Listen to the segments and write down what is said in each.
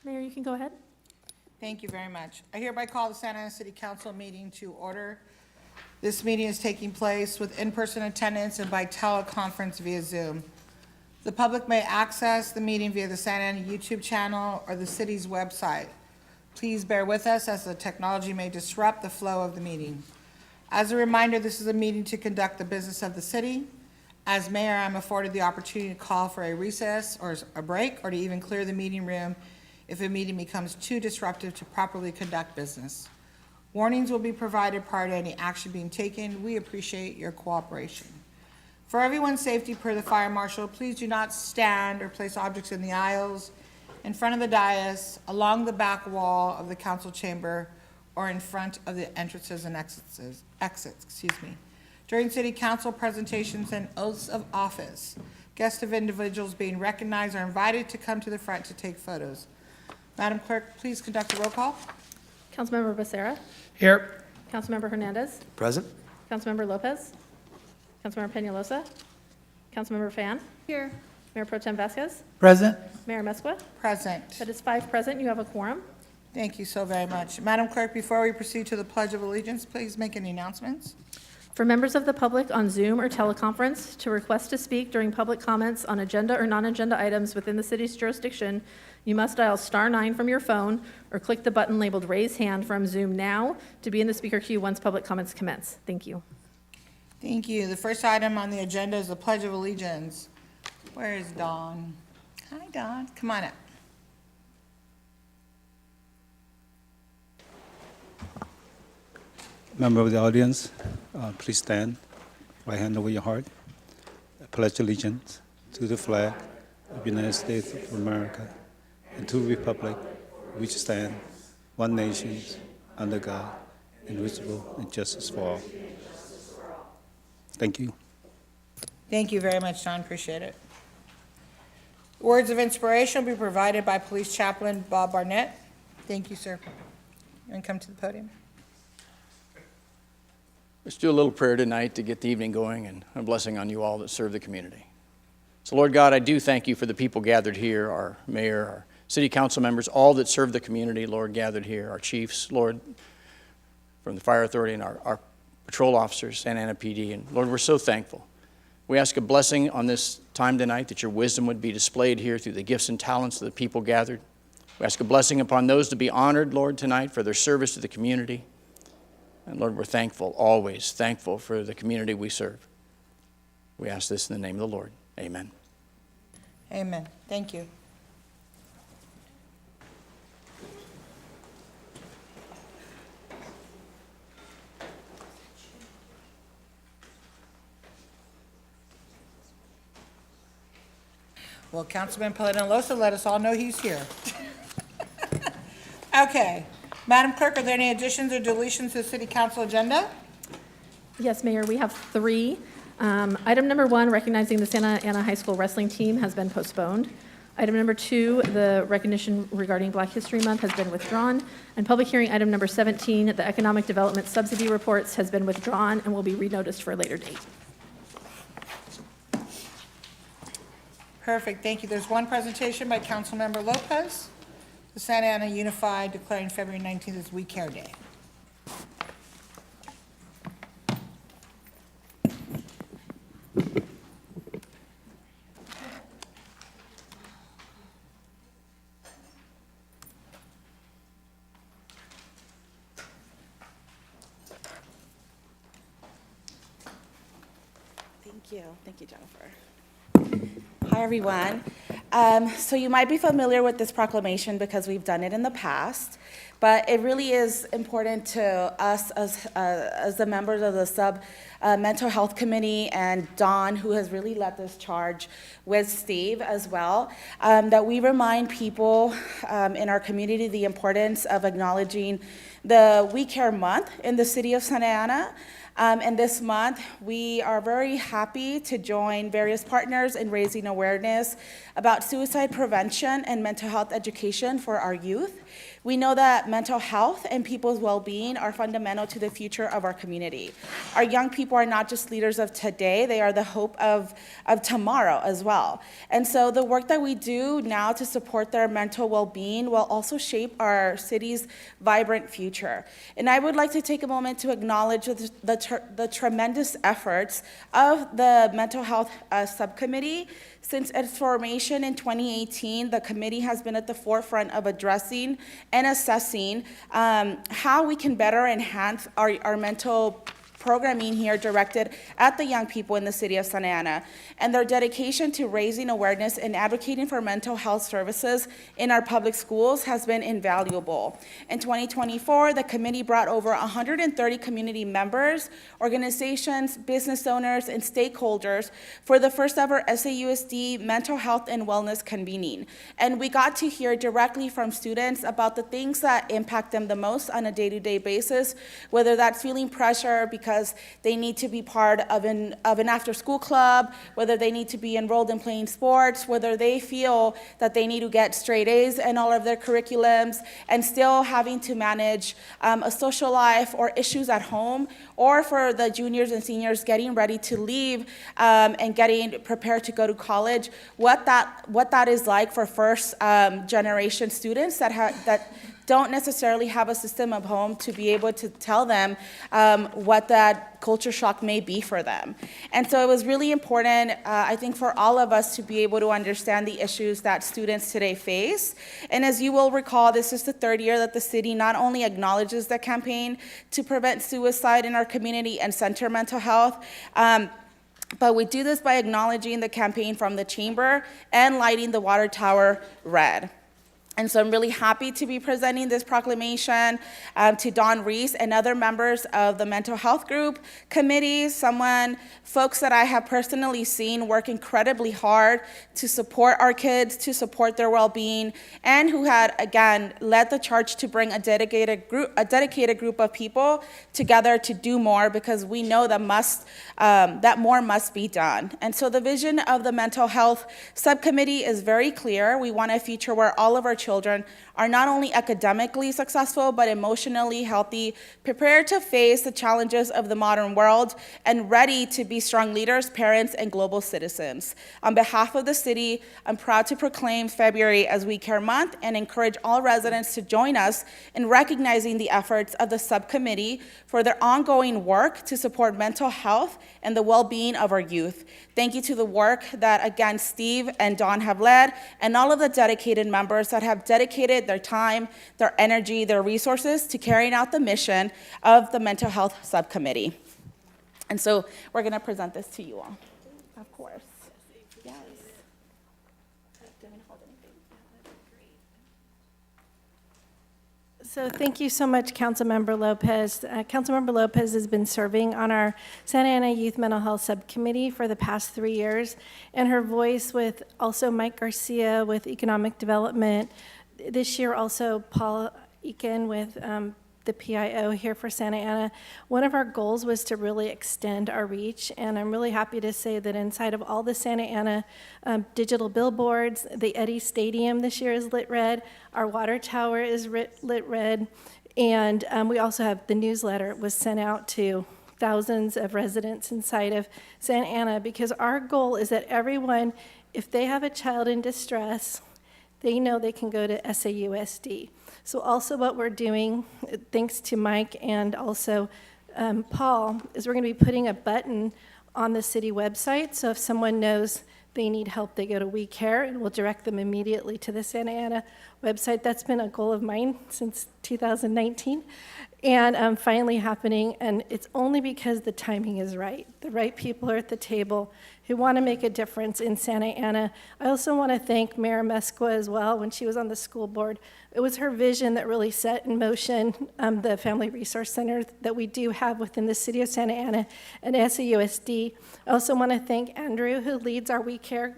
Mayor, you can go ahead. Thank you very much. I hereby call the Santa Ana City Council meeting to order. This meeting is taking place with in-person attendance and by teleconference via Zoom. The public may access the meeting via the Santa Ana YouTube channel or the city's website. Please bear with us as the technology may disrupt the flow of the meeting. As a reminder, this is a meeting to conduct the business of the city. As mayor, I'm afforded the opportunity to call for a recess or a break, or to even clear the meeting room if a meeting becomes too disruptive to properly conduct business. Warnings will be provided prior to any action being taken. We appreciate your cooperation. For everyone's safety, per the fire marshal, please do not stand or place objects in the aisles, in front of the dais, along the back wall of the council chamber, or in front of the entrances and exits. During city council presentations and oaths of office, guests of individuals being recognized are invited to come to the front to take photos. Madam Clerk, please conduct a roll call. Councilmember Becerra. Here. Councilmember Hernandez. Present. Councilmember Lopez. Councilmember Peñalosa. Councilmember Fan. Here. Mayor Pro Tem Vasquez. Present. Mayor Mesqua. Present. That is 5 present. You have a quorum. Thank you so very much. Madam Clerk, before we proceed to the Pledge of Allegiance, please make any announcements. For members of the public on Zoom or teleconference to request to speak during public comments on agenda or non-agenda items within the city's jurisdiction, you must dial *9 from your phone or click the button labeled Raise Hand from Zoom now to be in the speaker queue once public comments commence. Thank you. Thank you. The first item on the agenda is the Pledge of Allegiance. Where is Dawn? Hi, Dawn. Come on up. Member of the audience, please stand. Right hand over your heart. I pledge allegiance to the flag of the United States of America and to the republic which stand one nation under God, indivisible, and justice for all. Thank you. Thank you very much, Dawn. Appreciate it. Words of inspiration will be provided by Police Chaplain Bob Barnett. Thank you, sir. And come to the podium. Let's do a little prayer tonight to get the evening going, and a blessing on you all that serve the community. So, Lord God, I do thank you for the people gathered here, our mayor, our city council members, all that serve the community, Lord, gathered here, our chiefs, Lord, from the fire authority, and our patrol officers, Santa Ana PD. And Lord, we're so thankful. We ask a blessing on this time tonight, that your wisdom would be displayed here through the gifts and talents of the people gathered. We ask a blessing upon those to be honored, Lord, tonight for their service to the community. And Lord, we're thankful, always thankful for the community we serve. We ask this in the name of the Lord. Amen. Amen. Thank you. Well, Councilman Peñalosa let us all know he's here. Okay. Madam Clerk, are there any additions or deletions to the City Council agenda? Yes, Mayor, we have 3. Item number 1, recognizing the Santa Ana High School wrestling team, has been postponed. Item number 2, the recognition regarding Black History Month, has been withdrawn. And public hearing item number 17, the economic development subsidy reports, has been withdrawn and will be renoticed for a later date. Perfect, thank you. There's one presentation by Councilmember Lopez, the Santa Ana Unified declaring February 19th as We Care Day. Thank you, Jennifer. Hi, everyone. So you might be familiar with this proclamation because we've done it in the past, but it really is important to us as the members of the mental health committee, and Dawn, who has really led this charge with Steve as well, that we remind people in our community the importance of acknowledging the We Care Month in the city of Santa Ana. And this month, we are very happy to join various partners in raising awareness about suicide prevention and mental health education for our youth. We know that mental health and people's well-being are fundamental to the future of our community. Our young people are not just leaders of today, they are the hope of tomorrow as well. And so the work that we do now to support their mental well-being will also shape our city's vibrant future. And I would like to take a moment to acknowledge the tremendous efforts of the Mental Health Subcommittee. Since its formation in 2018, the committee has been at the forefront of addressing and assessing how we can better enhance our mental programming here directed at the young people in the city of Santa Ana. And their dedication to raising awareness and advocating for mental health services in our public schools has been invaluable. In 2024, the committee brought over 130 community members, organizations, business owners, and stakeholders for the first ever SAUSD Mental Health and Wellness convening. And we got to hear directly from students about the things that impact them the most on a day-to-day basis, whether that's feeling pressure because they need to be part of an after-school club, whether they need to be enrolled in playing sports, whether they feel that they need to get straight A's in all of their curriculums, and still having to manage a social life or issues at home, or for the juniors and seniors getting ready to leave and getting prepared to go to college, what that is like for first generation students that don't necessarily have a system of home to be able to tell them what that culture shock may be for them. And so it was really important, I think, for all of us to be able to understand the issues that students today face. And as you will recall, this is the third year that the city not only acknowledges the campaign to prevent suicide in our community and center mental health, but we do this by acknowledging the campaign from the chamber and lighting the water tower red. And so I'm really happy to be presenting this proclamation to Dawn Reese and other members of the mental health group committee, folks that I have personally seen work incredibly hard to support our kids, to support their well-being, and who had, again, led the charge to bring a dedicated group of people together to do more, because we know that more must be done. And so the vision of the mental health subcommittee is very clear. We want a future where all of our children are not only academically successful, but emotionally healthy, prepared to face the challenges of the modern world, and ready to be strong leaders, parents, and global citizens. On behalf of the city, I'm proud to proclaim February as We Care Month and encourage all residents to join us in recognizing the efforts of the subcommittee for their ongoing work to support mental health and the well-being of our youth. Thank you to the work that, again, Steve and Dawn have led, and all of the dedicated members that have dedicated their time, their energy, their resources to carrying out the mission of the Mental Health Subcommittee. And so we're going to present this to you all. Of course. Yes. So thank you so much, Councilmember Lopez. Councilmember Lopez has been serving on our Santa Ana Youth Mental Health Subcommittee for the past 3 years, and her voice with also Mike Garcia with Economic Development. This year also Paul Eakin with the PIO here for Santa Ana. One of our goals was to really extend our reach, and I'm really happy to say that inside of all the Santa Ana digital billboards, the Eddy Stadium this year is lit red, our water tower is lit red, and we also have the newsletter. It was sent out to thousands of residents inside of Santa Ana, because our goal is that everyone, if they have a child in distress, they know they can go to SAUSD. So also what we're doing, thanks to Mike and also Paul, is we're going to be putting a button on the city website. So if someone knows they need help, they go to We Care, and we'll direct them immediately to the Santa Ana website. That's been a goal of mine since 2019. And finally happening, and it's only because the timing is right. The right people are at the table who want to make a difference in Santa Ana. I also want to thank Mayor Mesqua as well. When she was on the school board, it was her vision that really set in motion the Family Resource Center that we do have within the city of Santa Ana and SAUSD. I also want to thank Andrew, who leads our We Care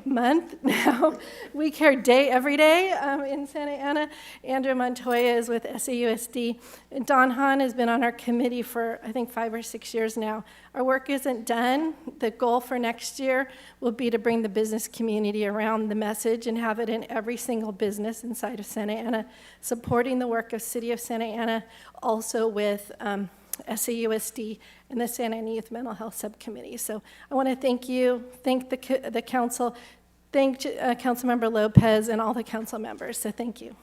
month now. We Care Day every day in Santa Ana. Andrew Montoya is with SAUSD. Don Hahn has been on our committee for, I think, 5 or 6 years now. Our work isn't done. The goal for next year will be to bring the business community around the message and have it in every single business inside of Santa Ana, supporting the work of City of Santa Ana, also with SAUSD and the Santa Ana Youth Mental Health Subcommittee. So I want to thank you, thank the council, thank Councilmember Lopez and all the council members. So thank you.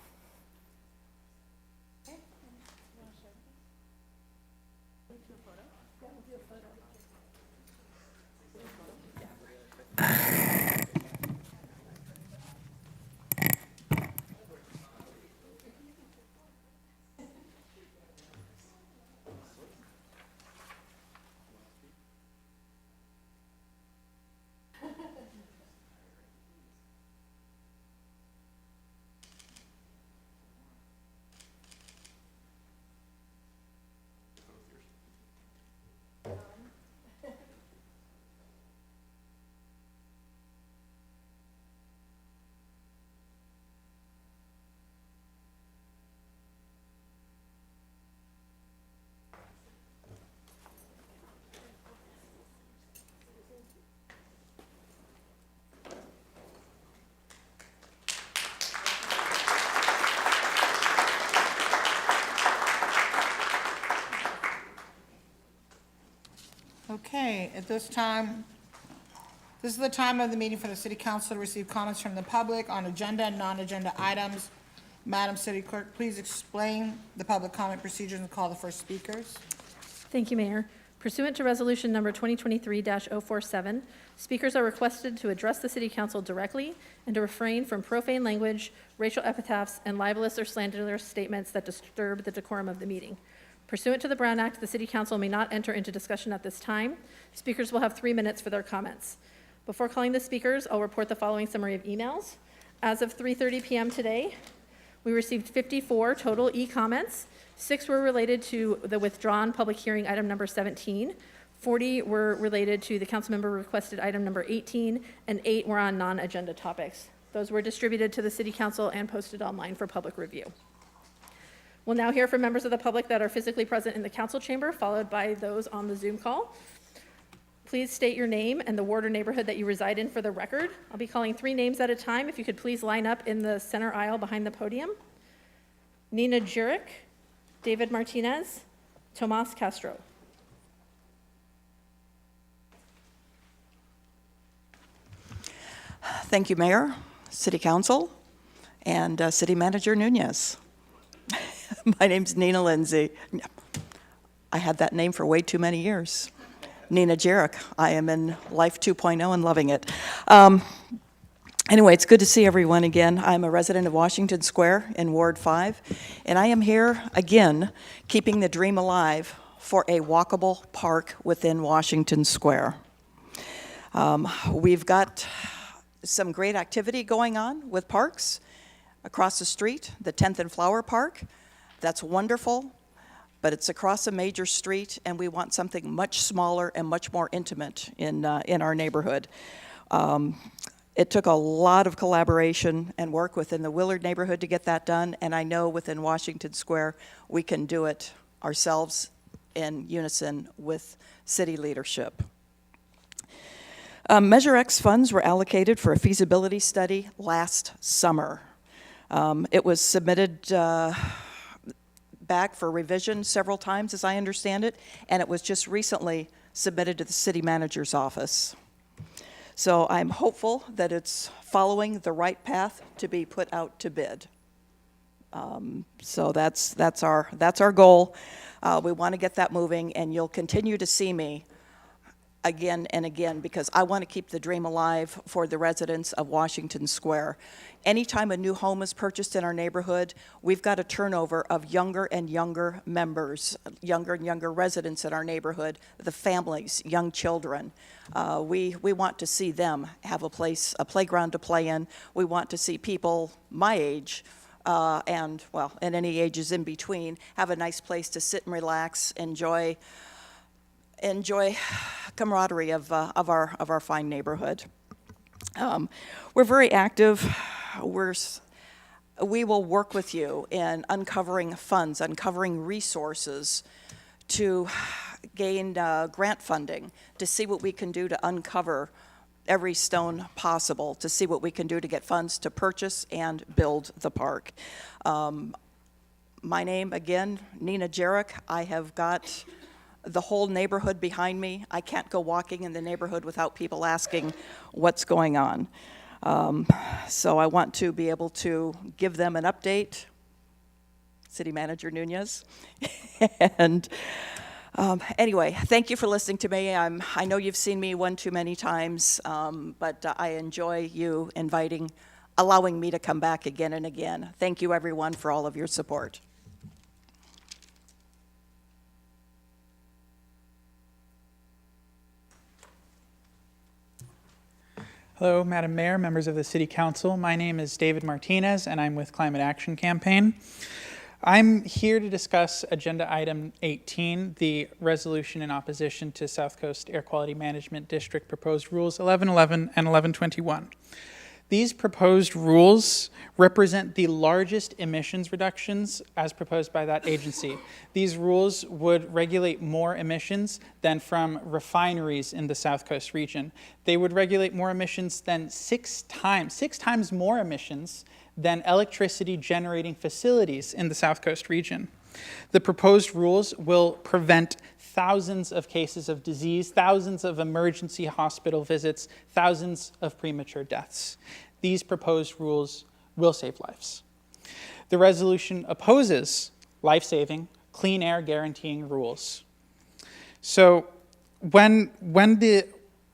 Okay, at this time, this is the time of the meeting for the city council to receive comments from the public on agenda and non-agenda items. Madam City Clerk, please explain the public comment procedures and call the first speakers. Thank you, Mayor. Pursuant to Resolution Number 2023-047, speakers are requested to address the City Council directly and to refrain from profane language, racial epithets, and libelous or slanderous statements that disturb the decorum of the meeting. Pursuant to the Brown Act, the City Council may not enter into discussion at this time. Speakers will have 3 minutes for their comments. Before calling the speakers, I'll report the following summary of emails. As of 3:30 p.m. today, we received 54 total e-comments. 6 were related to the withdrawn public hearing item number 17. 40 were related to the councilmember requested item number 18, and 8 were on non-agenda topics. Those were distributed to the City Council and posted online for public review. We'll now hear from members of the public that are physically present in the council chamber, followed by those on the Zoom call. Please state your name and the ward or neighborhood that you reside in for the record. I'll be calling 3 names at a time. If you could please line up in the center aisle behind the podium. Nina Jurek, David Martinez, Tomas Castro. Thank you, Mayor, City Council, and City Manager Nunez. My name's Nina Lindsay. I had that name for way too many years. Nina Jarek. I am in Life 2.0 and loving it. Anyway, it's good to see everyone again. I'm a resident of Washington Square in Ward 5, and I am here again keeping the dream alive for a walkable park within Washington Square. We've got some great activity going on with parks across the street, the 10th and Flower Park. That's wonderful, but it's across a major street, and we want something much smaller and much more intimate in our neighborhood. It took a lot of collaboration and work within the Willard neighborhood to get that done, and I know within Washington Square we can do it ourselves in unison with city leadership. Measure X funds were allocated for a feasibility study last summer. It was submitted back for revision several times, as I understand it, and it was just recently submitted to the city manager's office. So I'm hopeful that it's following the right path to be put out to bid. So that's our goal. We want to get that moving, and you'll continue to see me again and again, because I want to keep the dream alive for the residents of Washington Square. Anytime a new home is purchased in our neighborhood, we've got a turnover of younger and younger members, younger and younger residents in our neighborhood, the families, young children. We want to see them have a playground to play in. We want to see people my age, and any ages in between, have a nice place to sit and relax, enjoy camaraderie of our fine neighborhood. We're very active. we will work with you in uncovering funds, uncovering resources to gain grant funding, to see what we can do to uncover every stone possible, to see what we can do to get funds to purchase and build the park. My name, again, Nina Jarek. I have got the whole neighborhood behind me. I can't go walking in the neighborhood without people asking what's going on. So I want to be able to give them an update. City Manager Nunez. And anyway, thank you for listening to me. I know you've seen me one too many times, but I enjoy you allowing me to come back again and again. Thank you, everyone, for all of your support. Hello, Madam Mayor, members of the City Council. My name is David Martinez, and I'm with Climate Action Campaign. I'm here to discuss Agenda Item 18, the resolution in opposition to South Coast Air Quality Management District Proposed Rules 1111 and 1121. These proposed rules represent the largest emissions reductions as proposed by that agency. These rules would regulate more emissions than from refineries in the South Coast region. They would regulate more emissions than six times more emissions than electricity generating facilities in the South Coast region. The proposed rules will prevent thousands of cases of disease, thousands of emergency hospital visits, thousands of premature deaths. These proposed rules will save lives. The resolution opposes life-saving, clean air guaranteeing rules. So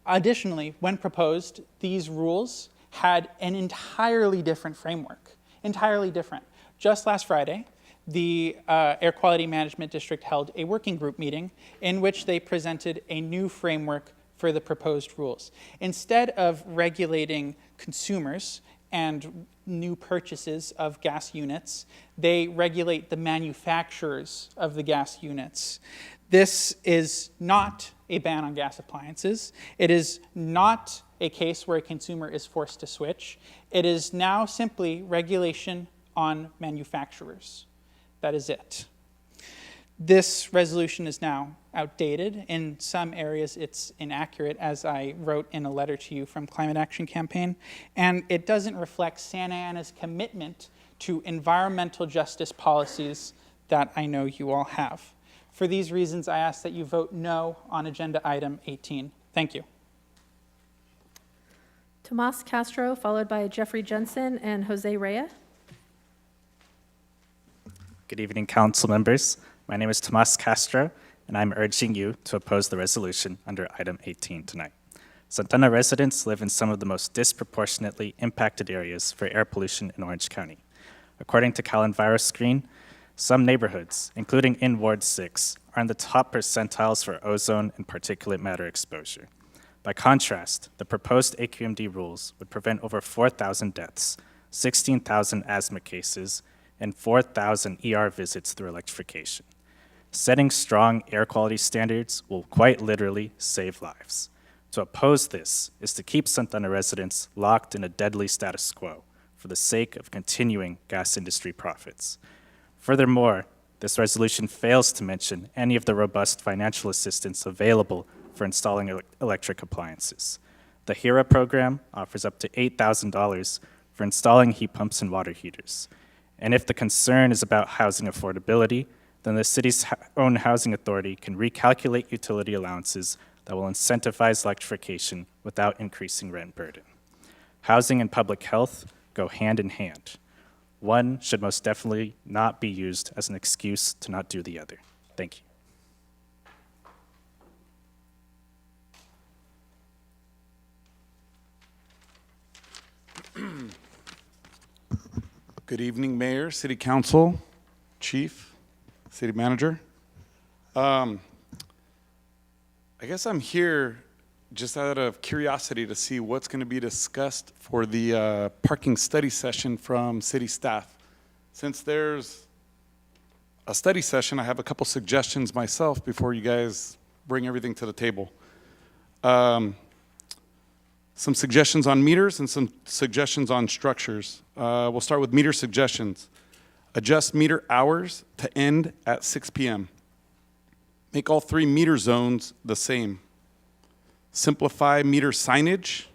additionally, when proposed, these rules had an entirely different framework, entirely different. Just last Friday, the Air Quality Management District held a working group meeting in which they presented a new framework for the proposed rules. Instead of regulating consumers and new purchases of gas units, they regulate the manufacturers of the gas units. This is not a ban on gas appliances. It is not a case where a consumer is forced to switch. It is now simply regulation on manufacturers. That is it. This resolution is now outdated. In some areas, it's inaccurate, as I wrote in a letter to you from Climate Action Campaign, and it doesn't reflect Santa Ana's commitment to environmental justice policies that I know you all have. For these reasons, I ask that you vote no on Agenda Item 18. Thank you. Tomas Castro, followed by Jeffrey Jensen and Jose Reyes. Good evening, council members. My name is Tomas Castro, and I'm urging you to oppose the resolution under item 18 tonight. Santa Ana residents live in some of the most disproportionately impacted areas for air pollution in Orange County. According to CalEnviroscreen, some neighborhoods, including in Ward 6, are in the top percentiles for ozone and particulate matter exposure. By contrast, the proposed AQMD rules would prevent over 4,000 deaths, 16,000 asthma cases, and 4,000 ER visits through electrification. Setting strong air quality standards will quite literally save lives. To oppose this is to keep Santa Ana residents locked in a deadly status quo for the sake of continuing gas industry profits. Furthermore, this resolution fails to mention any of the robust financial assistance available for installing electric appliances. The HERA program offers up to $8,000 for installing heat pumps and water heaters. And if the concern is about housing affordability, then the city's own housing authority can recalculate utility allowances that will incentivize electrification without increasing rent burden. Housing and public health go hand in hand. One should most definitely not be used as an excuse to not do the other. Thank you. Good evening, Mayor, City Council, Chief, City Manager. I guess I'm here just out of curiosity to see what's going to be discussed for the parking study session from city staff. Since there's a study session, I have a couple suggestions myself before you guys bring everything to the table. Some suggestions on meters and some suggestions on structures. We'll start with meter suggestions. Adjust meter hours to end at 6 p.m. Make all 3 meter zones the same. Simplify meter signage.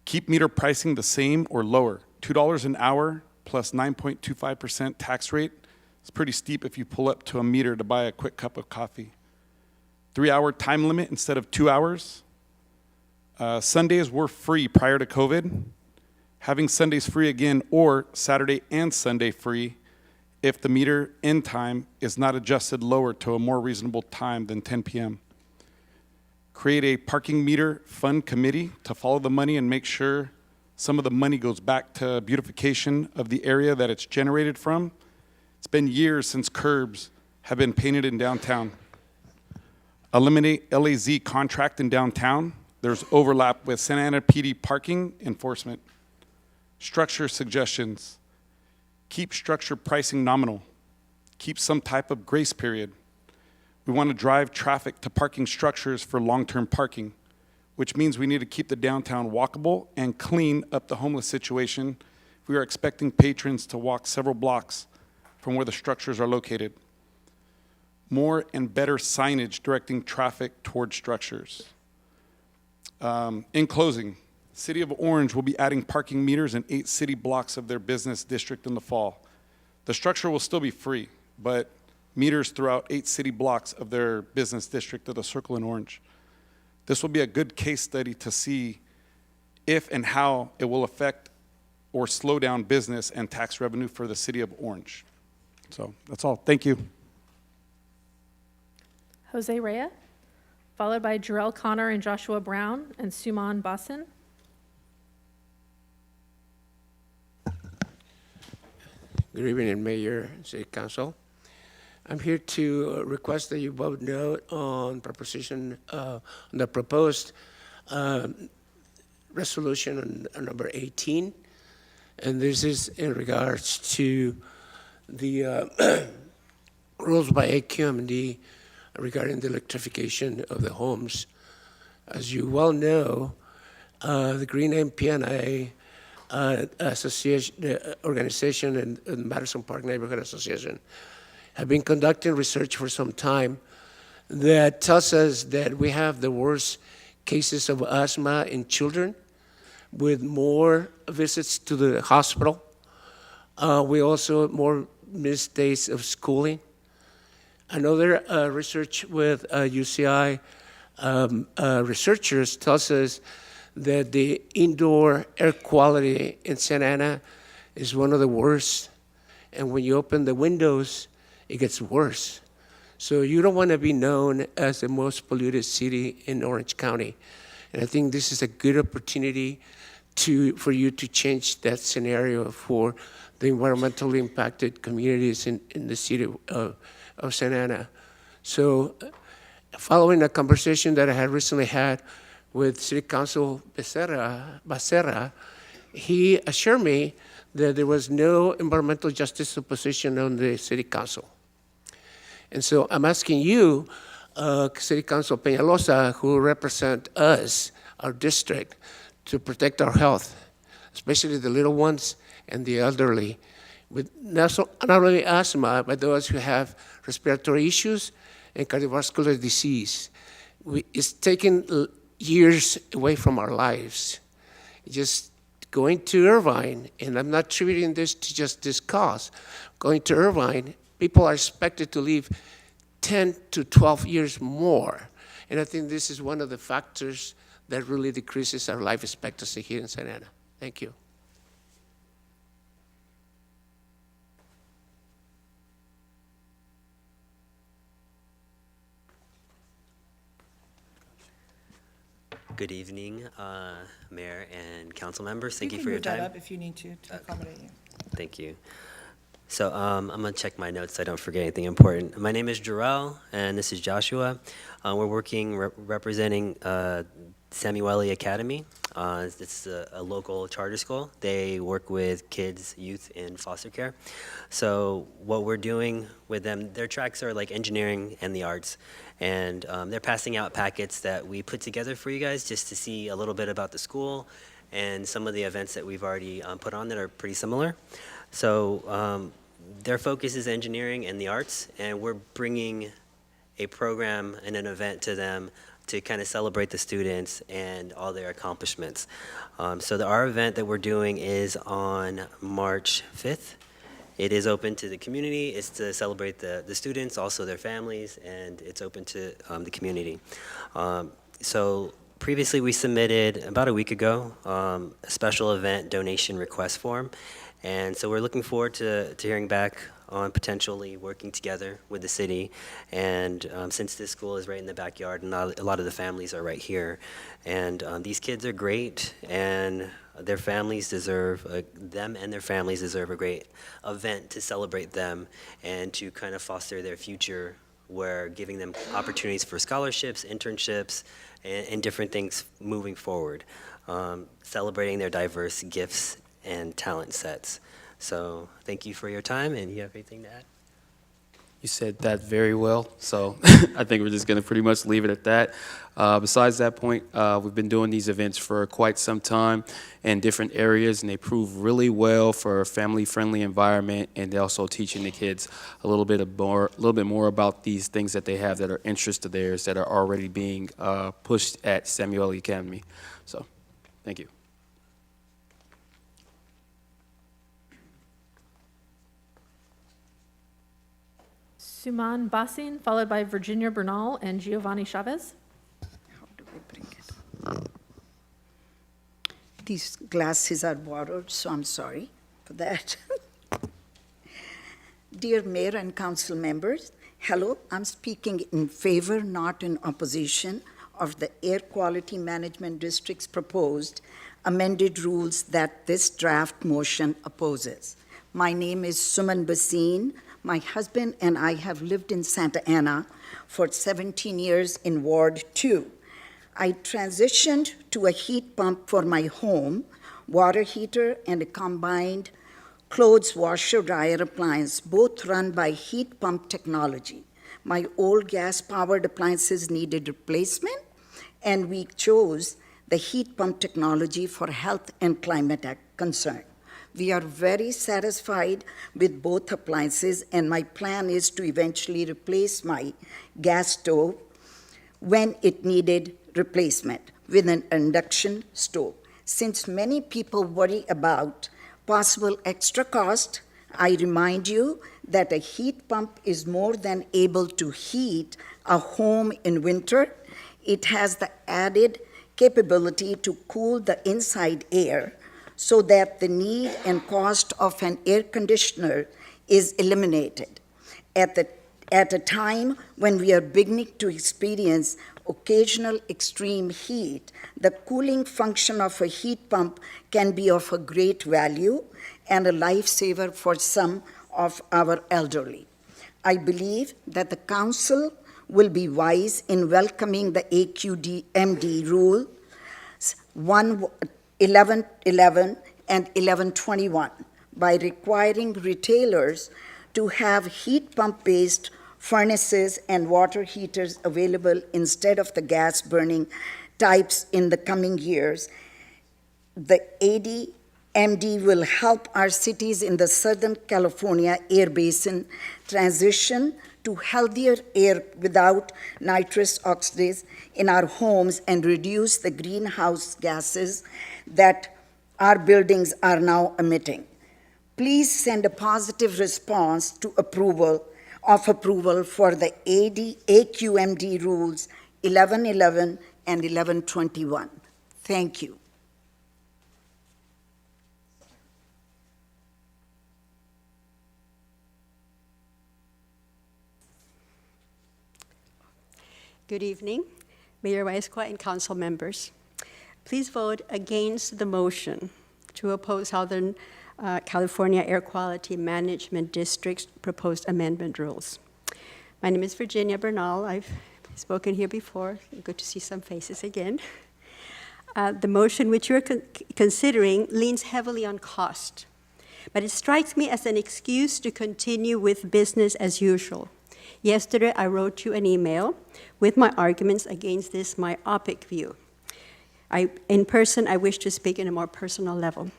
Keep meter pricing the same or lower. $2 an hour plus 9.25% tax rate. It's pretty steep if you pull up to a meter to buy a quick cup of coffee. 3-hour time limit instead of 2 hours. Sundays were free prior to COVID. Having Sundays free again, or Saturday and Sunday free if the meter end time is not adjusted lower to a more reasonable time than 10 p.m. Create a parking meter fund committee to follow the money and make sure some of the money goes back to beautification of the area that it's generated from. It's been years since curbs have been painted in downtown. Eliminate LAZ contract in downtown. There's overlap with Santa Ana PD parking enforcement. Structure suggestions. Keep structure pricing nominal. Keep some type of grace period. We want to drive traffic to parking structures for long-term parking, which means we need to keep the downtown walkable and clean up the homeless situation. We are expecting patrons to walk several blocks from where the structures are located. More and better signage directing traffic towards structures. In closing, City of Orange will be adding parking meters in 8 city blocks of their business district in the fall. The structure will still be free, but meters throughout 8 city blocks of their business district of the Circle in Orange. This will be a good case study to see if and how it will affect or slow down business and tax revenue for the City of Orange. So that's all. Thank you. Jose Reyes, followed by Jarrell Connor and Joshua Brown and Suman Basin. Good evening, Mayor, City Council. I'm here to request that you vote no on the proposed resolution on number 18. And this is in regards to the rules by AQMD regarding the electrification of the homes. As you well know, the Green MPNA Association, the organization and the Madison Park Neighborhood Association have been conducting research for some time that tells us that we have the worst cases of asthma in children with more visits to the hospital. We also more missed days of schooling. Another research with UCI researchers tells us that the indoor air quality in Santa Ana is one of the worst. And when you open the windows, it gets worse. So you don't want to be known as the most polluted city in Orange County. And I think this is a good opportunity for you to change that scenario for the environmentally impacted communities in the city of Santa Ana. So following a conversation that I had recently had with City Council Becerra, he assured me that there was no environmental justice opposition on the City Council. And so I'm asking you, City Council Peñalosa, who represent us, our district, to protect our health, especially the little ones and the elderly, with not only asthma, but those who have respiratory issues and cardiovascular disease. It's taking years away from our lives. Just going to Irvine, and I'm not attributing this to just this cause, going to Irvine, people are expected to live 10 to 12 years more. And I think this is one of the factors that really decreases our life expectancy here in Santa Ana. Thank you. Good evening, Mayor and council members. Thank you for can your move that time. up if you need to accommodate you. Thank you. So I'm going to check my notes so I don't forget anything important. My name is Jarrell, and this is Joshua. We're working representing Samueli Academy. It's a local charter school. They work with kids, youth in foster care. So what we're doing with them, their tracks are like engineering and the arts. And they're passing out packets that we put together for you guys just to see a little bit about the school and some of the events that we've already put on that are pretty similar. So their focus is engineering and the arts, and we're bringing a program and an event to them to kind of celebrate the students and all their accomplishments. So our event that we're doing is on March 5th. It is open to the community. It's to celebrate the students, also their families, and it's open to the community. So previously we submitted, about a week ago, a special event donation request form. And so we're looking forward to hearing back on potentially working together with the city. And since this school is right in the backyard and a lot of the families are right here, and these kids are great, and their families deserve, them and their families deserve a great event to celebrate them and to kind of foster their future, where giving them opportunities for scholarships, internships, and different things moving forward, celebrating their diverse gifts and talent sets. So thank you for your time, and you have anything to add? You said that very well, so I think we're just going to pretty much leave it at that. Besides that point, we've been doing these events for quite some time in different areas, and they prove really well for a family-friendly environment, and they're also teaching the kids a little bit more about these things that they have that are interest of theirs that are already being pushed at Samuel Academy. So, thank you. Suman Basin, followed by Virginia Bernal and Giovanni Chavez. How do we bring it? These glasses are borrowed, so I'm sorry for that. Dear Mayor and Council members, hello. I'm speaking in favor, not in opposition, of the Air Quality Management District's proposed amended rules that this draft motion opposes. My name is Suman Basin. My husband and I have lived in Santa Ana for 17 years in Ward 2. I transitioned to a heat pump for my home, water heater, and a combined clothes washer dryer appliance, both run by heat pump technology. My old gas-powered appliances needed replacement, and we chose the heat pump technology for health and climate concern. We are very satisfied with both appliances, and my plan is to eventually replace my gas stove when it needed replacement with an induction stove. Since many people worry about possible extra cost, I remind you that a heat pump is more than able to heat a home in winter. It has the added capability to cool the inside air, so that the need and cost of an air conditioner is eliminated. At a time when we are beginning to experience occasional extreme heat, the cooling function of a heat pump can be of a great value and a lifesaver for some of our elderly. I believe that the Council will be wise in welcoming the AQMD rule 1111 and 1121 by requiring retailers to have heat pump-based furnaces and water heaters available instead of the gas-burning types in the coming years. The ADMD will help our cities in the Southern California Air Basin transition to healthier air without nitrous oxides in our homes and reduce the greenhouse gases that our buildings are now emitting. Please send a positive response to approval for the AQMD rules 1111 and 1121. Thank you. Good evening, Mayor Weisqua and council members. Please vote against the motion to oppose Southern California Air Quality Management District's proposed amendment rules. My name is Virginia Bernal. I've spoken here before. Good to see some faces again. The motion which you're considering leans heavily on cost, but it strikes me as an excuse to continue with business as usual. Yesterday, I wrote you an email with my arguments against this myopic view. In person, I wish to speak in a more personal level.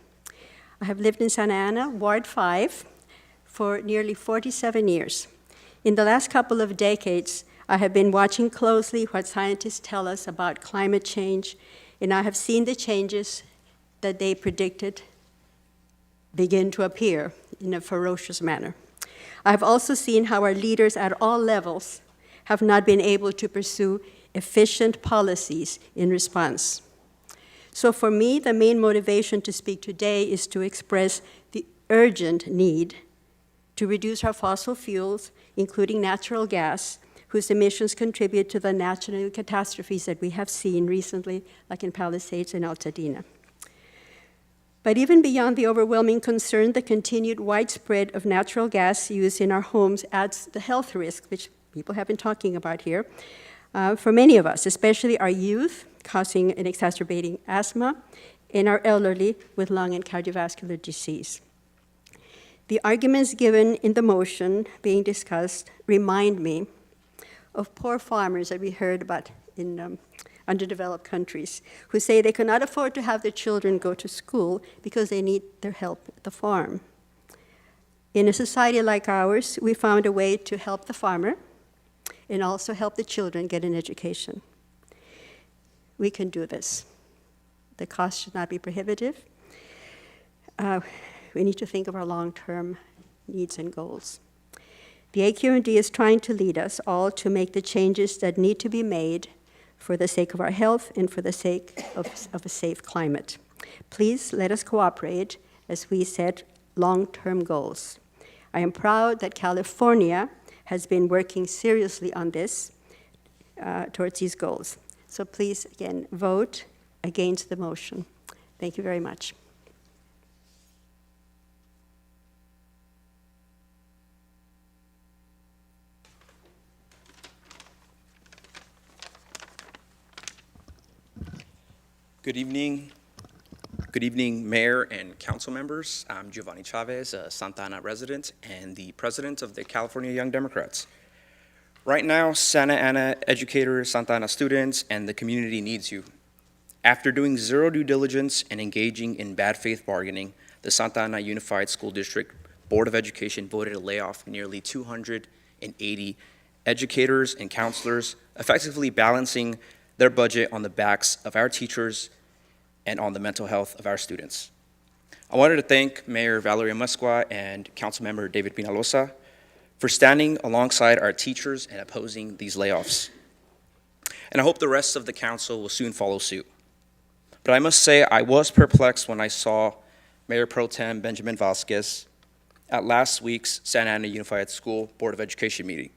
I have lived in Santa Ana, Ward 5, for nearly 47 years. In the last couple of decades, I have been watching closely what scientists tell us about climate change, and I have seen the changes that they predicted begin to appear in a ferocious manner. I have also seen how our leaders at all levels have not been able to pursue efficient policies in response. So for me, the main motivation to speak today is to express the urgent need to reduce our fossil fuels, including natural gas, whose emissions contribute to the natural catastrophes that we have seen recently, like in Palisades and Altadena. But even beyond the overwhelming concern, the continued widespread of natural gas use in our homes adds the health risk, which people have been talking about here, for many of us, especially our youth, causing and exacerbating asthma, and our elderly with lung and cardiovascular disease. The arguments given in the motion being discussed remind me of poor farmers that we heard about in underdeveloped countries who say they cannot afford to have their children go to school because they need their help at the farm. In a society like ours, we found a way to help the farmer and also help the children get an education. We can do this. The cost should not be prohibitive. We need to think of our long-term needs and goals. The AQMD is trying to lead us all to make the changes that need to be made for the sake of our health and for the sake of a safe climate. Please let us cooperate as we set long-term goals. I am proud that California has been working seriously on this, towards these goals. So please, again, vote against the motion. Thank you very much. Good evening. Good evening, Mayor and council members. I'm Giovanni Chavez, a Santa Ana resident and the president of the California Young Democrats. Right now, Santa Ana educators, Santa Ana students, and the community needs you. After doing zero due diligence and engaging in bad faith bargaining, the Santa Ana Unified School District Board of Education voted to lay off nearly 280 educators and counselors, effectively balancing their budget on the backs of our teachers and on the mental health of our students. I wanted to thank Mayor Valeria Musqua and Councilmember David Pinalosa for standing alongside our teachers and opposing these layoffs. And I hope the rest of the council will soon follow suit. But I must say I was perplexed when I saw Mayor Pro Tem Benjamin Vasquez at last week's Santa Ana Unified School Board of Education meeting.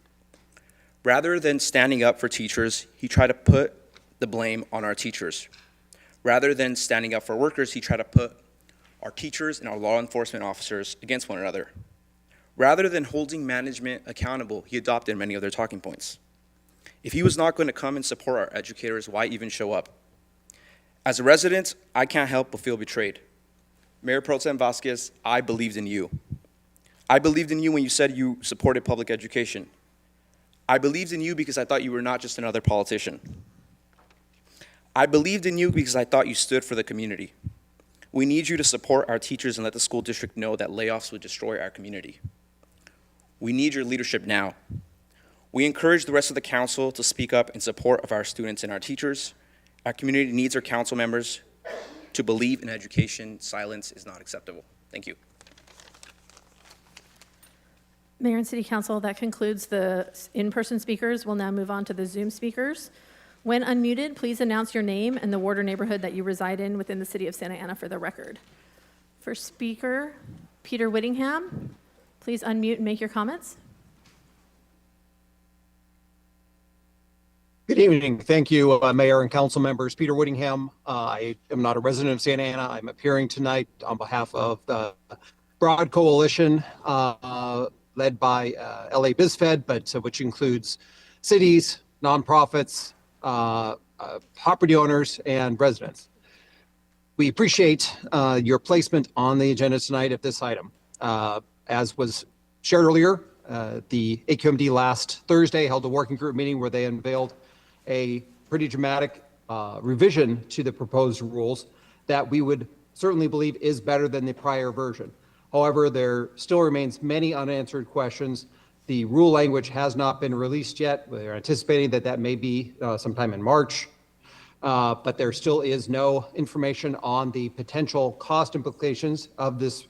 Rather than standing up for teachers, he tried to put the blame on our teachers. Rather than standing up for workers, he tried to put our teachers and our law enforcement officers against one another. Rather than holding management accountable, he adopted many of their talking points. If he was not going to come and support our educators, why even show up? As a resident, I can't help but feel betrayed. Mayor Pro Tem Vasquez, I believed in you. I believed in you when you said you supported public education. I believed in you because I thought you were not just another politician. I believed in you because I thought you stood for the community. We need you to support our teachers and let the school district know that layoffs would destroy our community. We need your leadership now. We encourage the rest of the council to speak up in support of our students and our teachers. Our community needs our council members to believe in education. Silence is not acceptable. Thank you. Mayor and City Council, that concludes the in-person speakers. We'll now move on to the Zoom speakers. When unmuted, please announce your name and the ward or neighborhood that you reside in within the city of Santa Ana for the record. First speaker, Peter Whittingham. Please unmute and make your comments. Good evening. Thank you, Mayor and council members. Peter Whittingham. I am not a resident of Santa Ana. I'm appearing tonight on behalf of the broad coalition led by LA BizFed, but which includes cities, nonprofits, property owners, and residents. We appreciate your placement on the agenda tonight of this item. As was shared earlier, the AQMD last Thursday held a working group meeting where they unveiled a pretty dramatic revision to the proposed rules that we would certainly believe is better than the prior version. However, there still remains many unanswered questions. The rule language has not been released yet. We're anticipating that that may be sometime in March, but there still is no information on the potential cost implications of this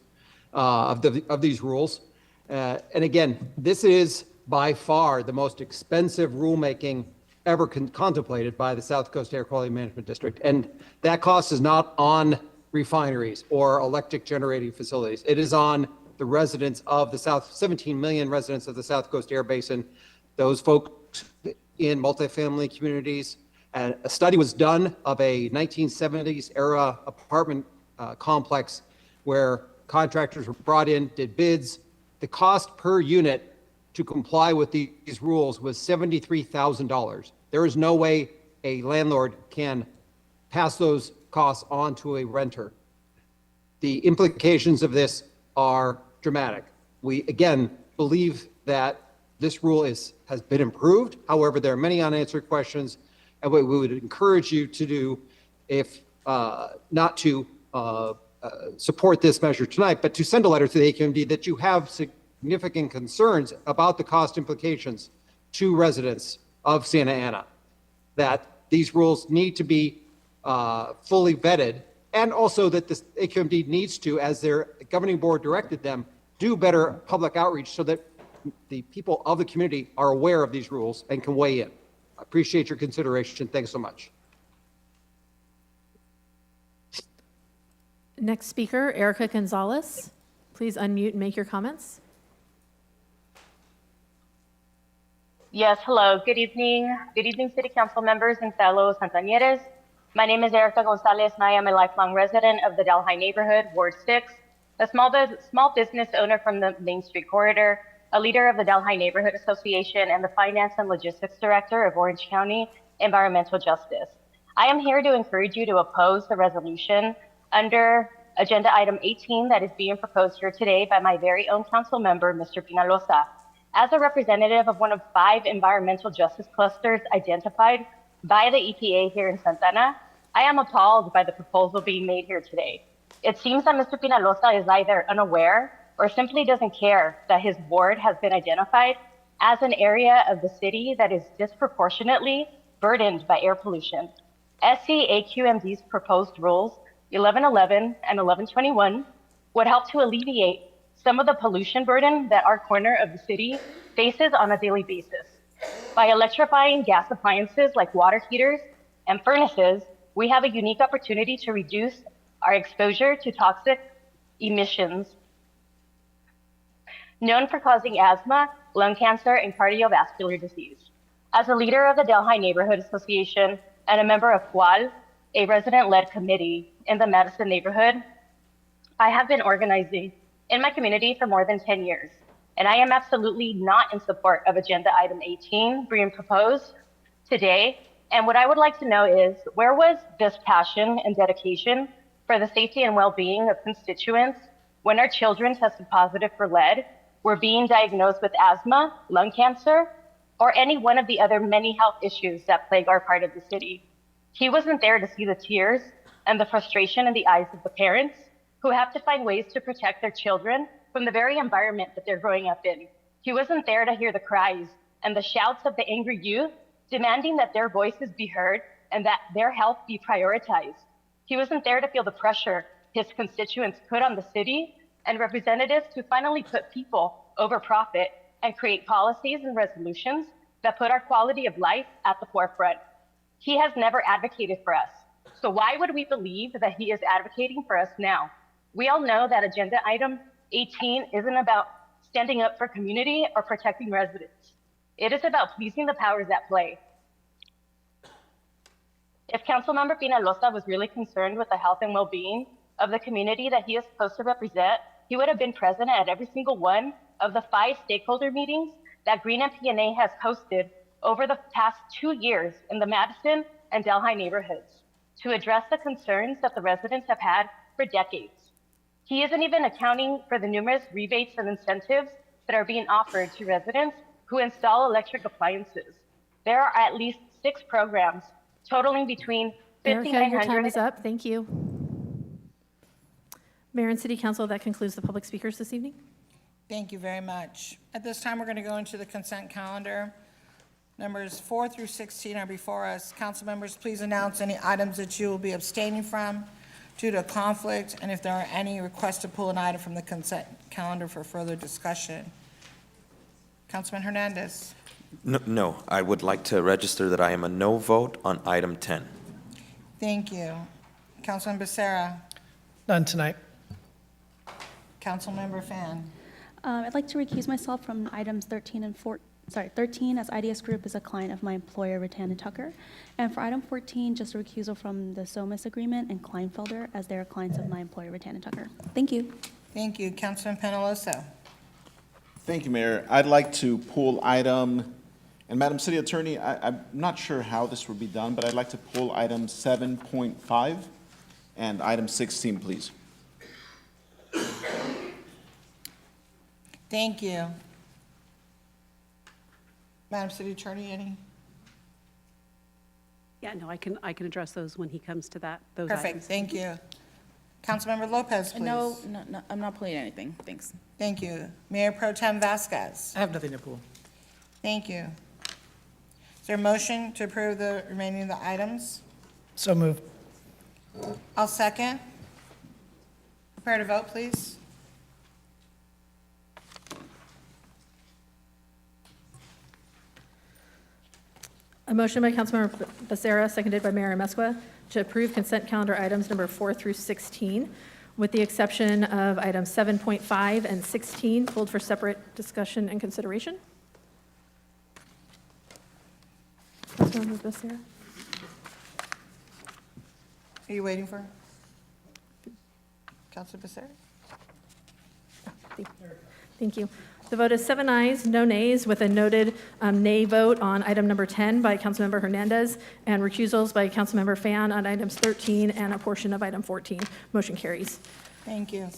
of these rules. And again, this is by far the most expensive rulemaking ever contemplated by the South Coast Air Quality Management District. And that cost is not on refineries or electric generating facilities. It is on the residents of the 17 million residents of the South Coast Air Basin, those folks in multifamily communities. And a study was done of a 1970s era apartment complex where contractors were brought in, did bids. The cost per unit to comply with these rules was $73,000. There is no way a landlord can pass those costs on to a renter. The implications of this are dramatic. We, again, believe that this rule has been improved. However, there are many unanswered questions, and what we would encourage you to do, if not to support this measure tonight, but to send a letter to the AQMD that you have significant concerns about the cost implications to residents of Santa Ana, that these rules need to be fully vetted, and also that the AQMD needs to, as their governing board directed them, do better public outreach so that the people of the community are aware of these rules and can weigh in. I appreciate your consideration. Thanks so much. Next speaker, Erica Gonzalez. Please unmute and make your comments. Yes, hello. Good evening. Good evening, City Council members and fellow Santaneres. My name is Erica Gonzalez, and I am a lifelong resident of the Delhi neighborhood, Ward 6, a small business owner from the Main Street corridor, a leader of the Delhi Neighborhood Association, and the Finance and Logistics Director of Orange County Environmental Justice. I am here to encourage you to oppose the resolution under Agenda Item 18 that is being proposed here today by my very own council member, Mr. Pinalosa. As a representative of one of 5 environmental justice clusters identified by the EPA here in Santa Ana, I am appalled by the proposal being made here today. It seems that Mr. Pinalosa is either unaware or simply doesn't care that his ward has been identified as an area of the city that is disproportionately burdened by air pollution. SCAQMD's proposed rules 1111 and 1121 would help to alleviate some of the pollution burden that our corner of the city faces on a daily basis. By electrifying gas appliances like water heaters and furnaces, we have a unique opportunity to reduce our exposure to toxic emissions known for causing asthma, lung cancer, and cardiovascular disease. As a leader of the Delhi Neighborhood Association and a member of QUAL, a resident-led committee in the Madison neighborhood, I have been organizing in my community for more than 10 years, and I am absolutely not in support of Agenda Item 18 being proposed today. And what I would like to know is, where was this passion and dedication for the safety and well-being of constituents when our children tested positive for lead, were being diagnosed with asthma, lung cancer, or any one of the other many health issues that plague our part of the city? He wasn't there to see the tears and the frustration in the eyes of the parents who have to find ways to protect their children from the very environment that they're growing up in. He wasn't there to hear the cries and the shouts of the angry youth demanding that their voices be heard and that their health be prioritized. He wasn't there to feel the pressure his constituents put on the city and representatives to finally put people over profit and create policies and resolutions that put our quality of life at the forefront. He has never advocated for us. So why would we believe that he is advocating for us now? We all know that Agenda Item 18 isn't about standing up for community or protecting residents. It is about pleasing the powers that play. If Councilmember Pinalosa was really concerned with the health and well-being of the community that he is supposed to represent, he would have been present at every single one of the 5 stakeholder meetings that Green MPNA has hosted over the past 2 years in the Madison and Delhi neighborhoods to address the concerns that the residents have had for decades. He isn't even accounting for the numerous rebates and incentives that are being offered to residents who install electric appliances. There are at least 6 programs totaling between Erica, your time 5,900. is up. Thank you. Mayor and City Council, that concludes the public speakers this evening. Thank you very much. At this time, we're going to go into the consent calendar. Numbers 4 through 16 are before us. Council members, please announce any items that you will be abstaining from due to conflict, and if there are any requests to pull an item from the consent calendar for further discussion. Councilman Hernandez. No, I would like to register that I am a no vote on item 10. Thank you. Councilman Becerra. None tonight. Councilmember Fan. I'd like to recuse myself from items 13 and 13, as IDS Group is a client of my employer, Rattan & Tucker. And for item 14, just a recusal from the SOMAS agreement and Kleinfelder, as they are clients of my employer, Rattan & Tucker. Thank you. Thank you. Councilman Penalosa. Thank you, Mayor. I'd like to pull item, and Madam City Attorney, I'm not sure how this would be done, but I'd like to pull item 7.5 and item 16, please. Thank you. Madam City Attorney, any? Yeah, no, I can address those when he comes to those Perfect. items. Thank you. Councilmember Lopez, please. No, I'm not pulling anything. Thanks. Thank you. Mayor Pro Tem Vasquez. I have nothing to pull. Thank you. Is there a motion to approve the remaining of the items? So moved. I'll second. Prepare to vote, please. A motion by Councilmember Becerra, seconded by Mayor Amezcua, to approve consent calendar items number 4 through 16, with the exception of items 7.5 and 16, pulled for separate discussion and consideration. Councilmember Becerra? Are you waiting for Councilor Becerra? Thank you. The vote is 7 ayes, no nays, with a noted nay vote on item number 10 by Councilmember Hernandez, and recusals by Councilmember Fan on items 13 and a portion of item 14. Motion carries. Thank you.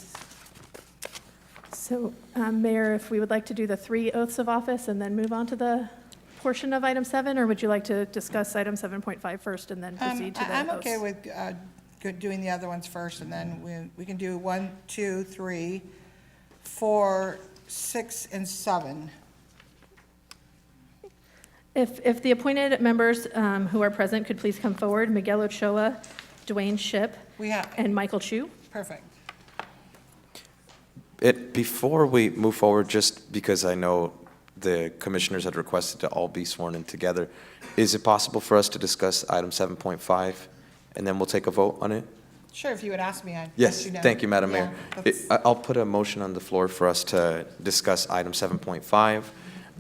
So, Mayor, if we would like to do the 3 oaths of office and then move on to the portion of item 7, or would you like to discuss item 7.5 first and then proceed to the oaths? I'm okay with doing the other ones first, and then we can do 1, 2, 3, 4, 6, and 7. If the appointed members who are present could please come forward, Miguel Ochoa, Dwayne Shipp, and Michael Chu. Perfect. Before we move forward, just because I know the commissioners had requested to all be sworn in together, is it possible for us to discuss item 7.5 and then we'll take a vote on it? Sure, if you would ask me, I'd Yes, let you know. thank you, Madam Yeah, Mayor. that's- I'll put a motion on the floor for us to discuss item 7.5,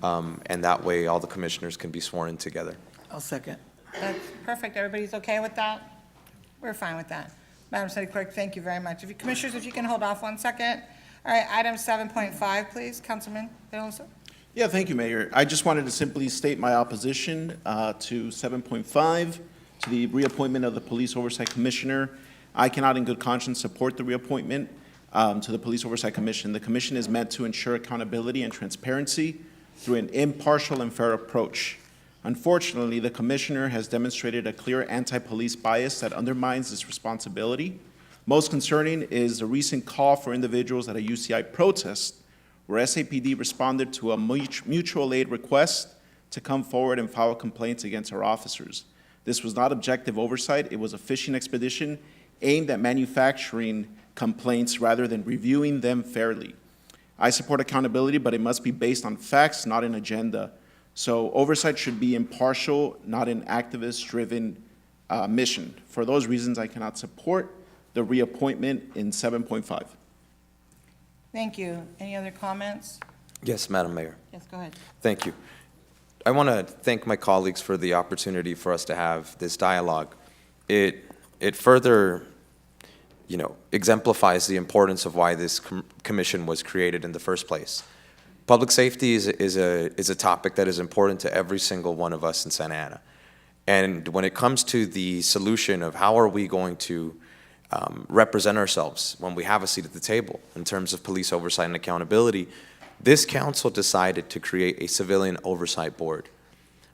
and that way all the commissioners can be sworn in together. I'll second. That's perfect. Everybody's okay with that? We're fine with that. Madam City Clerk, thank you very much. Commissioners, if you can hold off 1 second. All right, item 7.5, please. Councilman Pelosi. Yeah, thank you, Mayor. I just wanted to simply state my opposition to 7.5, to the reappointment of the Police Oversight Commissioner. I cannot in good conscience support the reappointment to the Police Oversight Commission. The commission is meant to ensure accountability and transparency through an impartial and fair approach. Unfortunately, the commissioner has demonstrated a clear anti-police bias that undermines this responsibility. Most concerning is the recent call for individuals at a UCI protest where SAPD responded to a mutual aid request to come forward and file complaints against our officers. This was not objective oversight. It was a fishing expedition aimed at manufacturing complaints rather than reviewing them fairly. I support accountability, but it must be based on facts, not an agenda. So oversight should be impartial, not an activist-driven mission. For those reasons, I cannot support the reappointment in 7.5. Thank you. Any other comments? Yes, Madam Mayor. Yes, go ahead. Thank you. I want to thank my colleagues for the opportunity for us to have this dialogue. It further, exemplifies the importance of why this commission was created in the first place. Public safety is a topic that is important to every single one of us in Santa Ana. And when it comes to the solution of how are we going to represent ourselves when we have a seat at the table in terms of police oversight and accountability, this council decided to create a civilian oversight board.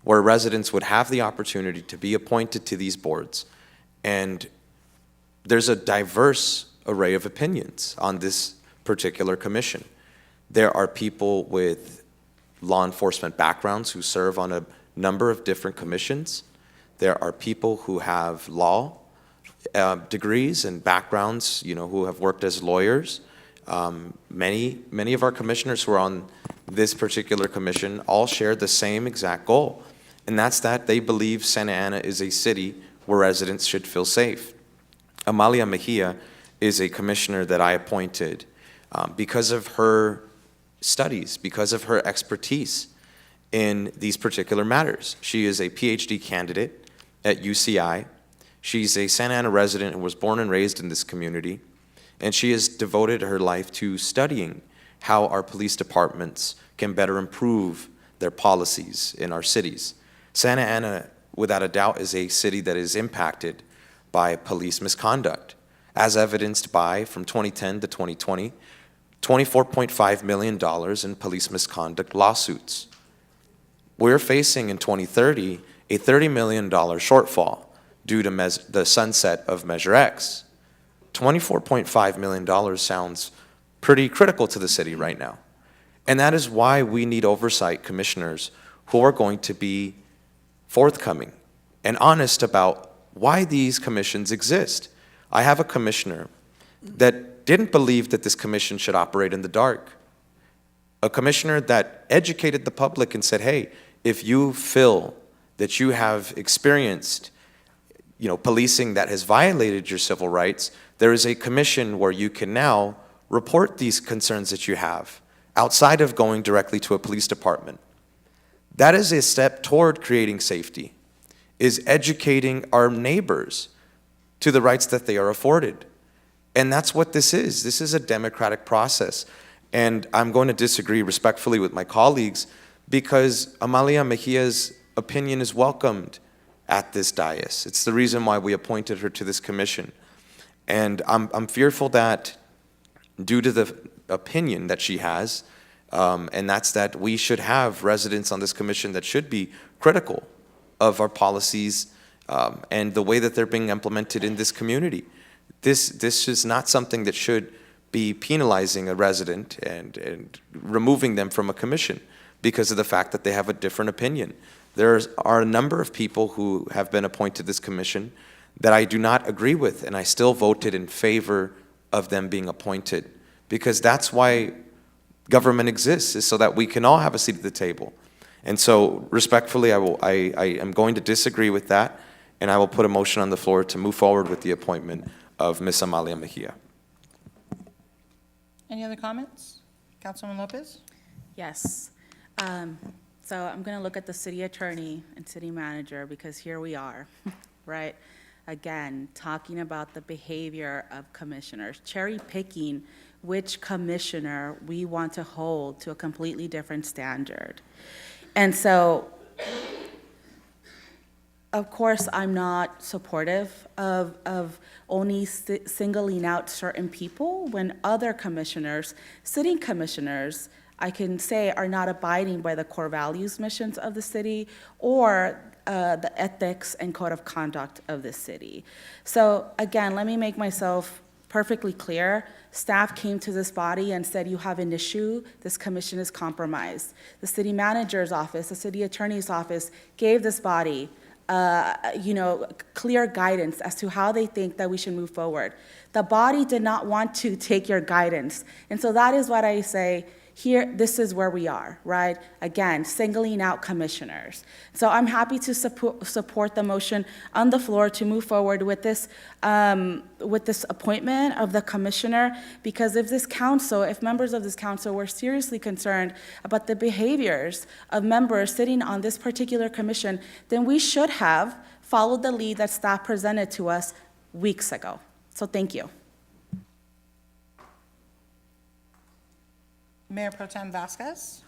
where residents would have the opportunity to be appointed to these boards. And there's a diverse array of opinions on this particular commission. There are people with law enforcement backgrounds who serve on a number of different commissions. There are people who have law degrees and backgrounds, who have worked as lawyers. Many of our commissioners who are on this particular commission all share the same exact goal, and that's that they believe Santa Ana is a city where residents should feel safe. Amalia Mejia is a commissioner that I appointed because of her studies, because of her expertise in these particular matters. She is a PhD candidate at UCI. She's a Santa Ana resident who was born and raised in this community, and she has devoted her life to studying how our police departments can better improve their policies in our cities. Santa Ana, without a doubt, is a city that is impacted by police misconduct, as evidenced by, from 2010 to 2020, $24.5 million in police misconduct lawsuits. We're facing in 2030 a $30 million shortfall due to the sunset of Measure X. $24.5 million sounds pretty critical to the city right now. And that is why we need oversight commissioners who are going to be forthcoming and honest about why these commissions exist. I have a commissioner that didn't believe that this commission should operate in the dark. A commissioner that educated the public and said, hey, if you feel that you have experienced policing that has violated your civil rights, there is a commission where you can now report these concerns that you have outside of going directly to a police department. That is a step toward creating safety, is educating our neighbors to the rights that they are afforded. And that's what this is. This is a democratic process. And I'm going to disagree respectfully with my colleagues because Amalia Mejia's opinion is welcomed at this dais. It's the reason why we appointed her to this commission. And I'm fearful that due to the opinion that she has, and that's that we should have residents on this commission that should be critical of our policies and the way that they're being implemented in this community. This is not something that should be penalizing a resident and removing them from a commission because of the fact that they have a different opinion. There are a number of people who have been appointed to this commission that I do not agree with, and I still voted in favor of them being appointed because that's why government exists, is so that we can all have a seat at the table. And so respectfully, I am going to disagree with that, and I will put a motion on the floor to move forward with the appointment of Ms. Amalia Mejia. Any other comments? Councilman Lopez? Yes. So I'm going to look at the city attorney and city manager because here we are, right? Again, talking about the behavior of commissioners, cherry picking which commissioner we want to hold to a completely different standard. And so, of course, I'm not supportive of only singling out certain people when other commissioners, sitting commissioners, I can say are not abiding by the core values missions of the city or the ethics and code of conduct of the city. So again, let me make myself perfectly clear. Staff came to this body and said, you have an issue, this commission is compromised. The city manager's office, the city attorney's office gave this body clear guidance as to how they think that we should move forward. The body did not want to take your guidance. And so that is what I say, here, this is where we are, right? Again, singling out commissioners. So I'm happy to support the motion on the floor to move forward with this appointment of the commissioner, because if members of this council were seriously concerned about the behaviors of members sitting on this particular commission, then we should have followed the lead that staff presented to us weeks ago. So thank you. Mayor Pro Tem Vasquez?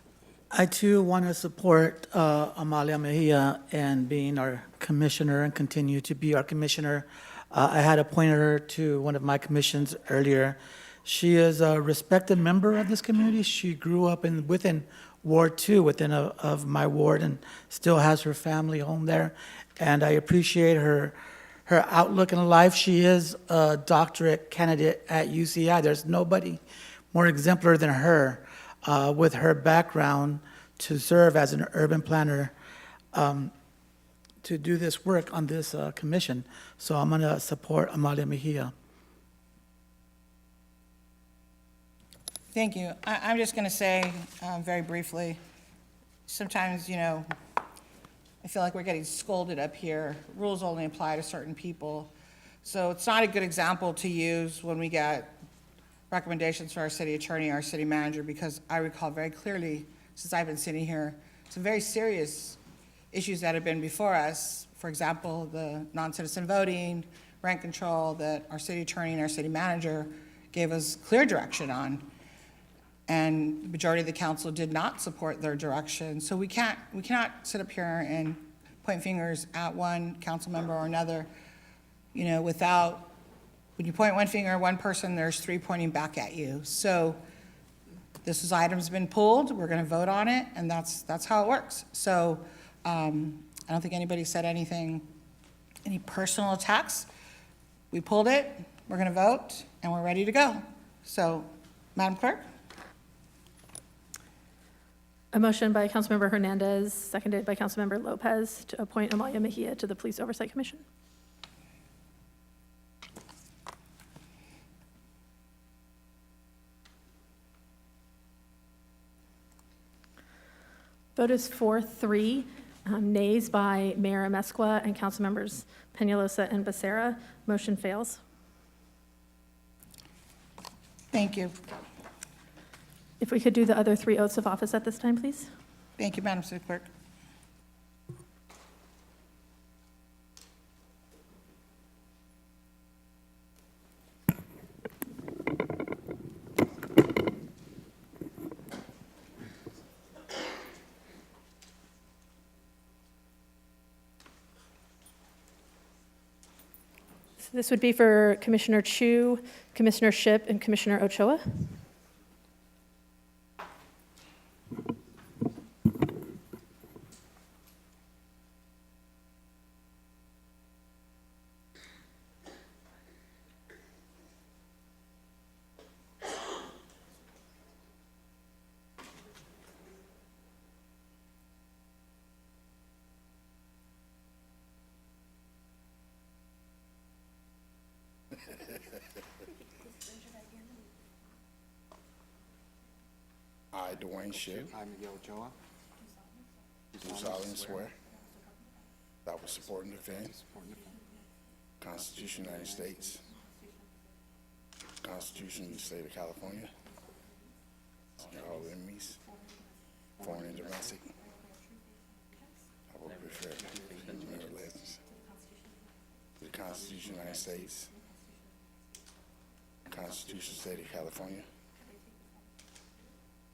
I too want to support Amalia Mejia and being our commissioner and continue to be our commissioner. I had appointed her to one of my commissions earlier She is a respected member of this community. She grew up within Ward 2, of my ward, and still has her family home there. And I appreciate her outlook in life. She is a doctorate candidate at UCI. There's nobody more exemplary than her with her background to serve as an urban planner to do this work on this commission. So I'm going to support Amalia Mejia. Thank you. I'm just going to say very briefly, sometimes, you know, I feel like we're getting scolded up here. Rules only apply to certain people. So it's not a good example to use when we get recommendations for our city attorney, our city manager, because I recall very clearly, since I've been sitting here, some very serious issues that have been before us. For example, the non-citizen voting, rent control, that our city attorney and our city manager gave us clear direction on. And the majority of the council did not support their direction. So we cannot sit up here and point fingers at one council member or another, you know, without, when you point one finger at one person, there's three pointing back at you. So this item's been pulled, we're gonna vote on it, and that's how it works. So I don't think anybody said anything, any personal attacks. We pulled it, we're gonna vote, and we're ready to go. So, Madam Clerk? A motion by Councilmember Hernandez, seconded by Councilmember Lopez, to appoint Amalia Mejia to the Police Oversight Commission. Vote is 4-3, nays by Mayor Amezcua and Councilmembers Peñalosa and Becerra. Motion fails. Thank you. If we could do the other 3 oaths of office at this time, please. Thank you, Madam City Clerk. So this would be for Commissioner Chu, Commissioner Shipp, and Commissioner Ochoa. I, Dwayne Shipp. I, Miguel Ochoa. Do solemnly swear that I will support and defend the Constitution of the United States, the Constitution of the State of California, and all enemies, foreign and domestic. I will be fair and allegiance to the Constitution of the United States, the Constitution of the State of California.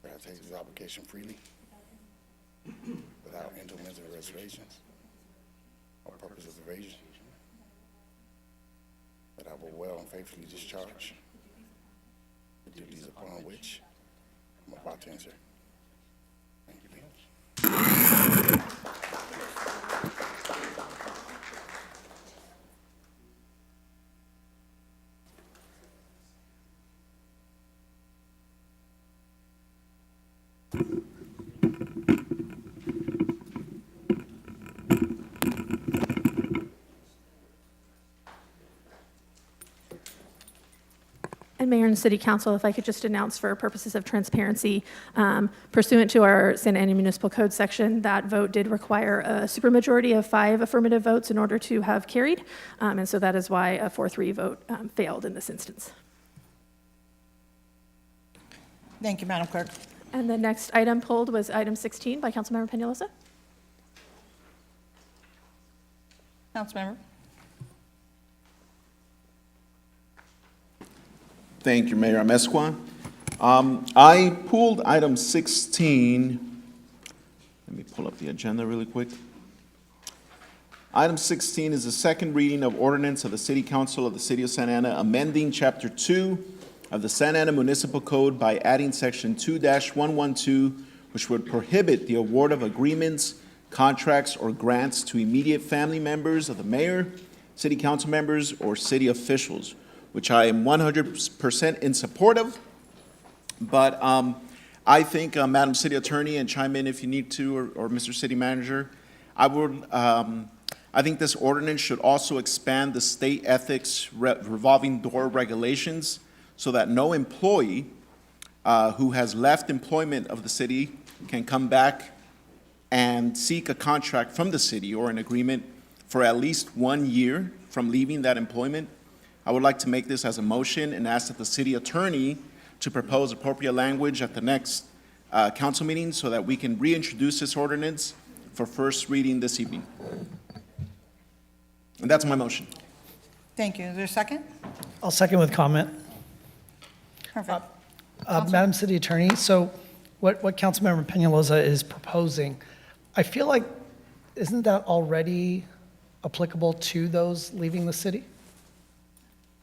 That I take this obligation freely, without intermittent reservations or purpose of evasion. That I will well and faithfully discharge the duties upon which I'm about to enter. Thank you, Lord. And Mayor and City Council, if I could just announce for purposes of transparency, pursuant to our Santa Ana Municipal Code section, that vote did require a supermajority of 5 affirmative votes in order to have carried. And so that is why a 4-3 vote failed in this instance. Thank you, Madam Clerk. And the next item pulled was item 16 by Councilmember Peñalosa. Councilmember. Thank you, Mayor Amezcua. I pulled item 16. Let me pull up the agenda really quick. Item 16 is the second reading of ordinance of the City Council of the City of Santa Ana amending Chapter 2 of the Santa Ana Municipal Code by adding Section 2-112, which would prohibit the award of agreements, contracts, or grants to immediate family members of the mayor, city council members, or city officials, which I am 100% in support of. But I think, Madam City Attorney, and chime in if you need to, or Mr. City Manager, I think this ordinance should also expand the state ethics revolving door regulations so that no employee who has left employment of the city can come back and seek a contract from the city or an agreement for at least 1 year from leaving that employment. I would like to make this as a motion and ask that the city attorney to propose appropriate language at the next council meeting so that we can reintroduce this ordinance for first reading this evening. And that's my motion. Thank you. Is there a second? I'll second with comment. Perfect. Madam City Attorney, so what Councilmember Peñalosa is proposing, I feel like, isn't that already applicable to those leaving the city?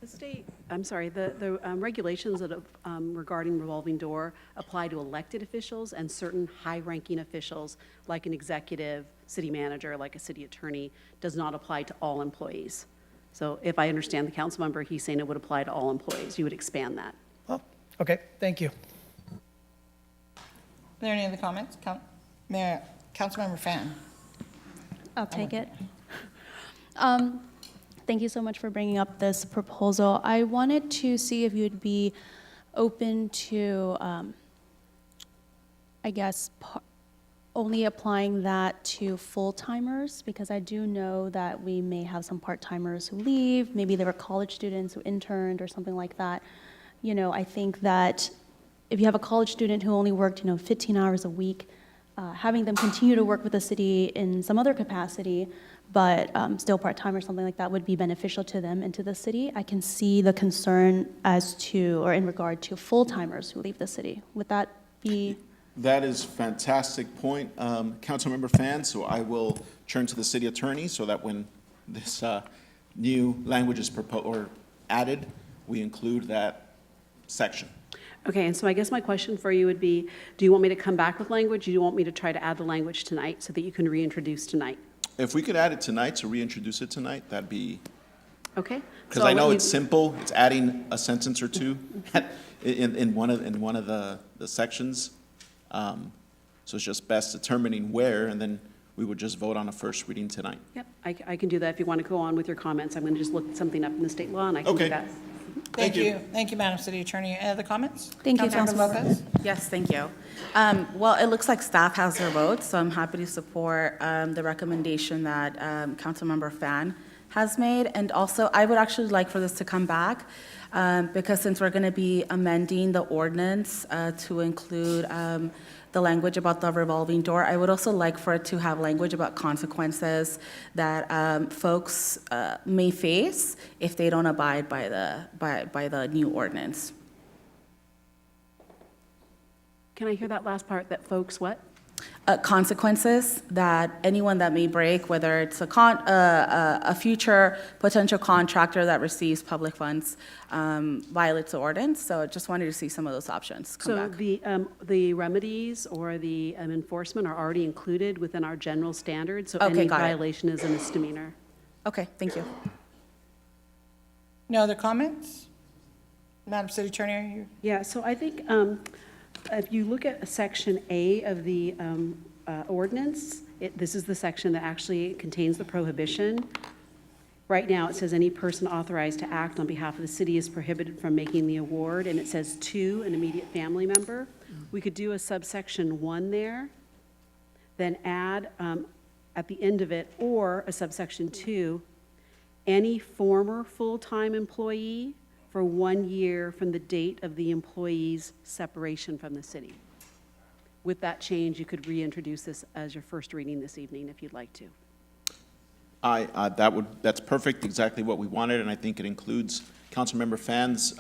The state, I'm sorry, the regulations that regarding revolving door apply to elected officials and certain high-ranking officials, like an executive, city manager, like a city attorney, does not apply to all employees. So if I understand the council member, he's saying it would apply to all employees. You would expand that. Oh, okay, thank you. Are there any other comments? Mayor, Councilmember Fan. I'll take it. Thank you so much for bringing up this proposal. I wanted to see if you'd be open to, I guess, only applying that to full-timers, because I do know that we may have some part-timers who leave. Maybe they were college students who interned or something like that. You know, I think that if you have a college student who only worked, 15 hours a week, having them continue to work with the city in some other capacity, but still part-time or something like that would be beneficial to them and to the city. I can see the concern as to, or in regard to full-timers who leave the city. Would that be? That is a fantastic point, Councilmember Fan. So I will turn to the city attorney so that when this new language is proposed or added, we include that section. Okay, and so I guess my question for you would be, do you want me to come back with language? Or do you want me to try to add the language tonight so that you can reintroduce tonight? If we could add it tonight, to reintroduce it tonight, that'd be, Okay? because So I know let me- it's simple, it's adding a sentence or two in one of the sections. So it's just best determining where, and then we would just vote on a first reading tonight. Yep, I can do that. If you want to go on with your comments, I'm going to just look something up in the state law, and I can do Okay. that. Thank you. Thank you, Madam City Attorney. Any other comments? Thank you, Councilmember Councilmember. Lopez? Yes, thank you. Well, it looks like staff has their votes, so I'm happy to support the recommendation that Councilmember Fan has made. And also, I would actually like for this to come back, because since we're going to be amending the ordinance to include the language about the revolving door, I would also like for it to have language about consequences that folks may face if they don't abide by the new ordinance. Can I hear that last part, that folks what? Consequences that anyone that may break, whether it's a future potential contractor that receives public funds, violates the ordinance. So I just wanted to see some of those options come So back. the remedies or the enforcement are already included within our general standards, so Okay, any got it. violation is a misdemeanor. Okay, thank you. No other comments? Madam City Attorney, are you? Yeah, so I think if you look at Section A of the ordinance, this is the section that actually contains the prohibition. Right now, it says any person authorized to act on behalf of the city is prohibited from making the award, and it says to an immediate family member. We could do a subsection 1 there, then add at the end of it, or a subsection 2, any former full-time employee for 1 year from the date of the employee's separation from the city. With that change, you could reintroduce this as your first reading this evening if you'd like to. That's perfect, exactly what we wanted, and I think it includes Councilmember Fan's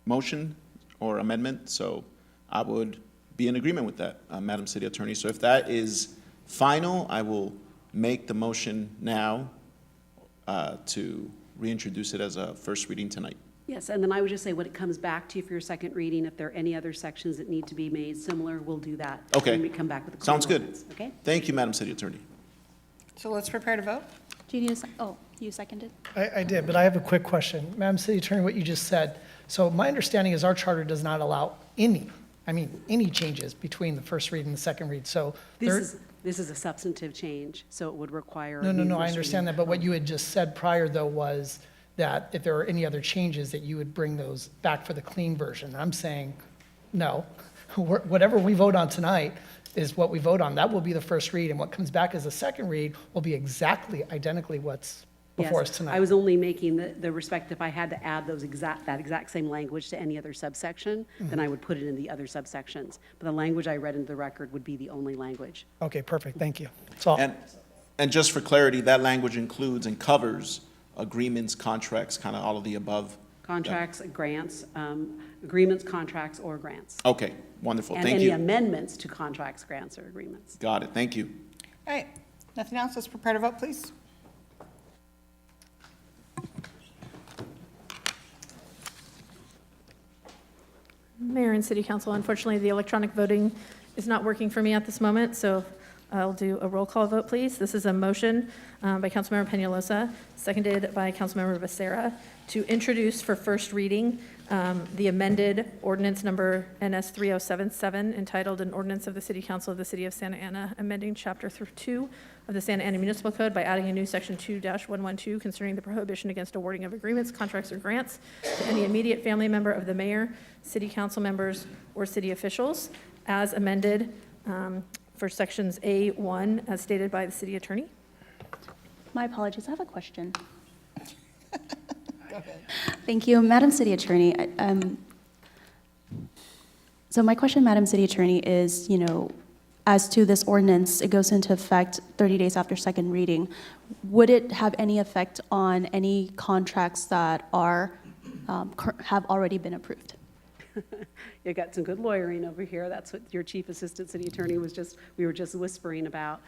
motion or amendment, so I would be in agreement with that, Madam City Attorney. So if that is final, I will make the motion now to reintroduce it as a first reading tonight. Yes, and then I would just say, when it comes back to you for your second reading, if there are any other sections that need to be made similar, we'll do that. Okay. When we come back with the. Sounds good. ordinance, Okay? Thank you, Madam City Attorney. So let's prepare to vote. Do you need you seconded? I did, but I have a quick question. Madam City Attorney, what you just said, so my understanding is our charter does not allow any changes between the first read and the second read, so. This is a substantive change, so it would require. No, a new I first understand reading. that, but what you had just said prior, though, was that if there are any other changes, that you would bring those back for the clean version. I'm saying, no. Whatever we vote on tonight is what we vote on. That will be the first read, and what comes back as a second read will be exactly identically what's before us Yes, tonight. I was only making the respect, if I had to add that exact same language to any other subsection, then I would put it in the other subsections. But the language I read into the record would be the only language. Okay, perfect, thank you. That's all. And just for clarity, that language includes and covers agreements, contracts, kind of all of the above. Contracts, grants, agreements, contracts, or grants. Okay, wonderful, And thank any you. amendments to contracts, grants, or agreements. Got it, thank you. All right, nothing else, let's prepare to vote, please. Mayor and City Council, unfortunately, the electronic voting is not working for me at this moment, so I'll do a roll call vote, please. This is a motion by Councilmember Peñalosa, seconded by Councilmember Becerra, to introduce for first reading the amended ordinance number NS 3077, entitled An Ordinance of the City Council of the City of Santa Ana, amending Chapter 2 of the Santa Ana Municipal Code by adding a new Section 2-112 concerning the prohibition against awarding of agreements, contracts, or grants to any immediate family member of the mayor, city council members, or city officials, as amended for Sections A1, as stated by the city attorney. My apologies, I have a question. Go ahead. Thank you, Madam City Attorney. So my question, Madam City Attorney, is, as to this ordinance, it goes into effect 30 days after second reading. Would it have any effect on any contracts that are, have already been approved? You got some good lawyering over here. That's what your chief assistant city attorney we were just whispering about.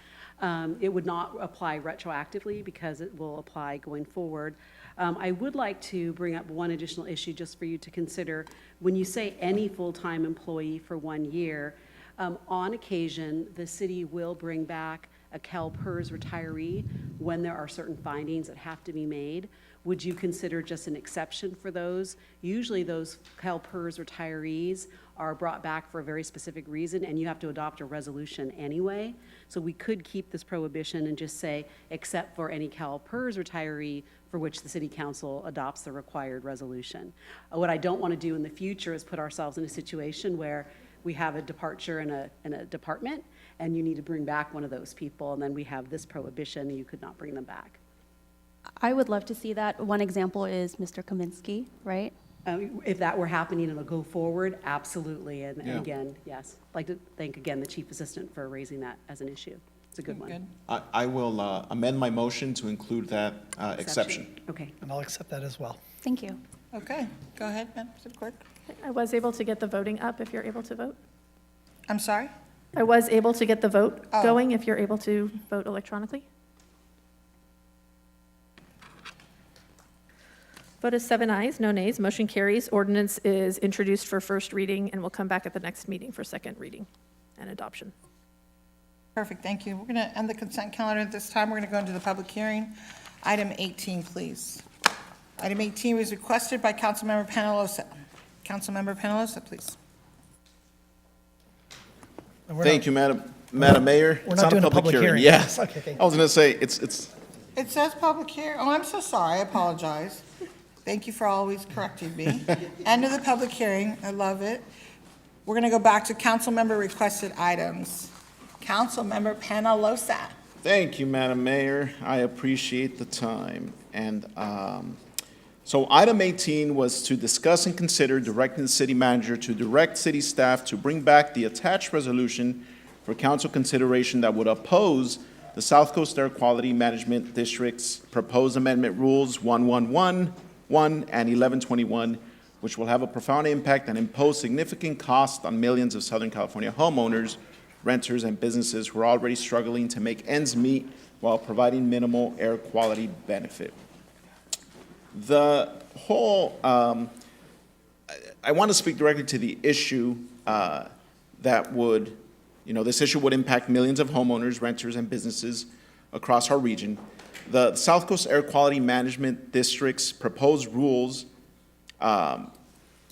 It would not apply retroactively because it will apply going forward. I would like to bring up one additional issue just for you to consider. When you say any full-time employee for 1 year, on occasion, the city will bring back a CalPERS retiree when there are certain findings that have to be made. Would you consider just an exception for those? Usually those CalPERS retirees are brought back for a very specific reason, and you have to adopt a resolution anyway. So we could keep this prohibition and just say, except for any CalPERS retiree for which the city council adopts the required resolution. What I don't want to do in the future is put ourselves in a situation where we have a departure in a department, and you need to bring back one of those people, and then we have this prohibition, and you could not bring them back. I would love to see that. One example is Mr. Kaminsky, right? If that were happening and it'll go forward, absolutely. And Yeah. again, yes. I'd like to thank again the chief assistant for raising that as an issue. It's a good one. I will amend my motion to include that exception. Okay. And I'll accept that as well. Thank you. Okay, go ahead, Madam City Clerk. I was able to get the voting up if you're able to vote. I'm sorry? I was able to get the vote Oh. going if you're able to vote electronically. Vote is 7 ayes, no nays. Motion carries. Ordinance is introduced for first reading and will come back at the next meeting for second reading and adoption. Perfect, thank you. We're going to end the consent calendar at this time. We're going to go into the public hearing. Item 18, please. Item 18 was requested by Councilmember Peñalosa. Councilmember Peñalosa, please. Thank you, Madam Mayor. We're It's not not doing a public hearing. Yes. Okay, thank I was going to say, it's It says public hearing. Oh, I'm so sorry. I apologize. Thank you for always correcting me. End of the public hearing. I love it. We're going to go back to council member requested items. Councilmember Peñalosa. Thank you, Madam Mayor. I appreciate the time. And so item 18 was to discuss and consider directing the city manager to direct city staff to bring back the attached resolution for council consideration that would oppose the South Coast Air Quality Management District's proposed amendment rules 1111 and 1121, which will have a profound impact and impose significant cost on millions of Southern California homeowners, renters, and businesses who are already struggling to make ends meet while providing minimal air quality benefit. The whole, I want to speak directly to the issue that would, this issue would impact millions of homeowners, renters, and businesses across our region. The South Coast Air Quality Management District's proposed rules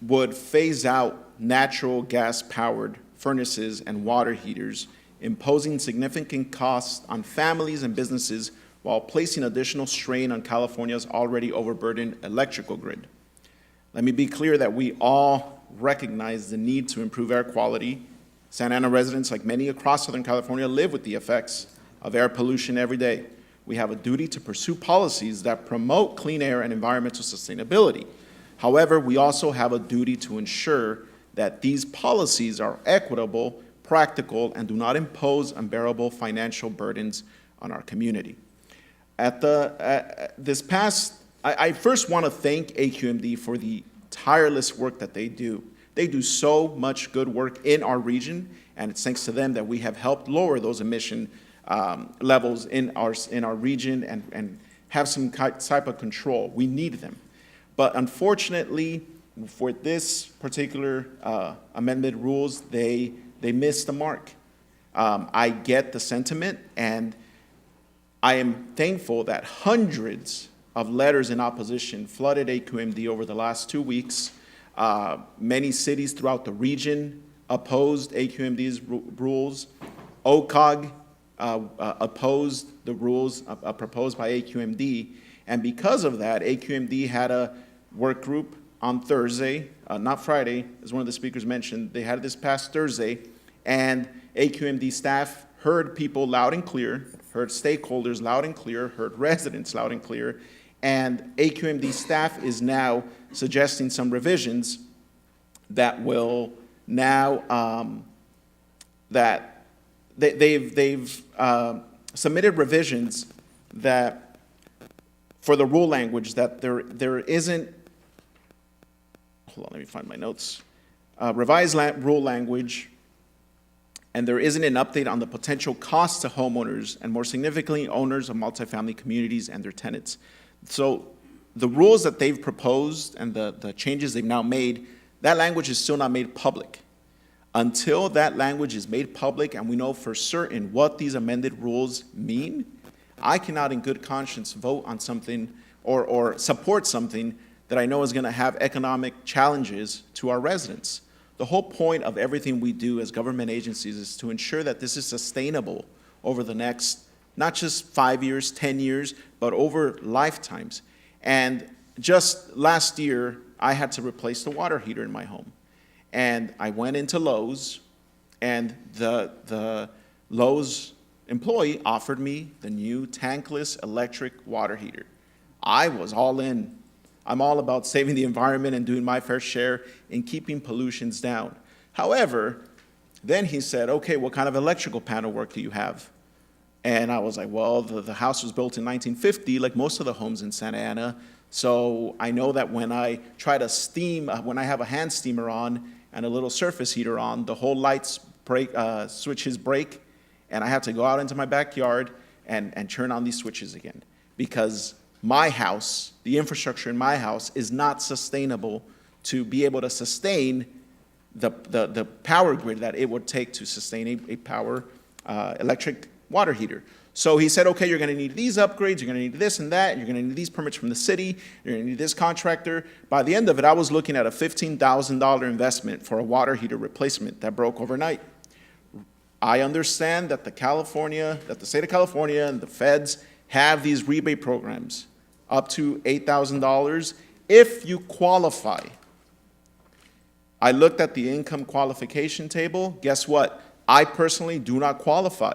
would phase out natural gas-powered furnaces and water heaters, imposing significant costs on families and businesses while placing additional strain on California's already overburdened electrical grid. Let me be clear that we all recognize the need to improve air quality. Santa Ana residents, like many across Southern California, live with the effects of air pollution every day. We have a duty to pursue policies that promote clean air and environmental sustainability. However, we also have a duty to ensure that these policies are equitable, practical, and do not impose unbearable financial burdens on our community. I first want to thank AQMD for the tireless work that they do. They do so much good work in our region, and it's thanks to them that we have helped lower those emission levels in our region and have some type of control. We need them. But unfortunately, for this particular amended rules, they missed the mark. I get the sentiment, and I am thankful that hundreds of letters in opposition flooded AQMD over the last 2 weeks. Many cities throughout the region opposed AQMD's rules. OCOG opposed the rules proposed by AQMD, and because of that, AQMD had a work group on Thursday, not Friday, as one of the speakers mentioned. They had it this past Thursday, and AQMD staff heard people loud and clear, heard stakeholders loud and clear, heard residents loud and clear, and AQMD staff is now suggesting some revisions that will now, that they've submitted revisions that, for the rule language, that there isn't, hold on, let me find my notes, revised rule language, and there isn't an update on the potential costs to homeowners and, more significantly, owners of multifamily communities and their tenants. So the rules that they've proposed and the changes they've now made, that language is still not made public. Until that language is made public and we know for certain what these amended rules mean, I cannot in good conscience vote on something or support something that I know is going to have economic challenges to our residents. The whole point of everything we do as government agencies is to ensure that this is sustainable over the next, not just 5 years, 10 years, but over lifetimes. And just last year, I had to replace the water heater in my home. And I went into Lowe's, and the Lowe's employee offered me the new tankless electric water heater. I was all in. I'm all about saving the environment and doing my fair share in keeping pollutions down. However, then he said, okay, what kind of electrical panel work do you have? And I was like, well, the house was built in 1950, like most of the homes in Santa Ana. So I know that when I try to steam, when I have a hand steamer on and a little surface heater on, the whole lights switches break, and I have to go out into my backyard and turn on these switches again, because my house, the infrastructure in my house, is not sustainable to be able to sustain the power grid that it would take to sustain a power electric water heater. So he said, okay, you're going to need these upgrades, you're going to need this and that, you're going to need these permits from the city, you're going to need this contractor. By the end of it, I was looking at a $15,000 investment for a water heater replacement that broke overnight. I understand that the state of California and the feds have these rebate programs up to $8,000 if you qualify. I looked at the income qualification table. Guess what? I personally do not qualify.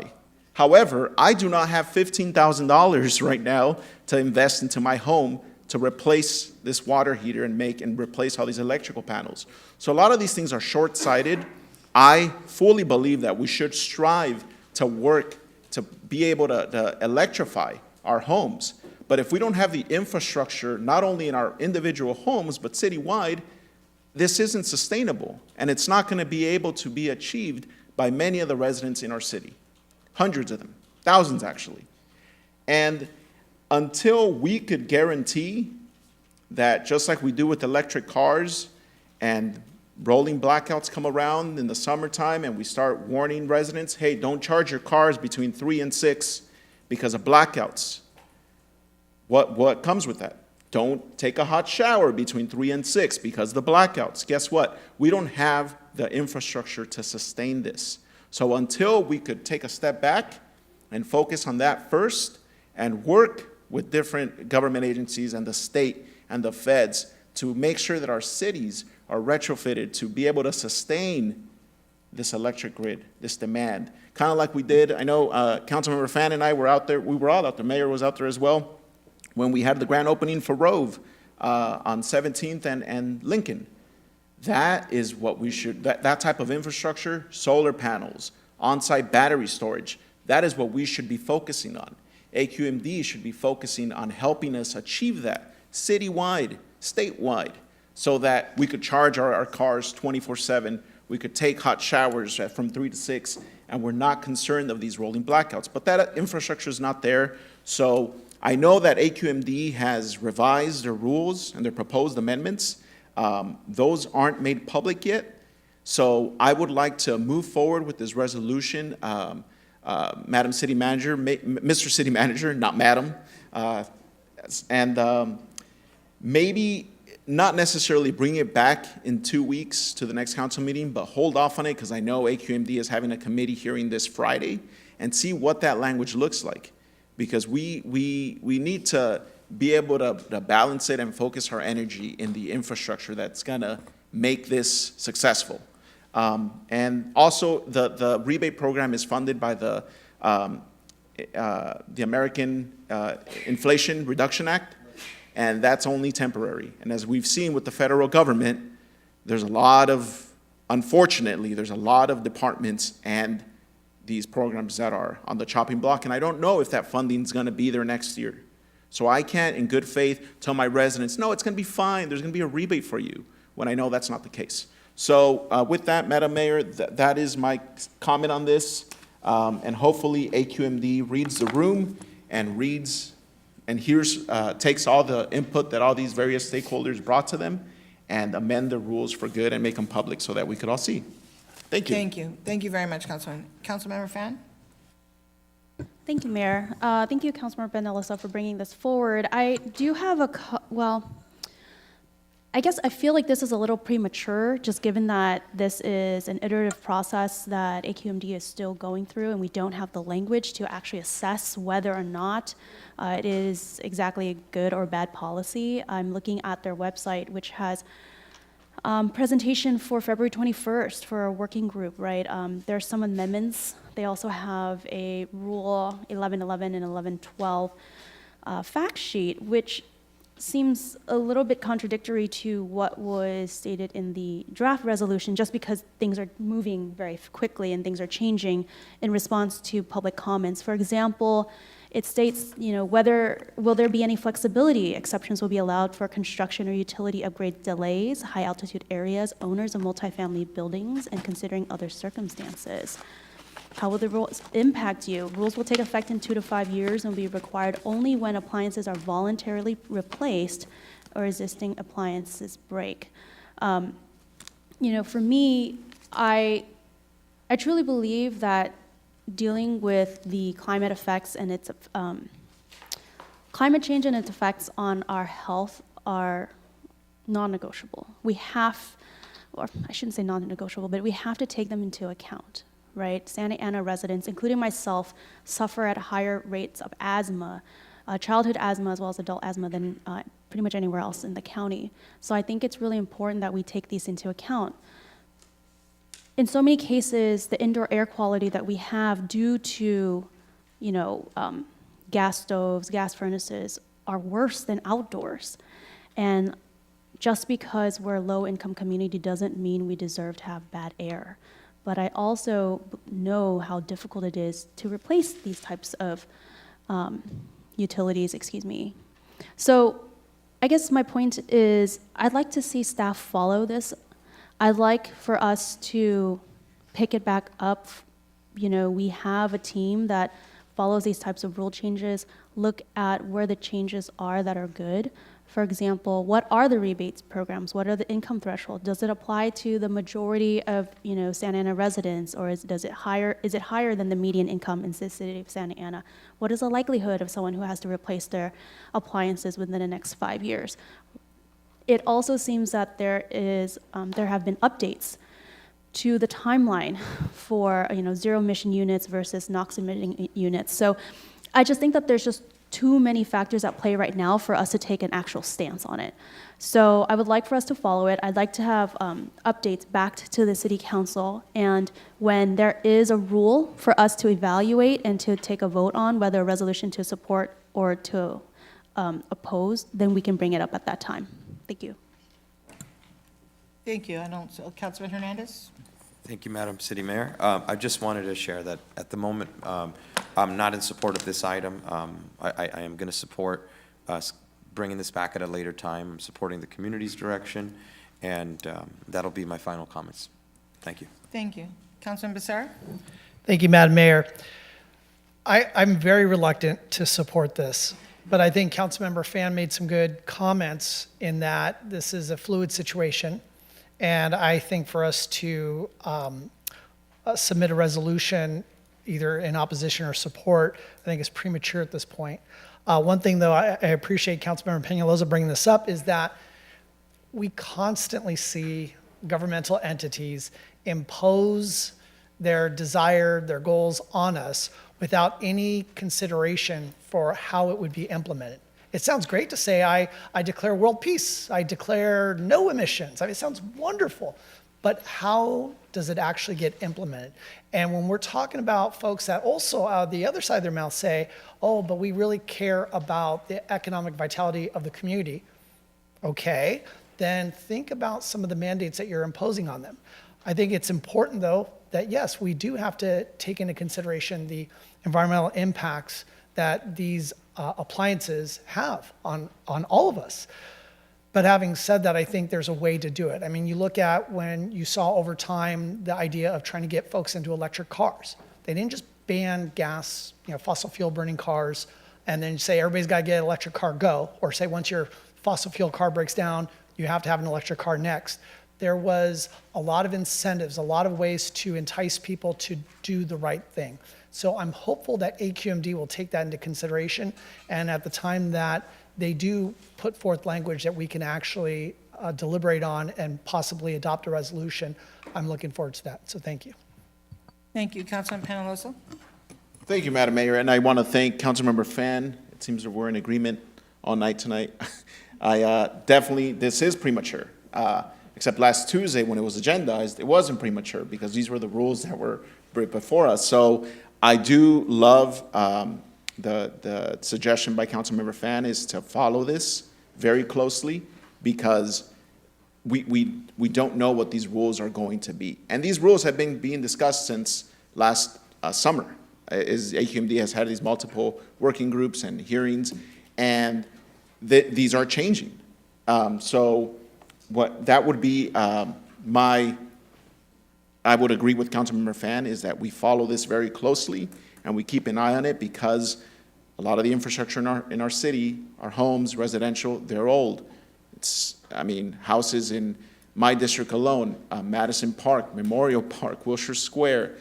However, I do not have $15,000 right now to invest into my home to replace this water heater and replace all these electrical panels. So a lot of these things are short-sighted. I fully believe that we should strive to work to be able to electrify our homes. But if we don't have the infrastructure, not only in our individual homes, but citywide, this isn't sustainable. And it's not going to be able to be achieved by many of the residents in our city. Hundreds of them, thousands actually. And until we could guarantee that just like we do with electric cars and rolling blackouts come around in the summertime and we start warning residents, hey, don't charge your cars between 3 and 6 because of blackouts. What comes with that? Don't take a hot shower between 3 and 6 because of the blackouts. Guess what? We don't have the infrastructure to sustain this. So until we could take a step back and focus on that first and work with different government agencies and the state and the feds to make sure that our cities are retrofitted to be able to sustain this electric grid, this demand. Kind of like we did, I know Councilmember Fan and I were out there, we were all out there, Mayor was out there as well, when we had the grand opening for Rove on 17th and Lincoln. That is what we should, that type of infrastructure, solar panels, on-site battery storage, that is what we should be focusing on. AQMD should be focusing on helping us achieve that citywide, statewide, so that we could charge our cars 24/7, we could take hot showers from 3 to 6, and we're not concerned of these rolling blackouts. But that infrastructure is not there, so I know that AQMD has revised their rules and their proposed amendments. Those aren't made public yet, so I would like to move forward with this resolution. Madam City Manager, Mr. City Manager, not Madam, and maybe not necessarily bring it back in 2 weeks to the next council meeting, but hold off on it because I know AQMD is having a committee hearing this Friday and see what that language looks like. Because we need to be able to balance it and focus our energy in the infrastructure that's gonna make this successful. And also, the rebate program is funded by the American Inflation Reduction Act, and that's only temporary. And as we've seen with the federal government, there's a lot of, unfortunately, there's a lot of departments and these programs that are on the chopping block, and I don't know if that funding is going to be there next year. So I can't, in good faith, tell my residents, no, it's going to be fine, there's going to be a rebate for you, when I know that's not the case. So with that, Madam Mayor, that is my comment on this, and hopefully AQMD reads the room and reads and hears, takes all the input that all these various stakeholders brought to them and amend the rules for good and make them public so that we could all see. Thank you. Thank you. Thank you very much, Councilman. Councilmember Fan? Thank you, Mayor. Thank you, Councilmember Benelisa, for bringing this forward. I do have I guess I feel like this is a little premature, just given that this is an iterative process that AQMD is still going through, and we don't have the language to actually assess whether or not it is exactly a good or bad policy. I'm looking at their website, which has presentation for February 21st for a working group, right? There are some amendments. They also have a Rule 1111 and 1112 fact sheet, which seems a little bit contradictory to what was stated in the draft resolution, just because things are moving very quickly and things are changing in response to public comments. For example, it states, will there be any flexibility? Exceptions will be allowed for construction or utility upgrade delays, high altitude areas, owners of multifamily buildings, and considering other circumstances. How will the rules impact you? Rules will take effect in 2 to 5 years and will be required only when appliances are voluntarily replaced or existing appliances break. For me, I truly believe that dealing with the climate effects and its climate change and its effects on our health are non-negotiable. We have, or I shouldn't say non-negotiable, but we have to take them into account. Right? Santa Ana residents, including myself, suffer at higher rates of asthma, childhood asthma as well as adult asthma than pretty much anywhere else in the county. So I think it's really important that we take these into account. In so many cases, the indoor air quality that we have due to, gas stoves, gas furnaces are worse than outdoors. And just because we're a low-income community doesn't mean we deserve to have bad air. But I also know how difficult it is to replace these types of utilities, So I guess my point is I'd like to see staff follow this. I'd like for us to pick it back up. We have a team that follows these types of rule changes, look at where the changes are that are good For example, what are the rebates programs? What are the income threshold? Does it apply to the majority of, Santa Ana residents, or is it higher than the median income in the city of Santa Ana? What is the likelihood of someone who has to replace their appliances within the next 5 years? It also seems that there have been updates to the timeline for, zero emission units versus NOx emitting units. So I just think that there's just too many factors at play right now for us to take an actual stance on it. So I would like for us to follow it. I'd like to have updates back to the city council, and when there is a rule for us to evaluate and to take a vote on whether a resolution to support or to oppose, then we can bring it up at that time. Thank you. Thank you. Councilman Hernandez? Thank you, Madam City Mayor. I just wanted to share that at the moment, I'm not in support of this item. I am going to support us bringing this back at a later time. I'm supporting the community's direction, and that'll be my final comments. Thank you. Thank you. Councilman Becerra? Thank you, Madam Mayor. I'm very reluctant to support this, but I think Councilmember Fan made some good comments in that this is a fluid situation. And I think for us to submit a resolution either in opposition or support, I think is premature at this point. One thing, though, I appreciate Councilmember Peñalosa bringing this up is that we constantly see governmental entities impose their goals on us without any consideration for how it would be implemented. It sounds great to say, I declare world peace, I declare no emissions. I mean, it sounds wonderful, but how does it actually get implemented? And when we're talking about folks that also out of the other side of their mouth say, oh, but we really care about the economic vitality of the community, okay, then think about some of the mandates that you're imposing on them. I think it's important, though, that yes, we do have to take into consideration the environmental impacts that these appliances have on all of us. But having said that, I think there's a way to do it. I mean, you look at when you saw over time the idea of trying to get folks into electric cars. They didn't just ban gas, fossil fuel burning cars, and then say everybody's got to get an electric car, go. Or say once your fossil fuel car breaks down, you have to have an electric car next. There was a lot of incentives, a lot of ways to entice people to do the right thing. So I'm hopeful that AQMD will take that into consideration, and at the time that they do put forth language that we can actually deliberate on and possibly adopt a resolution, I'm looking forward to that. So thank you. Thank you. Councilman Peñalosa? Thank you, Madam Mayor, and I want to thank Councilmember Fan. It seems that we're in agreement all night tonight. This is premature. Except last Tuesday when it was agendized, it wasn't premature because these were the rules that were before us. So I do love the suggestion by Councilmember Fan is to follow this very closely because we don't know what these rules are going to be. And these rules have been being discussed since last summer. AQMD has had these multiple working groups and hearings, and these are changing. So what that would be I would agree with Councilmember Fan is that we follow this very closely and we keep an eye on it because a lot of the infrastructure in our city, our homes, residential, they're old. Houses in my district alone, Madison Park, Memorial Park, Wilshire Square,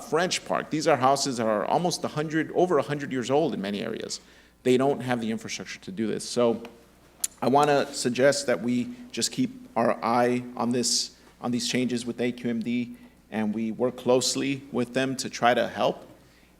French Park, these are houses that are almost over 100 years old in many areas. They don't have the infrastructure to do this. So I want to suggest that we just keep our eye on these changes with AQMD, and we work closely with them to try to help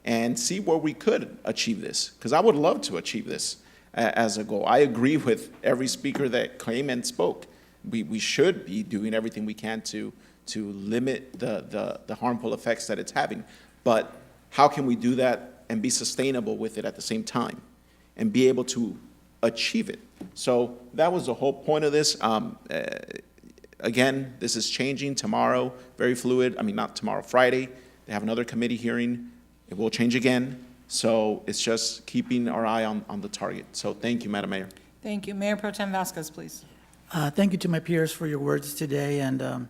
and see where we could achieve this, because I would love to achieve this as a goal. I agree with every speaker that came and spoke. We should be doing everything we can to limit the harmful effects that it's having, but how can we do that and be sustainable with it at the same time and be able to achieve it? So that was the whole point of this. Again, this is changing tomorrow, very fluid. Not tomorrow, Friday. They have another committee hearing. It will change again. So it's just keeping our eye on the target. So thank you, Madam Mayor. Thank you. Mayor Pro Tem Vasquez, please. Thank you to my peers for your words today and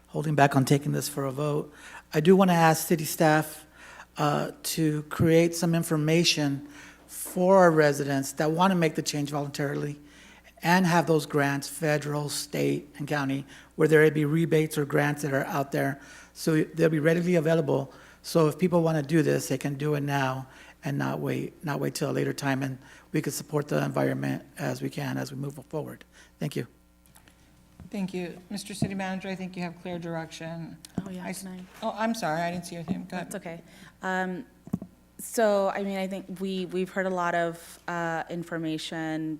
holding back on taking this for a vote. I do want to ask city staff to create some information for our residents that want to make the change voluntarily and have those grants, federal, state, and county, where there may be rebates or grants that are out there. So they'll be readily available. So if people want to do this, they can do it now and not wait till a later time, and we can support the environment as we can as we move forward. Thank you. Thank you. Mr. City Manager, I think you have clear direction. Oh, yeah, can I? Oh, I'm sorry, I didn't see your name. Go ahead. That's okay. So, I mean, I think we've heard a lot of information,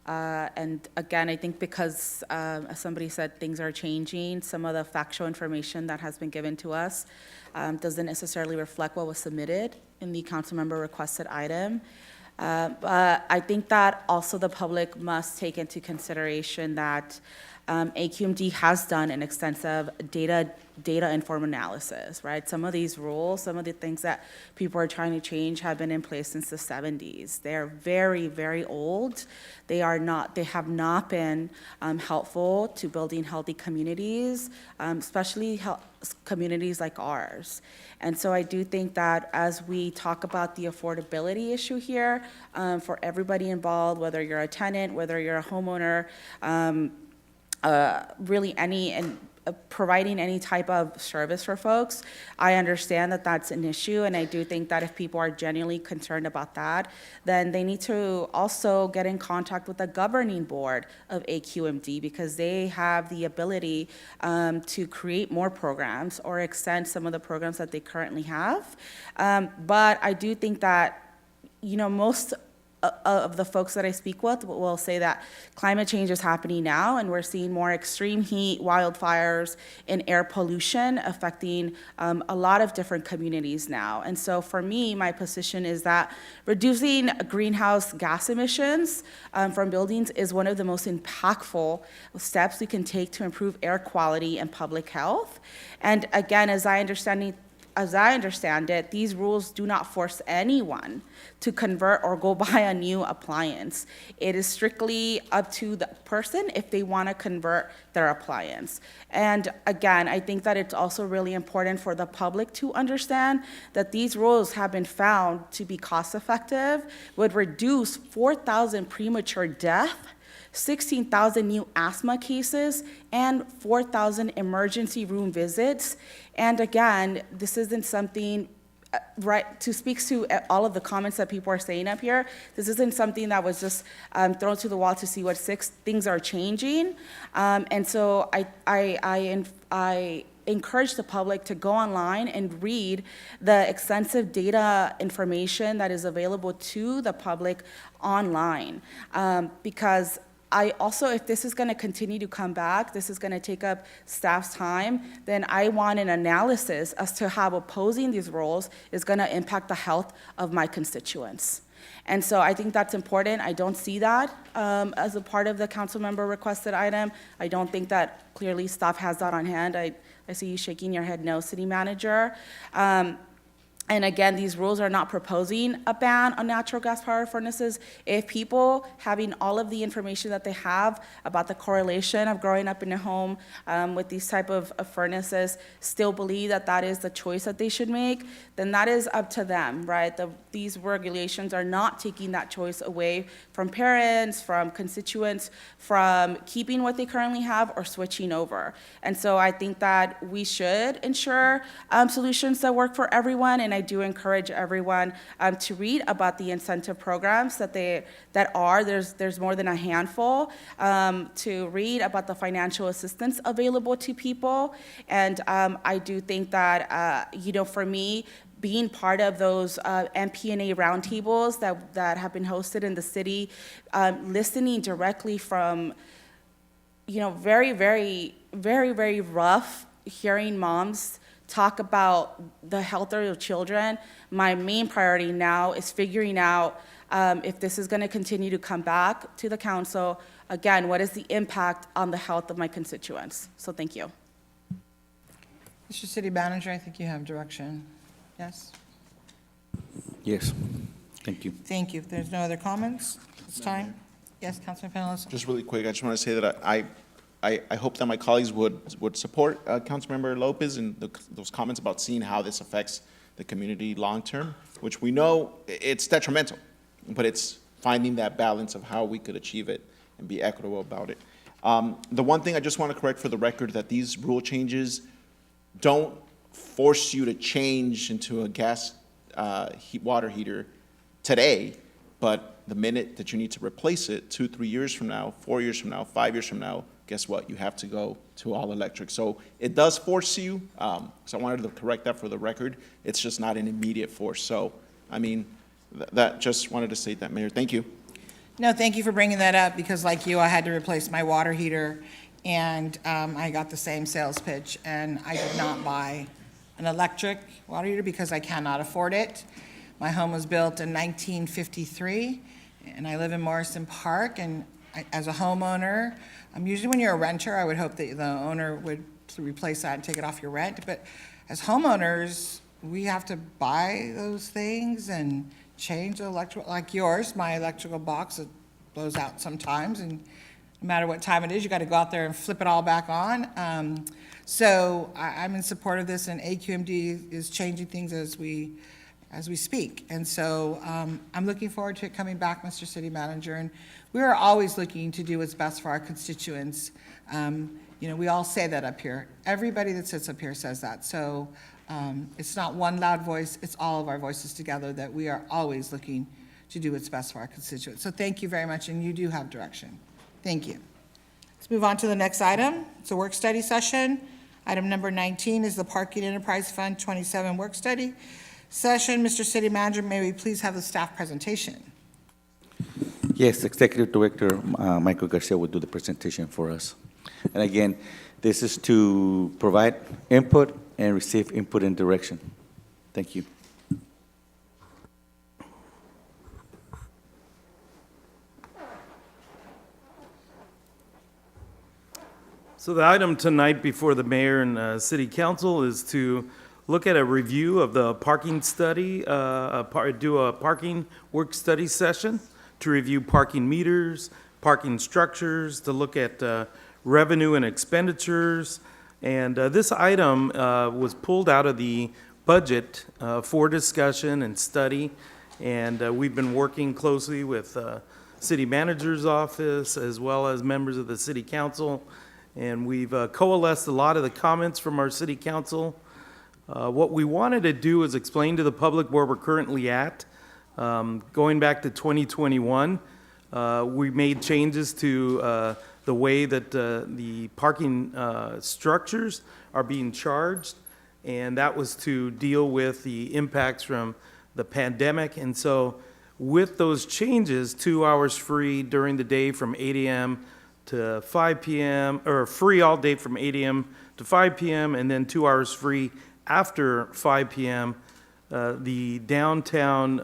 and again, I think because, as somebody said, things are changing, some of the factual information that has been given to us doesn't necessarily reflect what was submitted in the council member requested item. But I think that also the public must take into consideration that AQMD has done an extensive data informed analysis, right? Some of these rules, some of the things that people are trying to change have been in place since the 70s. They're very, very old. They have not been helpful to building healthy communities, especially communities like ours. And so I do think that as we talk about the affordability issue here, for everybody involved, whether you're a tenant, whether you're a homeowner, really providing any type of service for folks, I understand that that's an issue, and I do think that if people are genuinely concerned about that, then they need to also get in contact with the governing board of AQMD, because they have the ability to create more programs or extend some of the programs that they currently have. But I do think that, most of the folks that I speak with will say that climate change is happening now, and we're seeing more extreme heat, wildfires, and air pollution affecting a lot of different communities now. And so for me, my position is that reducing greenhouse gas emissions from buildings is one of the most impactful steps we can take to improve air quality and public health. And again, as I understand it, these rules do not force anyone to convert or go buy a new appliance. It is strictly up to the person if they want to convert their appliance. And again, I think that it's also really important for the public to understand that these rules have been found to be cost-effective, would reduce 4,000 premature deaths, 16,000 new asthma cases, and 4,000 emergency room visits. And again, this isn't something, speaks to all of the comments that people are saying up here, this isn't something that was just thrown to the wall to see what things are changing. And so I encourage the public to go online and read the extensive data information that is available to the public online, because I also, if this is going to continue to come back, this is going to take up staff's time, then I want an analysis as to how opposing these rules is going to impact the health of my constituents. And so I think that's important. I don't see that as a part of the council member requested item. I don't think that clearly staff has that on hand. I see you shaking your head no, City Manager. And again, these rules are not proposing a ban on natural gas powered furnaces. If people having all of the information that they have about the correlation of growing up in a home with these type of furnaces still believe that that is the choice that they should make, then that is up to them, right? These regulations are not taking that choice away from parents, from constituents, from keeping what they currently have or switching over. And so I think that we should ensure solutions that work for everyone, and I do encourage everyone to read about the incentive programs there's more than a handful, to read about the financial assistance available to people. And I do think that, for me, being part of those MP&A roundtables that have been hosted in the city, listening directly from, very, very, very, very rough, hearing moms talk about the health of their children, my main priority now is figuring out if this is going to continue to come back to the council. Again, what is the impact on the health of my constituents? So thank you. Mr. City Manager, I think you have direction. Yes? Yes, thank you. Thank you. If there's no other comments, it's time. Yes, Councilman Penaloza. Just really quick, I just want to say that I hope that my colleagues would support Councilmember Lopez and those comments about seeing how this affects the community long-term, which we know it's detrimental, but it's finding that balance of how we could achieve it and be equitable about it. The one thing I just want to correct for the record, that these rule changes don't force you to change into a gas water heater today, but the minute that you need to replace it, 2-3 years from now, 4 years from now, 5 years from now, guess what? You have to go to all electric. So it does force you, so I wanted to correct that for the record. It's just not an immediate force. So, I mean, that just wanted to state that, Mayor. Thank you. No, thank you for bringing that up, because like you, I had to replace my water heater, and I got the same sales pitch, and I did not buy an electric water heater because I cannot afford it. My home was built in 1953, and I live in Morrison Park, and as a homeowner, usually when you're a renter, I would hope that the owner would replace that and take it off your rent, but as homeowners, we have to buy those things and change the electrical, like yours, my electrical box, it blows out sometimes, and no matter what time it is, you got to go out there and flip it all back on. So I'm in support of this, and AQMD is changing things as we speak. And so I'm looking forward to it coming back, Mr. City Manager, and we are always looking to do what's best for our constituents. You know, we all say that up here. Everybody that sits up here says that. So it's not one loud voice, it's all of our voices together, that we are always looking to do what's best for our constituents. So thank you very much, and you do have direction. Thank you. Let's move on to the next item. It's a work study session. Item number 19 is the Parking Enterprise Fund 27 work study session. Mr. City Manager, may we please have the staff presentation? Yes, Executive Director Michael Garcia will do the presentation for us. And again, this is to provide input and receive input and direction. Thank you. So the item tonight before the mayor and city council is to look at a review of the parking study, do a parking work study session to review parking meters, parking structures, to look at revenue and expenditures. And this item was pulled out of the budget for discussion and study. And we've been working closely with city manager's office as well as members of the city council. And we've coalesced a lot of the comments from our city council. What we wanted to do is explain to the public where we're currently at. Going back to 2021, we made changes to the way that the parking structures are being charged, and that was to deal with the impacts from the pandemic. And so with those changes, 2 hours free during the day from 8 a.m. to 5 p.m., or free all day from 8 a.m. to 5 p.m., and then 2 hours free after 5 p.m., the downtown,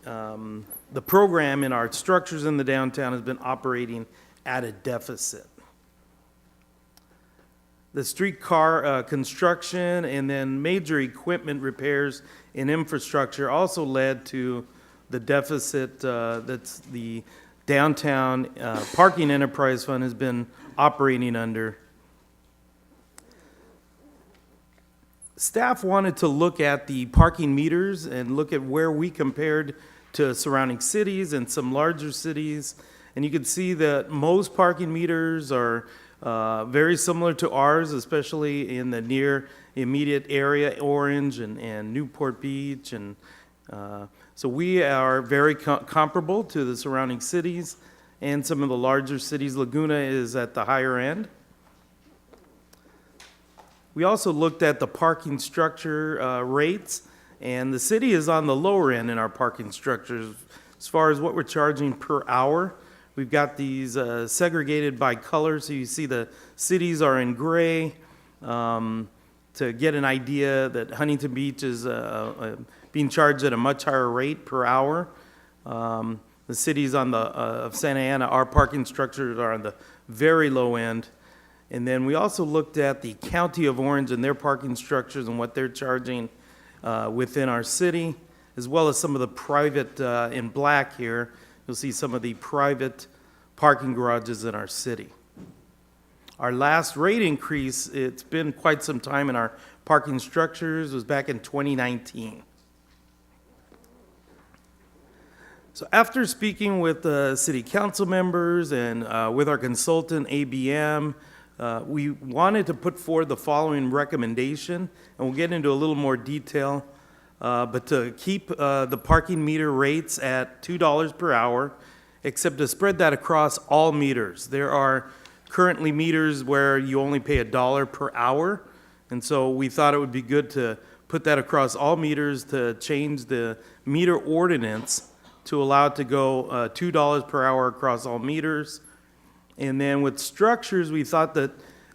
the program in our structures in the downtown has been operating at a deficit. The streetcar construction and then major equipment repairs and infrastructure also led to the deficit that's the downtown parking enterprise fund has been operating under. Staff wanted to look at the parking meters and look at where we compared to surrounding cities and some larger cities. And you can see that most parking meters are very similar to ours, especially in the near immediate area, Orange and Newport Beach. And so we are very comparable to the surrounding cities and some of the larger cities. Laguna is at the higher end. We also looked at the parking structure rates, and the city is on the lower end in our parking structures as far as what we're charging per hour. We've got these segregated by color, so you see the cities are in gray to get an idea that Huntington Beach is being charged at a much higher rate per hour. The cities on the of Santa Ana, our parking structures are on the very low end. And then we also looked at the County of Orange and their parking structures and what they're charging within our city, as well as some of the private, in black here, you'll see some of the private parking garages in our city. Our last rate increase, it's been quite some time in our parking structures, was back in 2019. So after speaking with city council members and with our consultant, ABM, we wanted to put forward the following recommendation, and we'll get into a little more detail, but to keep the parking meter rates at $2 per hour, except to spread that across all meters. There are currently meters where you only pay $1 per hour, and so we thought it would be good to put that across all meters, to change the meter ordinance to allow it to go $2 per hour across all meters. And then with structures, we thought that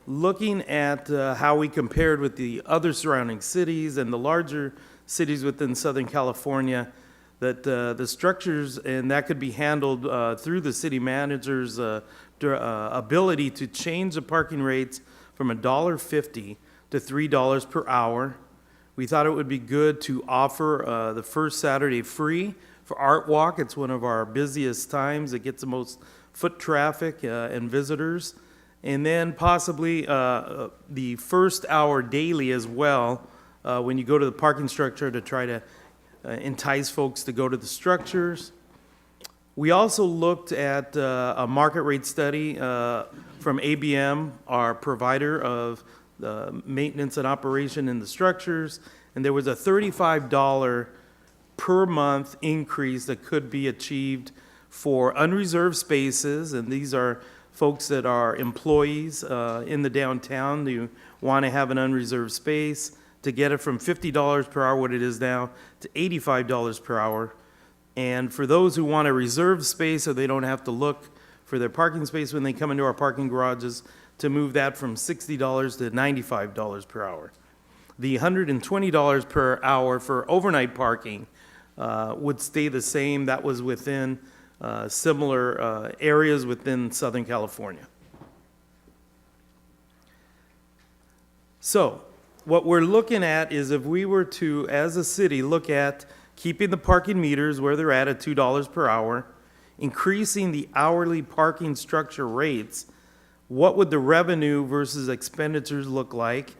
looking at how we compared with the other surrounding cities and the larger cities within Southern California, that the structures, and that could be handled through the city manager's ability to change the parking rates from $1.50 to $3 per hour. We thought it would be good to offer the first Saturday free for Art Walk. It's one of our busiest times. It gets the most foot traffic and visitors. And then possibly the first hour daily as well, when you go to the parking structure, to try to entice folks to go to the structures. We also looked at a market rate study from ABM, our provider of maintenance and operation in the structures, and there was a $35 per month increase that could be achieved for unreserved spaces, and these are folks that are employees in the downtown who want to have an unreserved space, to get it from $50 per hour, what it is now, to $85 per hour. And for those who want a reserved space so they don't have to look for their parking space when they come into our parking garages, to move that from $60 to $95 per hour. The $120 per hour for overnight parking would stay the same. That was within similar areas within Southern California. So what we're looking at is, if we were to, as a city, look at keeping the parking meters where they're at $2 per hour, increasing the hourly parking structure rates, what would the revenue versus expenditures look like?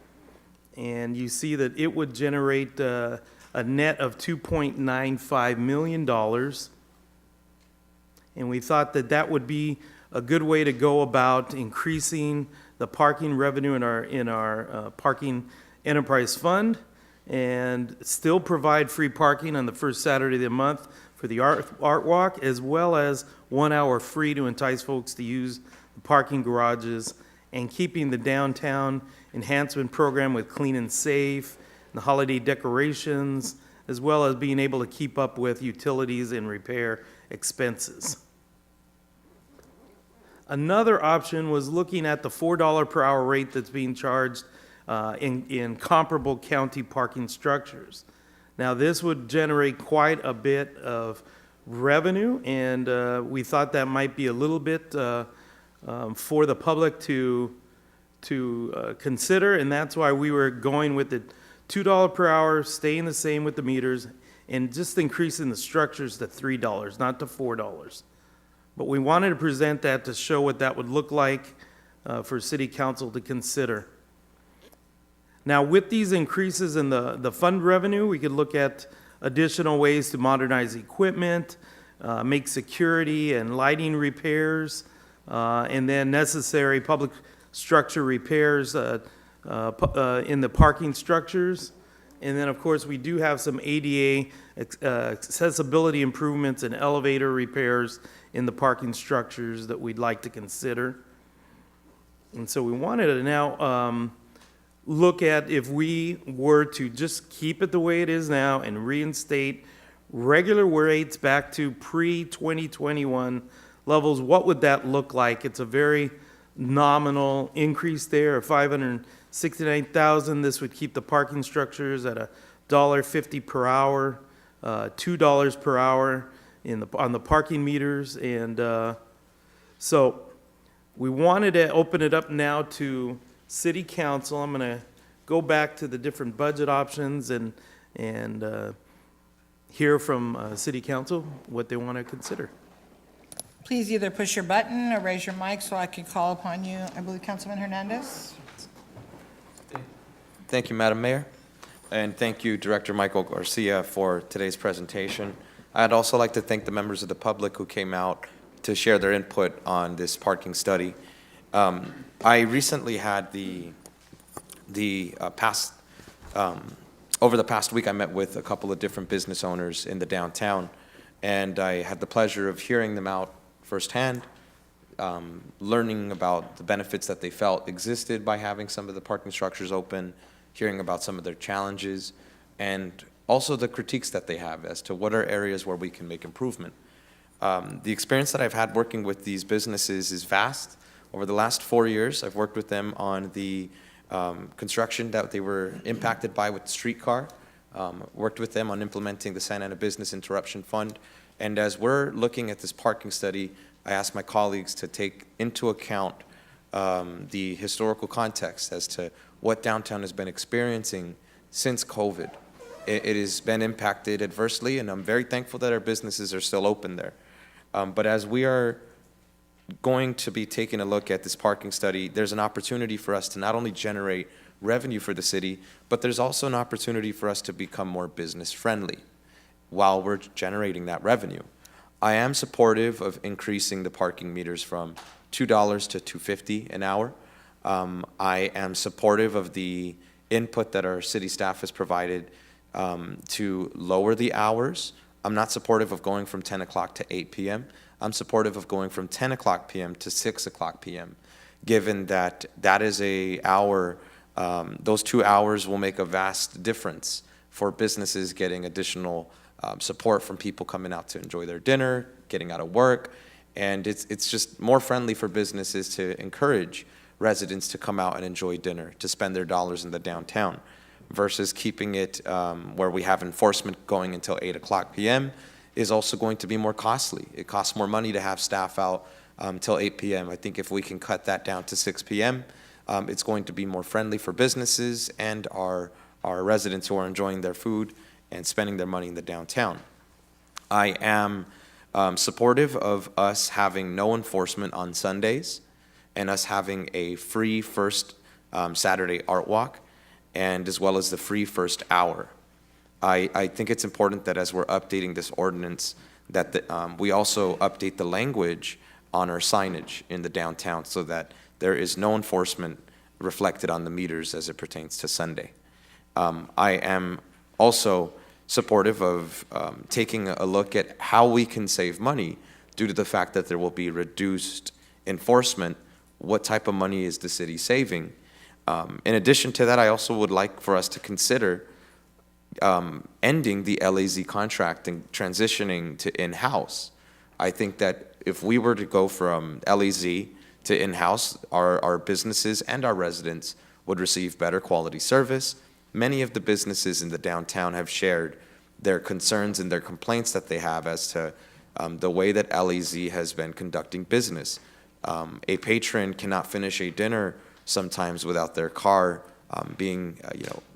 And you see that it would generate a net of $2.95 million. And we thought that that would be a good way to go about increasing the parking revenue in our parking enterprise fund, and still provide free parking on the first Saturday of the month for the art walk, as well as 1 hour free to entice folks to use the parking garages, and keeping the downtown enhancement program with clean and safe, the holiday decorations, as well as being able to keep up with utilities and repair expenses. Another option was looking at the $4 per hour rate that's being charged in comparable county parking structures. Now, this would generate quite a bit of revenue, and we thought that might be a little bit for the public to consider, and that's why we were going with the $2 per hour, staying the same with the meters, and just increasing the structures to $3, not to $4. But we wanted to present that to show what that would look like for City Council to consider. Now, with these increases in the fund revenue, we could look at additional ways to modernize equipment, make security and lighting repairs, and then necessary public structure repairs in the parking structures. And then, of course, we do have some ADA accessibility improvements and elevator repairs in the parking structures that we'd like to consider. And so we wanted to now look at, if we were to just keep it the way it is now and reinstate regular rates back to pre-2021 levels, what would that look like? It's a very nominal increase there of $569,000. This would keep the parking structures at $1.50 per hour, $2 per hour on the parking meters. And so we wanted to open it up now to City Council. I'm going to go back to the different budget options and hear from City Council what they want to consider. Please either push your button or raise your mic so I can call upon you. I believe Councilman Hernandez. Thank you, Madam Mayor, and thank you, Director Michael Garcia, for today's presentation. I'd also like to thank the members of the public who came out to share their input on this parking study. I recently had over the past week, I met with a couple of different business owners in the downtown, and I had the pleasure of hearing them out firsthand, learning about the benefits that they felt existed by having some of the parking structures open, hearing about some of their challenges, and also the critiques that they have as to what are areas where we can make improvement. The experience that I've had working with these businesses is vast. Over the last 4 years, I've worked with them on the construction that they were impacted by with the streetcar, worked with them on implementing the Santa Ana Business Interruption Fund, and as we're looking at this parking study, I asked my colleagues to take into account the historical context as to what downtown has been experiencing since COVID. It has been impacted adversely, and I'm very thankful that our businesses are still open there. But as we are going to be taking a look at this parking study, there's an opportunity for us to not only generate revenue for the city, but there's also an opportunity for us to become more business friendly while we're generating that revenue. I am supportive of increasing the parking meters from $2 to $2.50 an hour. I am supportive of the input that our city staff has provided to lower the hours. I'm not supportive of going from 10 o'clock to 8 p.m. I'm supportive of going from 10 o'clock p.m. to 6 o'clock p.m., given that that is a hour, those 2 hours will make a vast difference for businesses getting additional support from people coming out to enjoy their dinner, getting out of work, and it's just more friendly for businesses to encourage residents to come out and enjoy dinner, to spend their dollars in the downtown, versus keeping it where we have enforcement going until 8 o'clock p.m. is also going to be more costly. It costs more money to have staff out till 8 p.m. I think if we can cut that down to 6 p.m., it's going to be more friendly for businesses and our residents who are enjoying their food and spending their money in the downtown. I am supportive of us having no enforcement on Sundays and us having a free first Saturday art walk, and as well as the free first hour. I think it's important that as we're updating this ordinance, that we also update the language on our signage in the downtown so that there is no enforcement reflected on the meters as it pertains to Sunday. I am also supportive of taking a look at how we can save money due to the fact that there will be reduced enforcement. What type of money is the city saving? In addition to that, I also would like for us to consider ending the LAZ contract and transitioning to in-house. I think that if we were to go from LAZ to in-house, our businesses and our residents would receive better quality service. Many of the businesses in the downtown have shared their concerns and their complaints that they have as to the way that LAZ has been conducting business. A patron cannot finish a dinner sometimes without their car being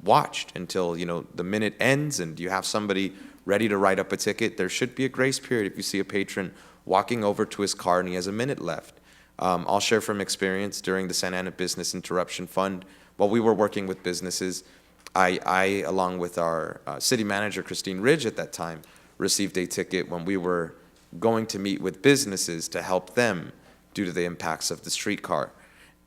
watched until the minute ends and you have somebody ready to write up a ticket. There should be a grace period if you see a patron walking over to his car and he has a minute left. I'll share from experience during the Santa Ana Business Interruption Fund. While we were working with businesses, I along with our city manager, Christine Ridge at that time, received a ticket when we were going to meet with businesses to help them due to the impacts of the streetcar.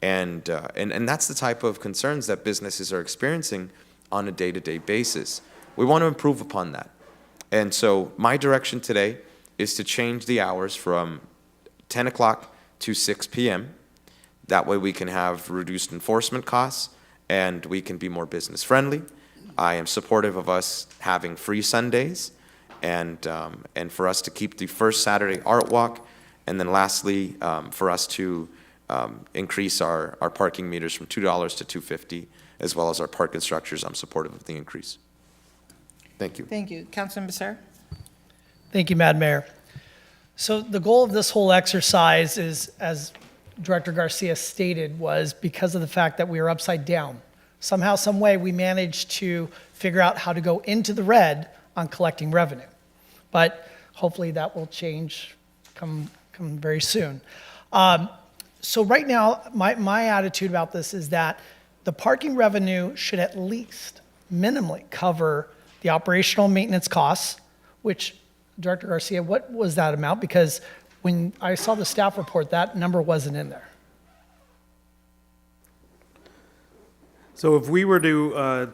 And that's the type of concerns that businesses are experiencing on a day-to-day basis. We want to improve upon that. And so my direction today is to change the hours from 10 o'clock to 6 p.m. That way we can have reduced enforcement costs and we can be more business friendly. I am supportive of us having free Sundays and for us to keep the first Saturday art walk. And then lastly, for us to increase our parking meters from $2 to $2.50, as well as our parking structures. I'm supportive of the increase. Thank you. Thank you. Councilman Becerra? Thank you, Madam Mayor. So the goal of this whole exercise is, as Director Garcia stated, was because of the fact that we are upside down. Somehow, some way, we managed to figure out how to go into the red on collecting revenue. But hopefully that will change come very soon. So right now, my attitude about this is that the parking revenue should at least minimally cover the operational maintenance costs, which Director Garcia, what was that amount? Because when I saw the staff report, that number wasn't in there. So if we were to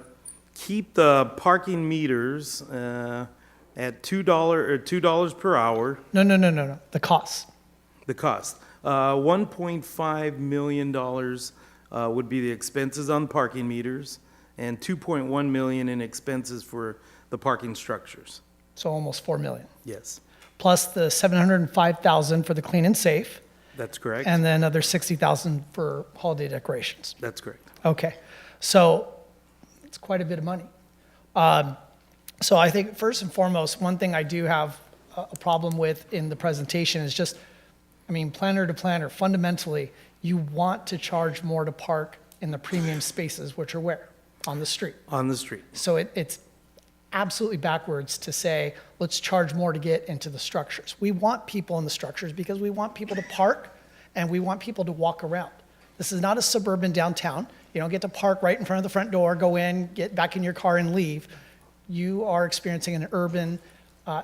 keep the parking meters at $2 per hour, No, the costs. the cost, $1.5 million would be the expenses on parking meters, and $2.1 million in expenses for the parking structures. So almost 4 million. Yes, Plus the 705,000 for the clean and safe, that's correct. and then another 60,000 for holiday decorations. That's correct. Okay, so it's quite a bit of money. So I think first and foremost, one thing I do have a problem with in the presentation is just, I mean, planner to planner, fundamentally, you want to charge more to park in the premium spaces, which are where? On the street. On the street. So it's absolutely backwards to say, let's charge more to get into the structures. We want people in the structures because we want people to park and we want people to walk around. This is not a suburban downtown. You don't get to park right in front of the front door, go in, get back in your car and leave. You are experiencing an urban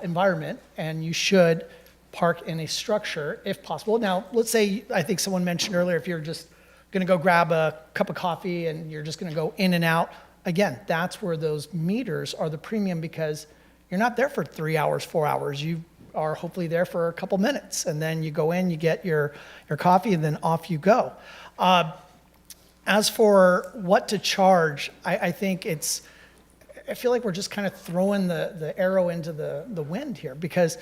environment and you should park in a structure if possible. Now, let's say, I think someone mentioned earlier, if you're just gonna go grab a cup of coffee and you're just gonna go in and out, again, that's where those meters are the premium because you're not there for 3 hours, 4 hours. You are hopefully there for a couple minutes and then you go in, you get your coffee and then off you go. As for what to charge, I think I feel like we're just kind of throwing the arrow into the wind here because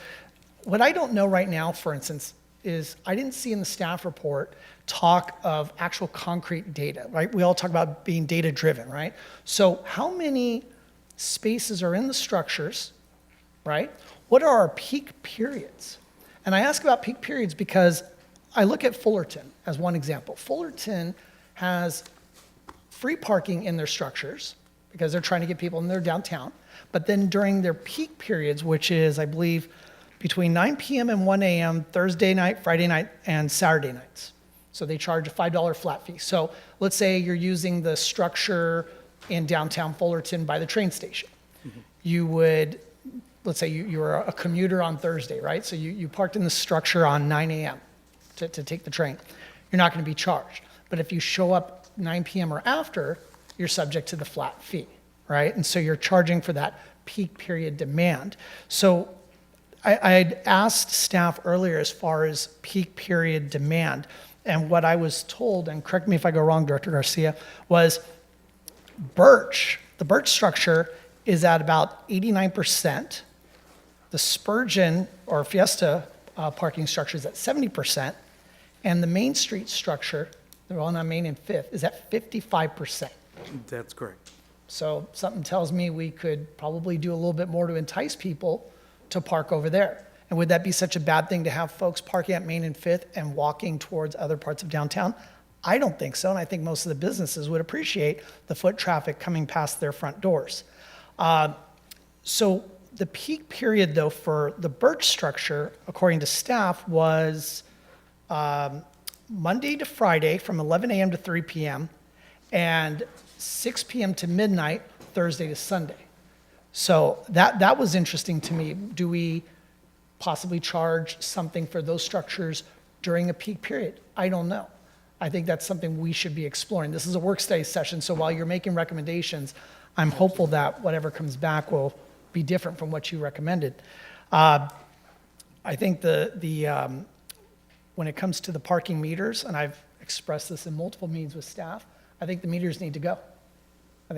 what I don't know right now, for instance, is I didn't see in the staff report talk of actual concrete data, right? We all talk about being data driven, right? So how many spaces are in the structures, right? What are our peak periods? And I ask about peak periods because I look at Fullerton as one example. Fullerton has free parking in their structures because they're trying to get people in their downtown. But then during their peak periods, which is, I believe, between 9 p.m. and 1 a.m., Thursday night, Friday night, and Saturday nights. So they charge a $5 flat fee. So let's say you're using the structure in downtown Fullerton by the train station. Mm-hmm. You would, let's say you're a commuter on Thursday, right? So you parked in the structure on 9 a.m. to take the train. You're not going to be charged. But if you show up 9 p.m. or after, you're subject to the flat fee, right? And so you're charging for that peak period demand. So I had asked staff earlier as far as peak period demand, and what I was told, and correct me if I go wrong, Director Garcia, was the Birch structure is at about 89%. The Spurgeon or Fiesta parking structure is at 70%, and the Main Street structure, the one on Main and Fifth, is at 55%. That's correct. So something tells me we could probably do a little bit more to entice people to park over there. And would that be such a bad thing to have folks parking at Main and Fifth and walking towards other parts of downtown? I don't think so, and I think most of the businesses would appreciate the foot traffic coming past their front doors. So the peak period, though, for the Birch structure, according to staff, was Monday to Friday from 11 a.m. to 3 p.m. and 6 p.m. to midnight, Thursday to Sunday. So that was interesting to me. Do we possibly charge something for those structures during a peak period? I don't know. I think that's something we should be exploring. This is a work study session, so while you're making recommendations, I'm hopeful that whatever comes back will be different from what you recommended. I think when it comes to the parking meters, and I've expressed this in multiple meetings with staff, I think the meters need to go. I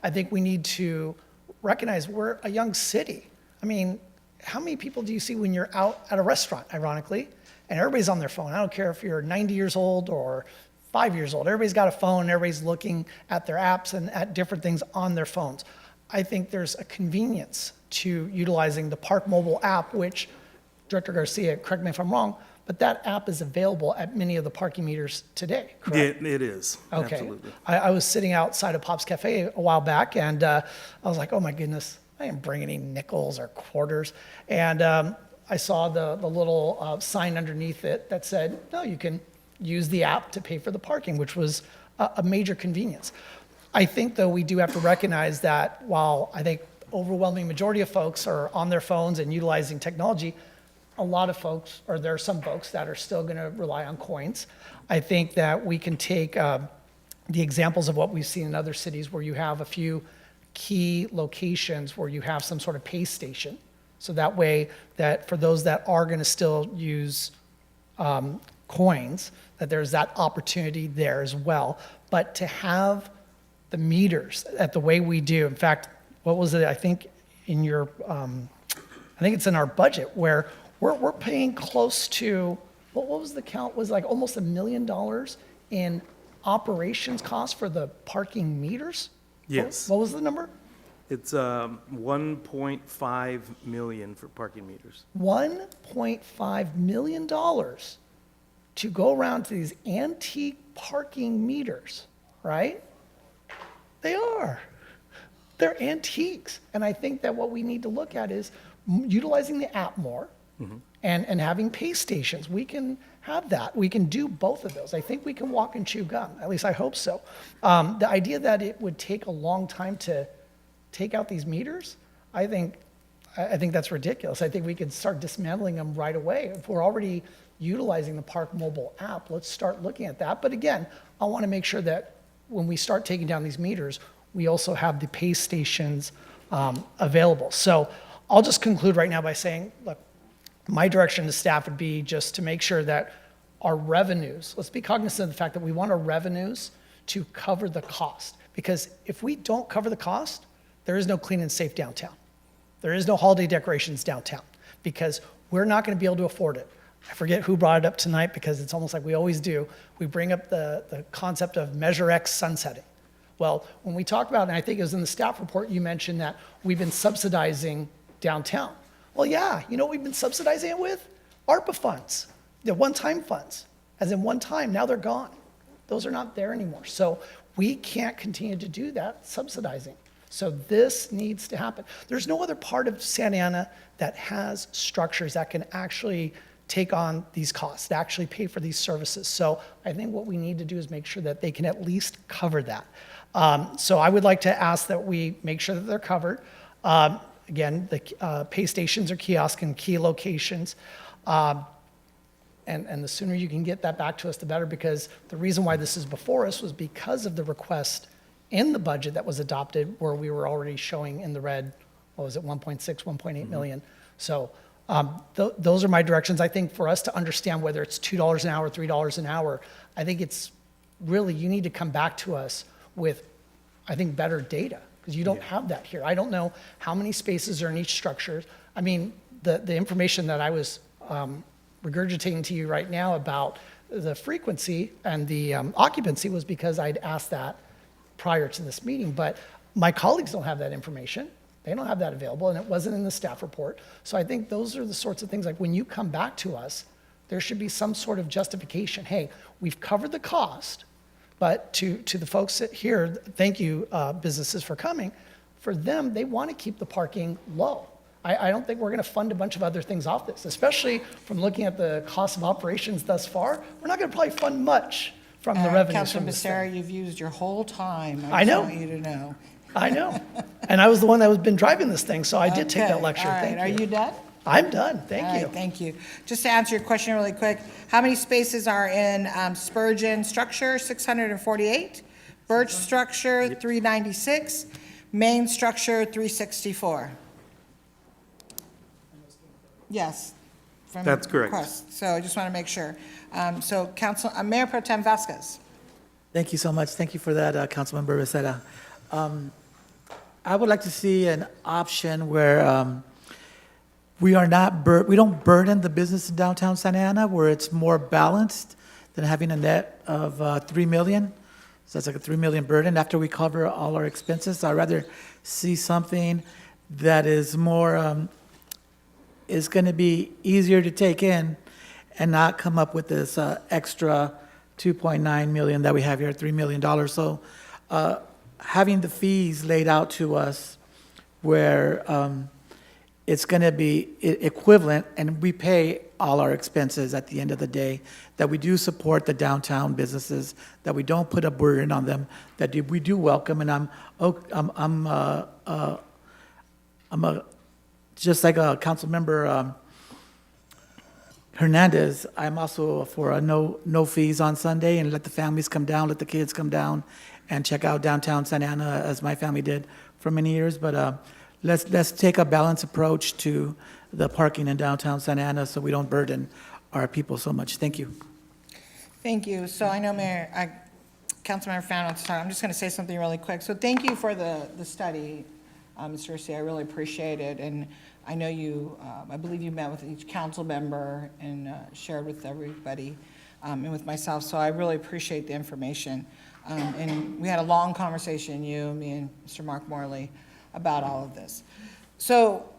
think we need to recognize we're a young city. I mean, how many people do you see when you're out at a restaurant, ironically, and everybody's on their phone? I don't care if you're 90 years old or 5 years old. Everybody's got a phone. Everybody's looking at their apps and at different things on their phones. I think there's a convenience to utilizing the Park Mobile app, which, Director Garcia, correct me if I'm wrong, but that app is available at many of the parking meters today, correct? It is, Okay. absolutely. I was sitting outside of Pop's Cafe a while back, and I was like, oh my goodness, I didn't bring any nickels or quarters. And I saw the little sign underneath it that said, no, you can use the app to pay for the parking, which was a major convenience. I think, though, we do have to recognize that while I think overwhelming majority of folks are on their phones and utilizing technology, a lot of folks, or there are some folks that are still going to rely on coins. I think that we can take the examples of what we've seen in other cities where you have a few key locations where you have some sort of pay station. So that way that for those that are going to still use coins, that there's that opportunity there as well. But to have the meters at the way we do, in fact, what was it, I think in your, I think it's in our budget where we're paying close to, what was the count? Was like almost $1 million in operations costs for the parking meters? Yes. What was the number? It's 1.5 million for parking meters. $1.5 million to go around to these antique parking meters, right? They are. They're antiques. And I think that what we need to look at is utilizing the app more and having pay stations. We can have that. We can do both of those. I think we can walk and chew gum. At least I hope so. The idea that it would take a long time to take out these meters, I think that's ridiculous. I think we could start dismantling them right away. If we're already utilizing the Park mobile app, let's start looking at that. But again, I want to make sure that when we start taking down these meters, we also have the pay stations available. So I'll just conclude right now by saying, look, my direction to staff would be just to make sure that our revenues, let's be cognizant of the fact that we want our revenues to cover the cost. Because if we don't cover the cost, there is no clean and safe downtown. There is no holiday decorations downtown because we're not going to be able to afford it. I forget who brought it up tonight because it's almost like we always do. We bring up the concept of Measure X sunsetting. Well, when we talk about, and I think it was in the staff report, you mentioned that we've been subsidizing downtown. Well, yeah, you know what we've been subsidizing it with? ARPA funds, the one-time funds, as in one time, now they're gone. Those are not there anymore. So we can't continue to do that subsidizing. So this needs to happen. There's no other part of Santa Ana that has structures that can actually take on these costs, to actually pay for these services. So I think what we need to do is make sure that they can at least cover that. So I would like to ask that we make sure that they're covered. Again, the pay stations or kiosks in key locations. And the sooner you can get that back to us, the better, because the reason why this is before us was because of the request in the budget that was adopted where we were already showing in the red, what was it, 1.6, 1.8 million. So those are my directions. I think for us to understand whether it's $2 an hour, $3 an hour, I think it's really, you need to come back to us with, I think, better data, because you don't have that here. I don't know how many spaces are in each structure. I mean, the information that I was regurgitating to you right now about the frequency and the occupancy was because I'd asked that prior to this meeting, but my colleagues don't have that information. They don't have that available, and it wasn't in the staff report. So I think those are the sorts of things, like when you come back to us, there should be some sort of justification. Hey, we've covered the cost, but to the folks here, thank you, businesses, for coming. For them, they want to keep the parking low. I don't think we're going to fund a bunch of other things off this, especially from looking at the cost of operations thus far. We're not going to probably fund much from the revenues Councilman from this Becerra, thing. you've used your whole time. I know. I just want you to know. I know. And I was the one that was been driving this thing, so I did take that Okay, lecture. all right. Thank you. Are you done? I'm done. Thank All you. right, thank you. Just to answer your question really quick, how many spaces are in Spurgeon structure? 648. Birch structure, 396. Main structure, 364. Yes. from That's correct. request. So I just want to make sure. So Mayor Pro Tem Vasquez. Thank you so much. Thank you for that, Councilmember Becerra. I would like to see an option where we don't burden the business in downtown Santa Ana, where it's more balanced than having a net of 3 million. So that's like a 3 million burden after we cover all our expenses. I'd rather see something that is more, is going to be easier to take in and not come up with this extra 2.9 million that we have here, $3 million. So having the fees laid out to us where it's going to be equivalent and we pay all our expenses at the end of the day, that we do support the downtown businesses, that we don't put a burden on them, that we do welcome. And just like a council member Hernandez, I'm also for a no fees on Sunday, and let the families come down, let the kids come down and check out downtown Santa Ana as my family did for many years. But let's take a balanced approach to the parking in downtown Santa Ana so we don't burden our people so much. Thank you. Thank you. So I know Councilmember Fan wants to start. I'm just going to say something really quick. So thank you for the study, Mr. Garcia. I really appreciate it. And I know you, I believe you met with each council member and shared with everybody and with myself. So I really appreciate the information. And we had a long conversation, me and Mr. Mark Morley, about all of this. So,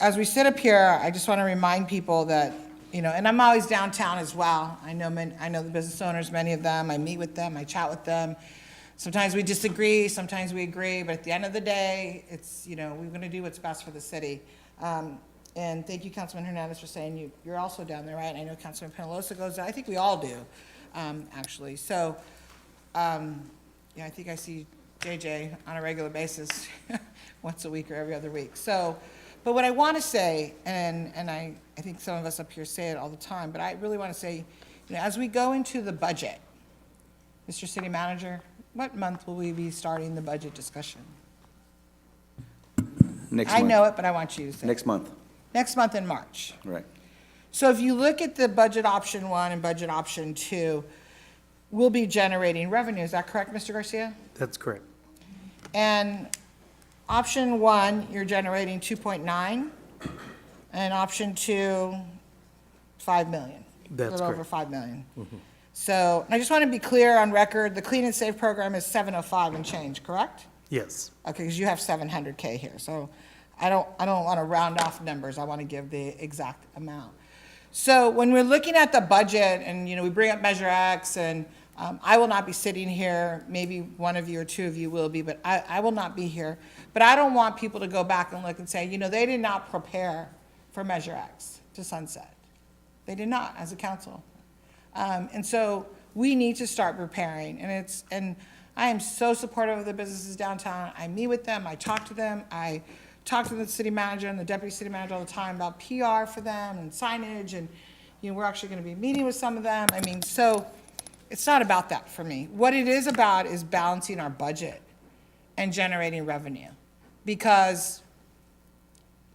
as we sit up here, I just want to remind people that, and I'm always downtown as well. I know the business owners, many of them. I meet with them, I chat with them. Sometimes we disagree, sometimes we agree, but at the end of the day, it's, we're going to do what's best for the city. And thank you, Councilman Hernandez, for saying you're also down there, right? I know Councilman Penalosa goes there. I think we all do, actually. So, I think I see JJ on a regular basis once a week or every other week. So, but what I want to say, and I think some of us up here say it all the time, but I really want to say, as we go into the budget, Mr. City Manager, what month will we be starting the budget discussion? Next month. I know it, but I want you to say it. Next month. Next month in March. Right. So if you look at the budget option 1 and budget option 2, we'll be generating revenue. Is that correct, Mr. Garcia? That's correct. And option 1, you're generating 2.9, and option 2, 5 million. That's A little over correct. 5 million. Mhm. So I just want to be clear on record, the Clean and Save program is 705 and change, correct? Yes. Okay, because you have 700K here, so I don't want to round off numbers, I want to give the exact amount. So when we're looking at the budget, and, we bring up Measure X, and I will not be sitting here, maybe one of you or two of you will be, but I will not be here. But I don't want people to go back and look and say, they did not prepare for Measure X to sunset. They did not, as a council. And so we need to start preparing, and I am so supportive of the businesses downtown. I meet with them, I talk to them, I talk to the city manager and the deputy city manager all the time about PR for them and signage, and, we're actually going to be meeting with some of them. So it's not about that for me. What it is about is balancing our budget and generating revenue. Because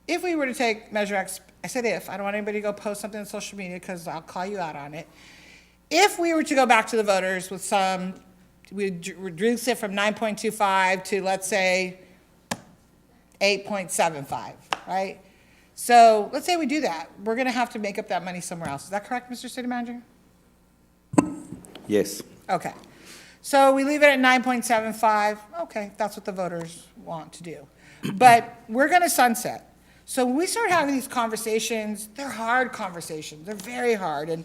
if we were to take Measure X, I said if, I don't want anybody to go post something on social media because I'll call you out on it. If we were to go back to the voters with we'd reduce it from 9.25 to, let's say, 8.75, right? So let's say we do that. We're going to have to make up that money somewhere else. Is that correct, Mr. City Manager? Yes. Okay. So we leave it at 9.75. Okay, that's what the voters want to do. But we're going to sunset. So when we start having these conversations, they're hard conversations. They're very hard. And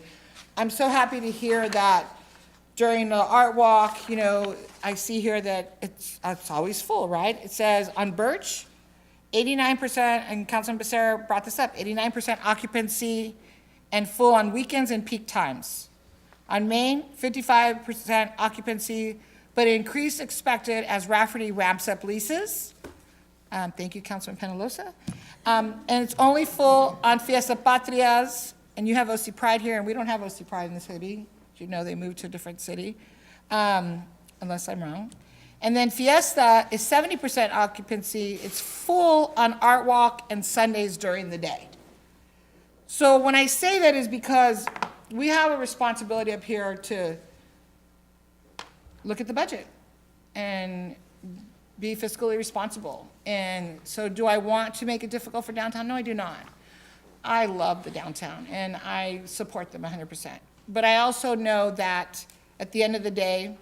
I'm so happy to hear that during the art walk, I see here that it's always full, right? It says on Birch, 89%, and Councilman Becerra brought this up, 89% occupancy and full on weekends and peak times. On Main, 55% occupancy, but increase expected as Rafferty ramps up leases. Thank you, Councilman Penalosa. And it's only full on Fiesta Patrias, and you have OC Pride here, and we don't have OC Pride in the city. They moved to a different city, unless I'm wrong. And then Fiesta is 70% occupancy. It's full on Art Walk and Sundays during the day. So when I say that is because we have a responsibility up here to look at the budget and be fiscally responsible. And so do I want to make it difficult for downtown? No, I do not. I love the downtown, and I support them 100%. But I also know that at the end of the day,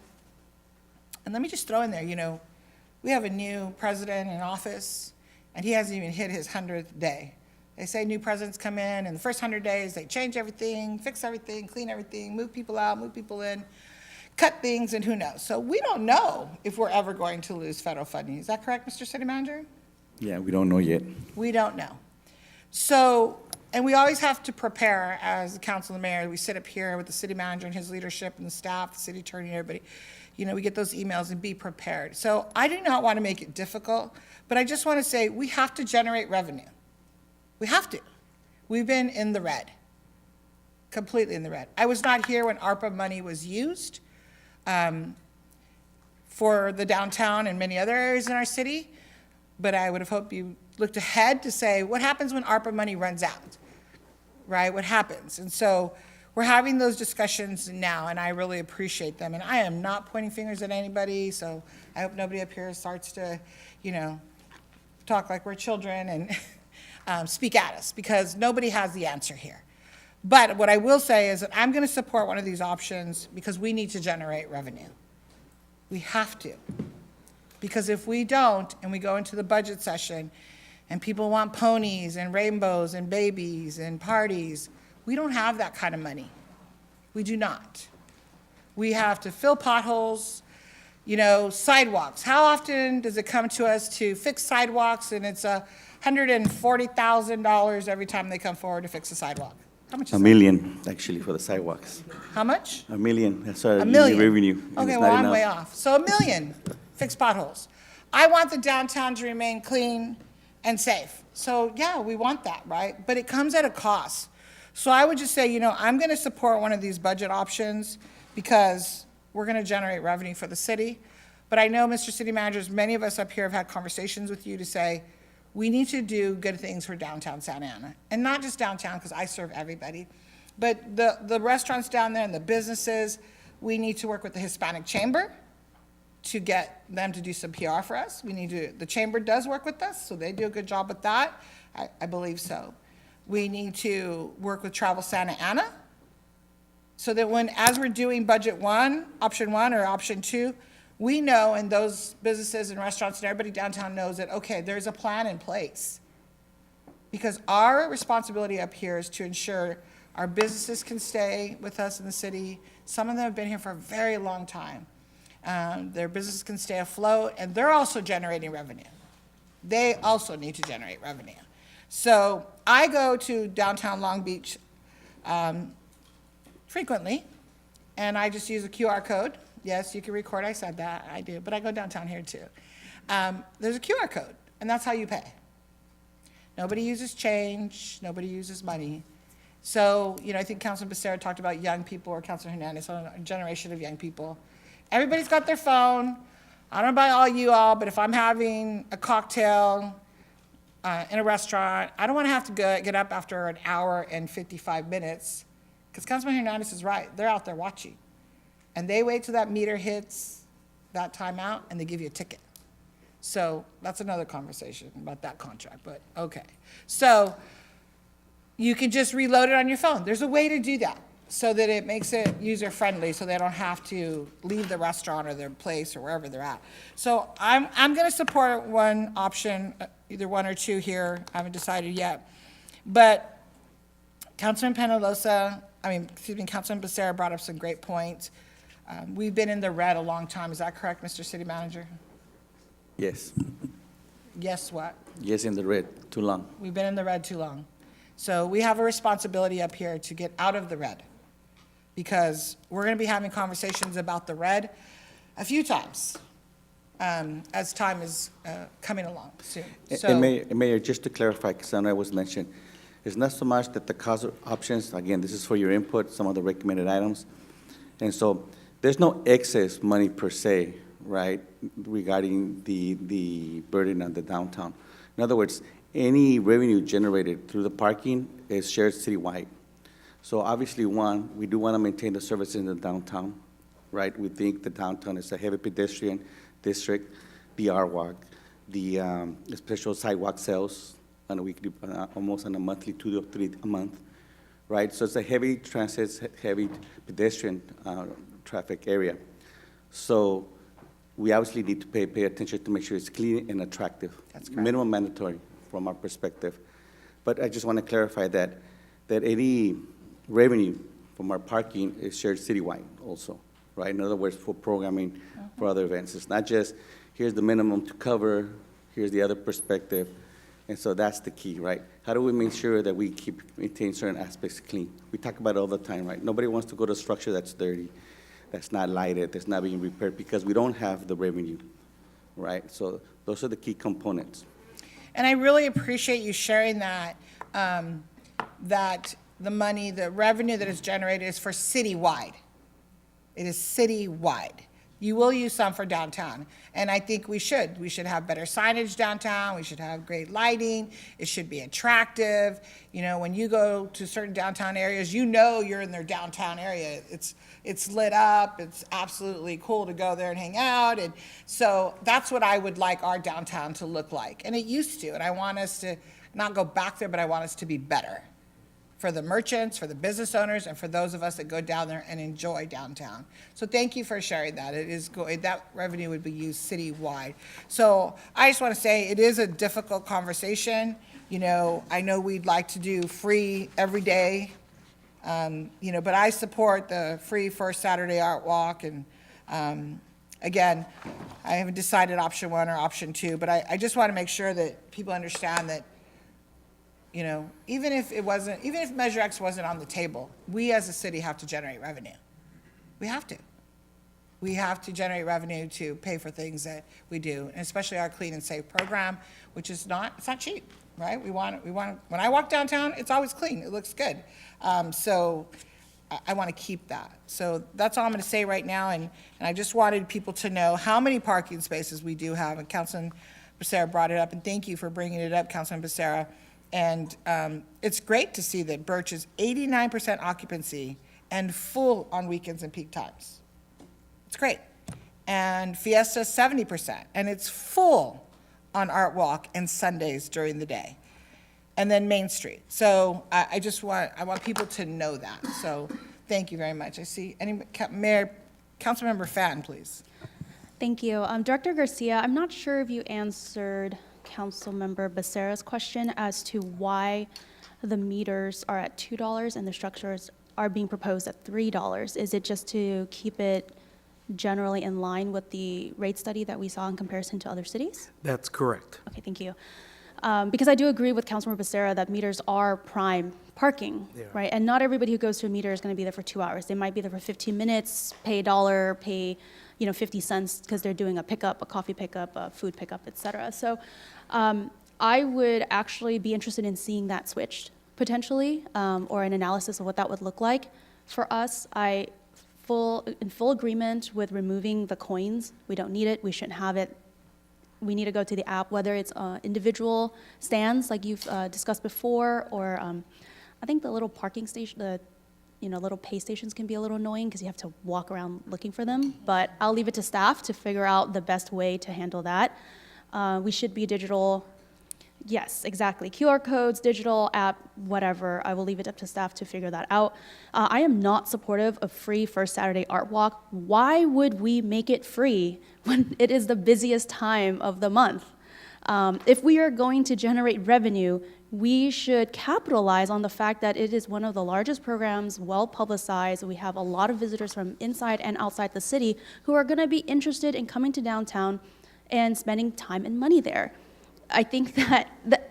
and let me just throw in there, we have a new president in office, and he hasn't even hit his 100th day. They say new presidents come in the first 100 days, they change everything, fix everything, clean everything, move people out, move people in, cut things, and who knows. So we don't know if we're ever going to lose federal funding. Is that correct, Mr. City Manager? Yeah, we don't know yet. We don't know. So, and we always have to prepare as the council and mayor. We sit up here with the city manager and his leadership and the staff, the city attorney, everybody. we get those emails and be prepared. So I do not want to make it difficult, but I just want to say we have to generate revenue. We have to. We've been in the red, completely in the red. I was not here when ARPA money was used for the downtown and many other areas in our city, but I would have hoped you looked ahead to say, what happens when ARPA money runs out, right? What happens? And so we're having those discussions now, and I really appreciate them. And I am not pointing fingers at anybody, so I hope nobody up here starts to, talk like we're children and speak at us, because nobody has the answer here. But what I will say is that I'm going to support one of these options because we need to generate revenue. We have to. Because if we don't, and we go into the budget session, and people want ponies and rainbows and babies and parties, we don't have that kind of money. We do not. We have to fill potholes, sidewalks. How often does it come to us to fix sidewalks, and it's $140,000 every time they come forward to fix a sidewalk? How much is $1 that? million, actually, for the sidewalks. How much? $1 million, that's our $1 million. revenue. and Okay, it's well, not I'm enough. way off. So $1 million, fix potholes. I want the downtown to remain clean and safe. So yeah, we want that, right? But it comes at a cost. So I would just say, I'm going to support one of these budget options because we're going to generate revenue for the city. But I know, Mr. City Managers, many of us up here have had conversations with you to say, we need to do good things for downtown Santa Ana. And not just downtown, because I serve everybody, but the restaurants down there and the businesses, we need to work with the Hispanic Chamber to get them to do some PR for us. The Chamber does work with us, so they do a good job with that. I believe so. We need to work with Travel Santa Ana, so that as we're doing budget one, option one or option two, we know, and those businesses and restaurants and everybody downtown knows that, okay, there's a plan in place. Because our responsibility up here is to ensure our businesses can stay with us in the city. Some of them have been here for a very long time. Their businesses can stay afloat, and they're also generating revenue. They also need to generate revenue. So I go to downtown Long Beach frequently, and I just use a QR code. Yes, you can record, I said that, I do, but I go downtown here too. There's a QR code, and that's how you pay. Nobody uses change, nobody uses money. So, I think Councilman Becerra talked about young people, or Councilor Hernandez, a generation of young people. Everybody's got their phone. I don't know about you all, but if I'm having a cocktail in a restaurant, I don't want to have to get up after an hour and 55 minutes, because Councilman Hernandez is right. They're out there watching. And they wait till that meter hits that timeout, and they give you a ticket. So that's another conversation about that contract, but okay. So you can just reload it on your phone. There's a way to do that so that it makes it user-friendly, so they don't have to leave the restaurant or their place or wherever they're at. So I'm going to support one option, either one or two here. I haven't decided yet. But Councilman Councilman Becerra brought up some great points. We've been in the red a long time. Is that correct, Mr. City Manager? Yes, Yes, what? yes, in the red, too long. We've been in the red too long. So we have a responsibility up here to get out of the red, because we're going to be having conversations about the red a few times as time is coming along soon. So, And Mayor, just to clarify, because I know it was mentioned, it's not so much that the cost options, again, this is for your input, some of the recommended items. And so there's no excess money per se, right, regarding the burden on the downtown. In other words, any revenue generated through the parking is shared citywide. So obviously, one, we do want to maintain the services in the downtown, right? We think the downtown is a heavy pedestrian district, the R-Walk, the special sidewalk sales on a weekly, almost on a monthly, 2 to 3 a month, right? So it's a heavy transit, heavy pedestrian traffic area. So we obviously need to pay attention to make sure it's clean and attractive. That's correct. Minimum mandatory from our perspective. But I just want to clarify that any revenue from our parking is shared citywide also, right? In other words, for programming, for other events. It's not just, here's the minimum to cover, here's the other perspective. And so that's the key, right? How do we make sure that we maintain certain aspects clean? We talk about it all the time, right? Nobody wants to go to a structure that's dirty. that's not lighted, that's not being repaired, because we don't have the revenue, right? So those are the key components. And I really appreciate you sharing that, that the money, the revenue that is generated is for citywide. It is citywide. You will use some for downtown, and I think we should. We should have better signage downtown, we should have great lighting, it should be attractive. You know, when you go to certain downtown areas, you know you're in their downtown area. It's lit up, it's absolutely cool to go there and hang out, and so that's what I would like our downtown to look like. And it used to, and I want us to not go back there, but I want us to be better for the merchants, for the business owners, and for those of us that go down there and enjoy downtown. So thank you for sharing that. It is that revenue would be used citywide. So I just want to say it is a difficult conversation. You know, I know we'd like to do free every day, you know, but I support the free first Saturday art walk. And again, I haven't decided option 1 or option 2, but I just want to make sure that people understand that, you know, even if Measure X wasn't on the table, we as a city have to generate revenue. We have to. We have to generate revenue to pay for things that we do, and especially our Clean and Safe program, which is it's not cheap, right? We want, when I walk downtown, it's always clean, it looks good. So I want to keep that. So that's all I'm going to say right now, and I just wanted people to know how many parking spaces we do have, and Councilman Becerra brought it up, and thank you for bringing it up, Councilman Becerra. And it's great to see that Birch is 89% occupancy and full on weekends and peak times. It's great. And Fiesta 70%, and it's full on Art Walk and Sundays during the day. And then Main Street. So I want people to know that. So thank you very much. I see Mayor, Councilmember Fatton, please. Thank you. Director Garcia, I'm not sure if you answered Councilmember Becerra's question as to why the meters are at $2 and the structures are being proposed at $3. Is it just to keep it generally in line with the rate study that we saw in comparison to other cities? That's correct. Okay, thank you. Because I do agree with Councilmember Becerra that meters are prime parking, right? And not everybody who goes to a meter is going to be there for 2 hours. They might be there for 15 minutes, pay $1, pay 50 cents because they're doing a pickup, a coffee pickup, a food pickup, et cetera. So I would actually be interested in seeing that switched potentially, or an analysis of what that would look like. For us, in full agreement with removing the coins. We don't need it, we shouldn't have it. We need to go to the app, whether it's individual stands like you've discussed before, or I think the little parking station, little pay stations can be a little annoying because you have to walk around looking for them, but I'll leave it to staff to figure out the best way to handle that. We should be digital. Yes, exactly. QR codes, digital app, whatever. I will leave it up to staff to figure that out. I am not supportive of free First Saturday Art Walk. Why would we make it free when it is the busiest time of the month? If we are going to generate revenue, we should capitalize on the fact that it is one of the largest programs, well publicized. We have a lot of visitors from inside and outside the city who are going to be interested in coming to downtown and spending time and money there. I think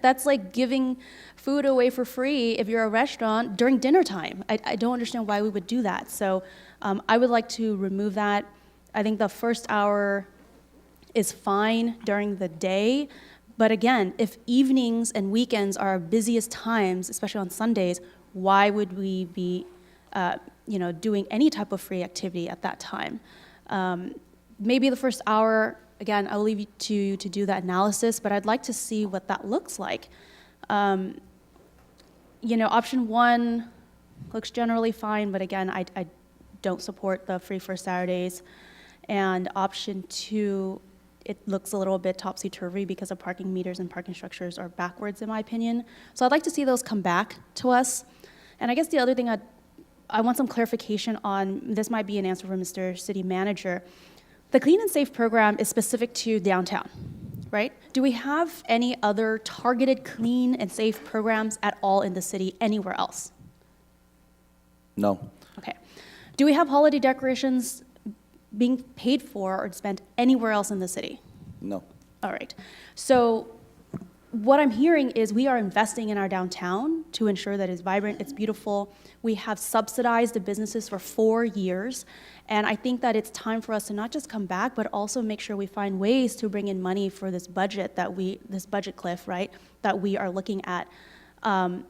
that's like giving food away for free if you're a restaurant during dinner time. I don't understand why we would do that. So I would like to remove that. I think the first hour is fine during the day. But again, if evenings and weekends are our busiest times, especially on Sundays, why would we be doing any type of free activity at that time? Maybe the first hour, again, I'll leave you to do that analysis, but I'd like to see what that looks like. Option 1 looks generally fine, but again, I don't support the free first Saturdays. And option 2, it looks a little bit topsy-turvy because the parking meters and parking structures are backwards, in my opinion. So I'd like to see those come back to us. And I guess the other thing I want some clarification on, this might be an answer from Mr. City Manager. The Clean and Safe program is specific to downtown, right? Do we have any other targeted clean and safe programs at all in the city anywhere else? No. Okay. Do we have holiday decorations being paid for or spent anywhere else in the city? No. All right. So what I'm hearing is we are investing in our downtown to ensure that it's vibrant, it's beautiful. We have subsidized the businesses for 4 years. And I think that it's time for us to not just come back, but also make sure we find ways to bring in money for this budget this budget cliff, right, that we are looking at. I'm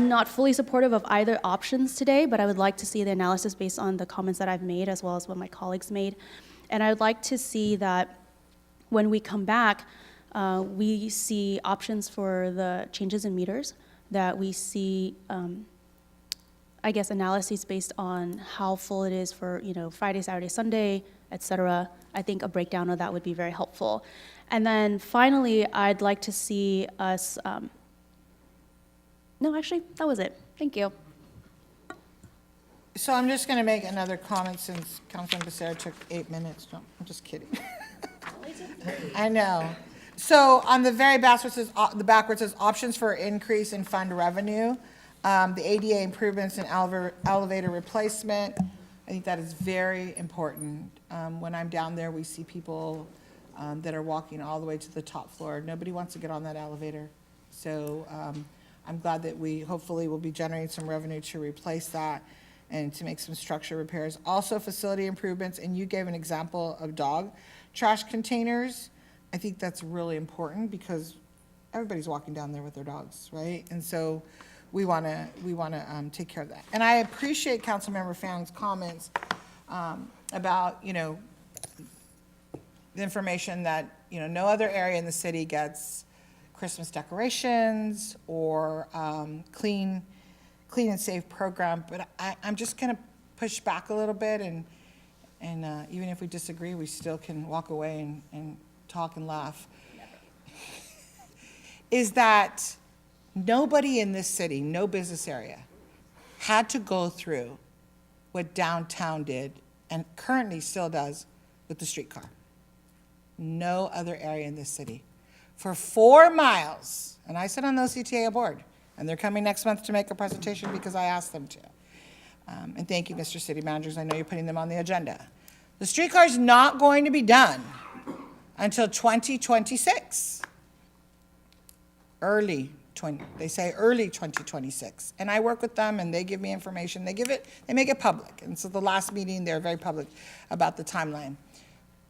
not fully supportive of either options today, but I would like to see the analysis based on the comments that I've made as well as what my colleagues made. And I would like to see that when we come back, we see options for the changes in meters, that we see, I guess, analyses based on how full it is for, Friday, Saturday, Sunday, et cetera. I think a breakdown of that would be very helpful. And then finally, I'd like to see us, no, actually, that was it. Thank you. So I'm just going to make another comment since Councilman Becerra took 8 minutes. No, I'm just kidding. I know. So on the very backwards says options for increase in fund revenue, the ADA improvements and elevator replacement. I think that is very important. When I'm down there, we see people that are walking all the way to the top floor. Nobody wants to get on that elevator. So I'm glad that we hopefully will be generating some revenue to replace that and to make some structure repairs. Also facility improvements, and you gave an example of dog trash containers. I think that's really important because everybody's walking down there with their dogs, right? And so we want to take care of that. And I appreciate Councilmember Fang's comments about, the information that, no other area in the city gets Christmas decorations or clean and safe program. But I'm just going to push back a little bit, and even if we disagree, we still can walk away and talk and laugh. Is that nobody in this city, no business area, had to go through what downtown did and currently still does with the streetcar. No other area in this city. For 4 miles, and I sit on the OCTA board, and they're coming next month to make a presentation because I asked them to. And thank you, Mr. City Managers, I know you're putting them on the agenda. The streetcar's not going to be done until 2026. They say early 2026. And I work with them and they give me information. They make it public. And so the last meeting, they're very public about the timeline.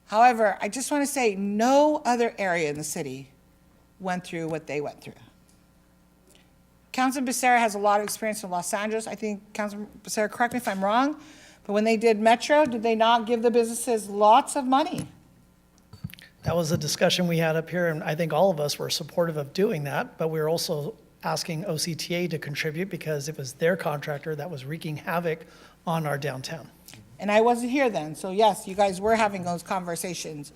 However, I just want to say no other area in the city went through what they went through. Councilman Becerra has a lot of experience in Los Angeles. I think, Councilman Becerra, correct me if I'm wrong, but when they did Metro, did they not give the businesses lots of money? That was a discussion we had up here, and I think all of us were supportive of doing that, but we were also asking OCTA to contribute because it was their contractor that was wreaking havoc on our downtown. And I wasn't here then, so yes, you guys were having those conversations.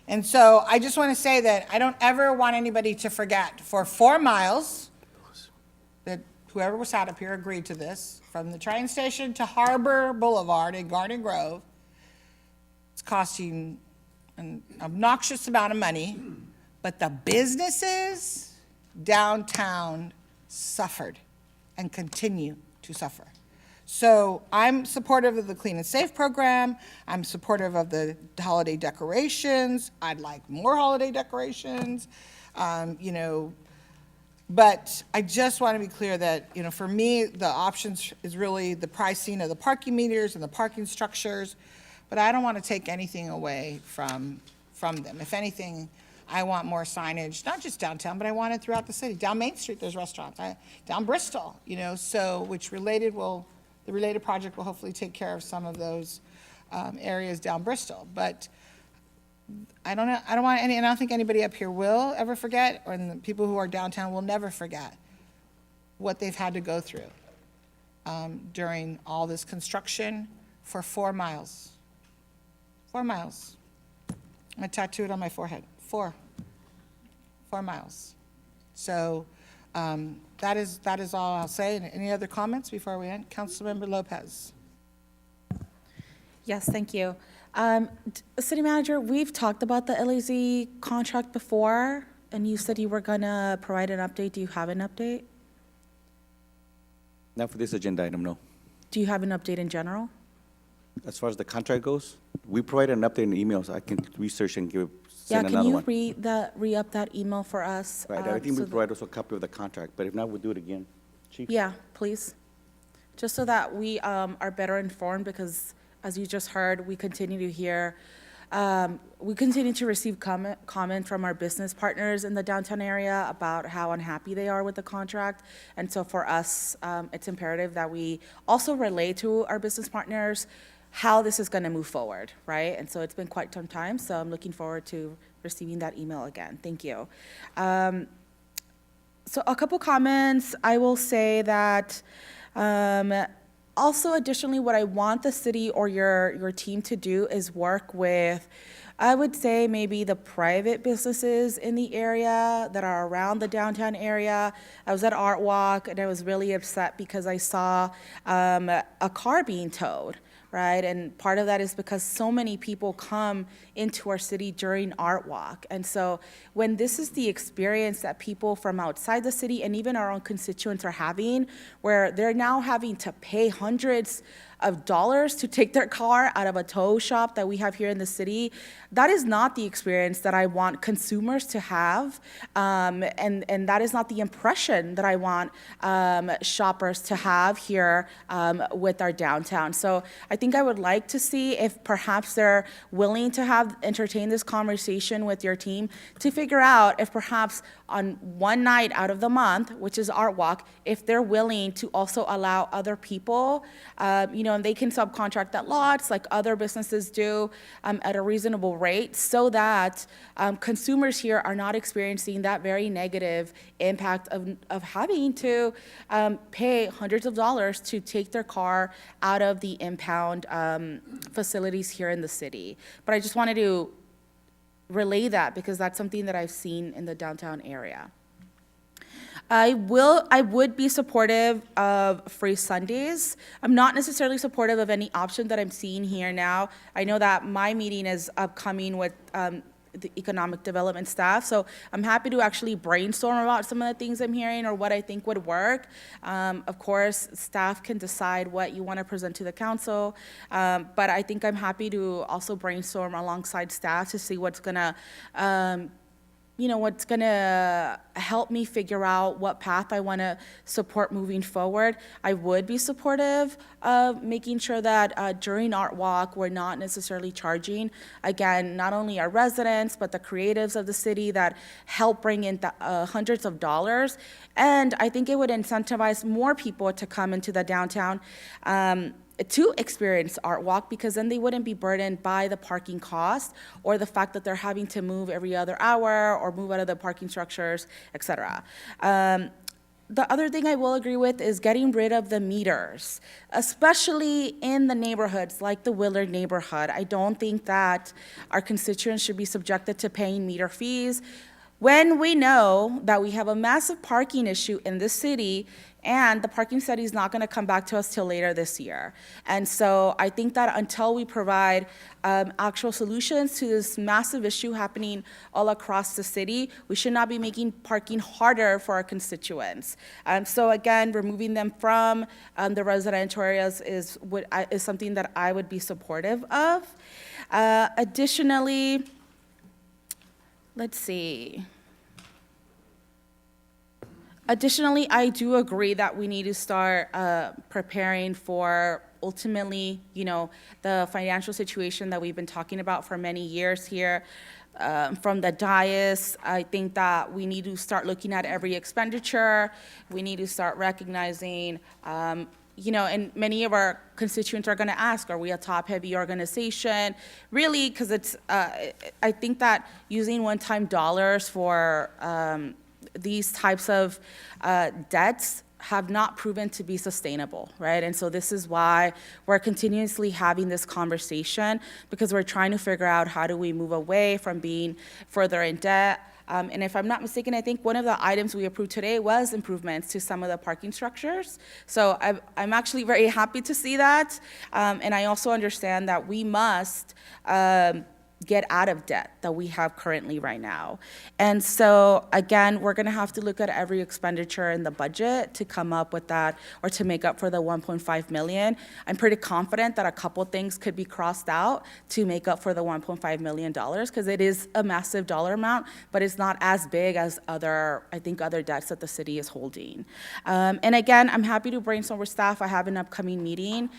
And so I just want to say that I don't ever want anybody to forget, for 4 miles, that whoever was sat up here agreed to this, from the train station to Harbor Boulevard in Garden Grove, it's costing an obnoxious amount of money, but the businesses downtown suffered and continue to suffer. So I'm supportive of the Clean and Safe program. I'm supportive of the holiday decorations. I'd like more holiday decorations, but I just want to be clear that, for me, the options is really the pricing of the parking meters and the parking structures, but I don't want to take anything away from them. If anything, I want more signage, not just downtown, but I want it throughout the city. Down Main Street, there's restaurants. Down Bristol, so the related project will hopefully take care of some of those areas down Bristol. But I don't want any, and I don't think anybody up here will ever forget, or the people who are downtown will never forget what they've had to go through during all this construction for 4 miles. 4 miles. I'm gonna tattoo it on my forehead. 4 miles. So that is all I'll say. And any other comments before we end? Councilmember Lopez. Yes, thank you. City Manager, we've talked about the LAZ contract before, and you said you were gonna provide an update. Do you have an update? Not for this agenda item, no. Do you have an update in general? As far as the contract goes, we provide an update in emails. I can research and give Yeah, send can another you one. re-up that email for us? Right, I think so we provide also a copy of the contract, but if not, we'll do it again. Chief? Yeah, please. Just so that we are better informed, because as you just heard, we continue to hear, we continue to receive comment from our business partners in the downtown area about how unhappy they are with the contract. And so for us, it's imperative that we also relay to our business partners how this is going to move forward, right? And so it's been quite some time, so I'm looking forward to receiving that email again. Thank you. So a couple comments. I will say that also additionally, what I want the city or your team to do is work with, I would say, maybe the private businesses in the area that are around the downtown area. I was at Art Walk and I was really upset because I saw a car being towed. Right, and part of that is because so many people come into our city during Art Walk. And so when this is the experience that people from outside the city and even our own constituents are having, where they're now having to pay hundreds of dollars to take their car out of a tow shop that we have here in the city, that is not the experience that I want consumers to have, and that is not the impression that I want shoppers to have here with our downtown. So I think I would like to see if perhaps they're willing to entertain this conversation with your team to figure out if perhaps on one night out of the month, which is Art Walk, if they're willing to also allow other people, and they can subcontract at lots like other businesses do at a reasonable rate, so that consumers here are not experiencing that very negative impact of having to pay hundreds of dollars to take their car out of the impound facilities here in the city. But I just wanted to relay that because that's something that I've seen in the downtown area. I would be supportive of free Sundays. I'm not necessarily supportive of any option that I'm seeing here now. I know that my meeting is upcoming with the economic development staff, so I'm happy to actually brainstorm about some of the things I'm hearing or what I think would work. Of course, staff can decide what you want to present to the council, but I think I'm happy to also brainstorm alongside staff to see what's gonna what's going to help me figure out what path I want to support moving forward. I would be supportive of making sure that during Art Walk, we're not necessarily charging, again, not only our residents, but the creatives of the city that help bring in hundreds of dollars. And I think it would incentivize more people to come into the downtown to experience Art Walk, because then they wouldn't be burdened by the parking cost or the fact that they're having to move every other hour or move out of the parking structures, et cetera. The other thing I will agree with is getting rid of the meters, especially in the neighborhoods like the Willard neighborhood. I don't think that our constituents should be subjected to paying meter fees when we know that we have a massive parking issue in this city, and the parking study is not going to come back to us till later this year. And so I think that until we provide actual solutions to this massive issue happening all across the city, we should not be making parking harder for our constituents. So again, removing them from the residential areas is something that I would be supportive of. Additionally, let's see. Additionally, I do agree that we need to start preparing for ultimately, the financial situation that we've been talking about for many years here. From the dais, I think that we need to start looking at every expenditure. We need to start recognizing, and many of our constituents are going to ask, are we a top-heavy organization? Really, because it's, I think that using one-time dollars for these types of debts have not proven to be sustainable, right? And so this is why we're continuously having this conversation, because we're trying to figure out how do we move away from being further in debt. And if I'm not mistaken, I think one of the items we approved today was improvements to some of the parking structures. So I'm actually very happy to see that. And I also understand that we must get out of debt that we have currently right now. And so, again, we're going to have to look at every expenditure in the budget to come up with that or to make up for the 1.5 million. I'm pretty confident that a couple things could be crossed out to make up for the $1.5 million because it is a massive dollar amount, but it's not as big as other debts that the city is holding. And again, I'm happy to brainstorm with staff. I have an upcoming meeting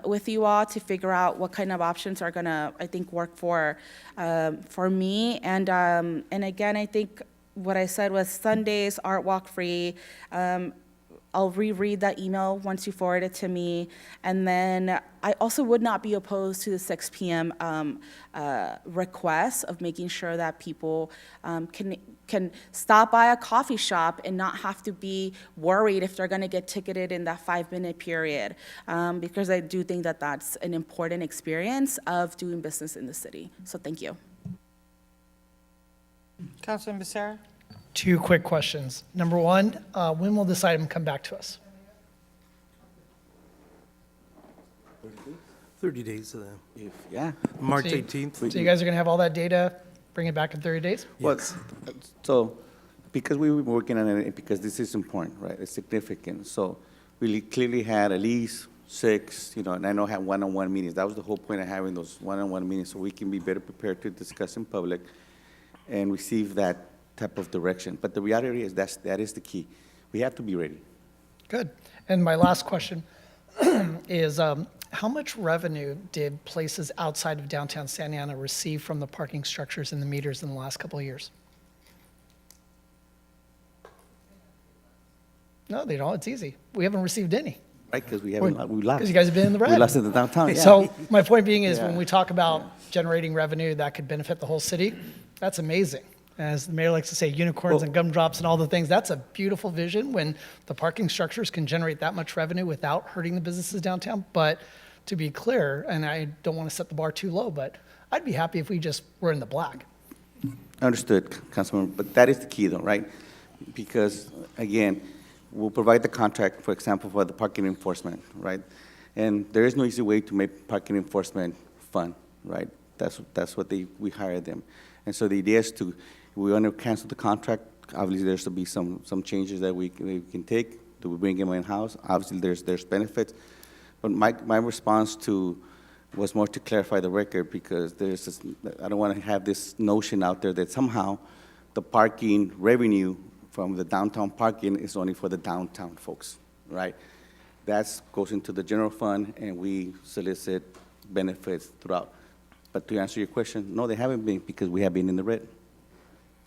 with you all to figure out what kind of options are going to, I think, work for me. And again, I think what I said was Sundays, art walk free. I'll reread that email once you forward it to me. And then I also would not be opposed to the 6 p.m. Request of making sure that people can stop by a coffee shop and not have to be worried if they're going to get ticketed in that 5-minute period. Because I do think that that's an important experience of doing business in the city. So thank you. Councilman Becerra? 2 quick questions. Number 1, when will this item come back to us? 30 days of that. Yeah. March So you- 18th. So you guys are going to have all that data, bring it back in 30 days? Well, so, because we were working on it, because this is important, right, it's significant, so we clearly had at least 6, and I know have one-on-one meetings. That was the whole point of having those one-on-one meetings, so we can be better prepared to discuss in public and receive that type of direction. But the reality is that is the key. We have to be ready. Good. And my last question is, how much revenue did places outside of downtown Santa Ana receive from the parking structures and the meters in the last couple of years? No, they don't. It's easy. We haven't received any. Right, because we lost. Because you guys have been in the red. We lost in the downtown, yeah. So my point being is, when Yeah. we talk about generating revenue that could benefit the whole city, that's amazing. As the mayor likes to say, unicorns and gumdrops and all the things, that's a beautiful vision when the parking structures can generate that much revenue without hurting the businesses downtown. But to be clear, and I don't want to set the bar too low, but I'd be happy if we just were in the black. Understood, Councilman, but that is the key though, right? Because, again, we'll provide the contract, for example, for the parking enforcement, right? And there is no easy way to make parking enforcement fun, right? That's what we hire them. And so the idea is we want to cancel the contract. Obviously, there's to be some changes that we can take. Do we bring them in-house? Obviously, there's benefits. But my response was more to clarify the record, because I don't want to have this notion out there that somehow the parking revenue from the downtown parking is only for the downtown folks, right? That goes into the general fund, and we solicit benefits throughout. But to answer your question, no, they haven't been, because we have been in the red.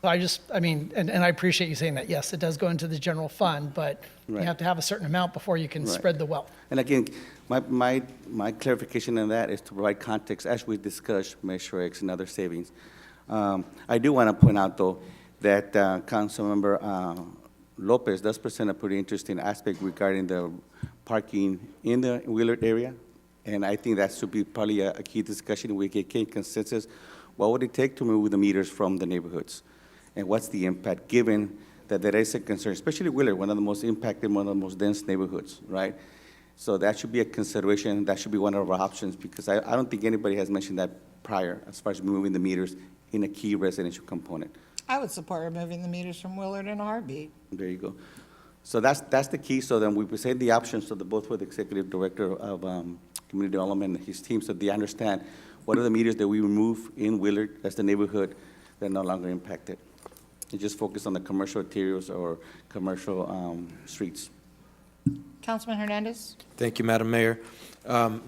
And I appreciate you saying that. Yes, it does go into the general fund, but you Right. have to have a certain amount before you can Right. spread the wealth. And again, my clarification on that is to provide context as we discuss Measure X and other savings. I do want to point out, though, that Councilmember Lopez does present a pretty interesting aspect regarding the parking in the Willard area, and I think that should be probably a key discussion. We can get consensus. What would it take to move the meters from the neighborhoods? And what's the impact, given that there is a concern, especially Willard, one of the most impacted, one of the most dense neighborhoods, right? So that should be a consideration. That should be one of our options, because I don't think anybody has mentioned that prior as far as moving the meters in a key residential component. I would support removing the meters from Willard in a heartbeat. There you go. So that's the key. So then we present the options to both for the executive director of community development and his team, so they understand what are the meters that we remove in Willard as the neighborhood that are no longer impacted. And just focus on the commercial arterials or commercial streets. Councilman Hernandez? Thank you, Madam Mayor.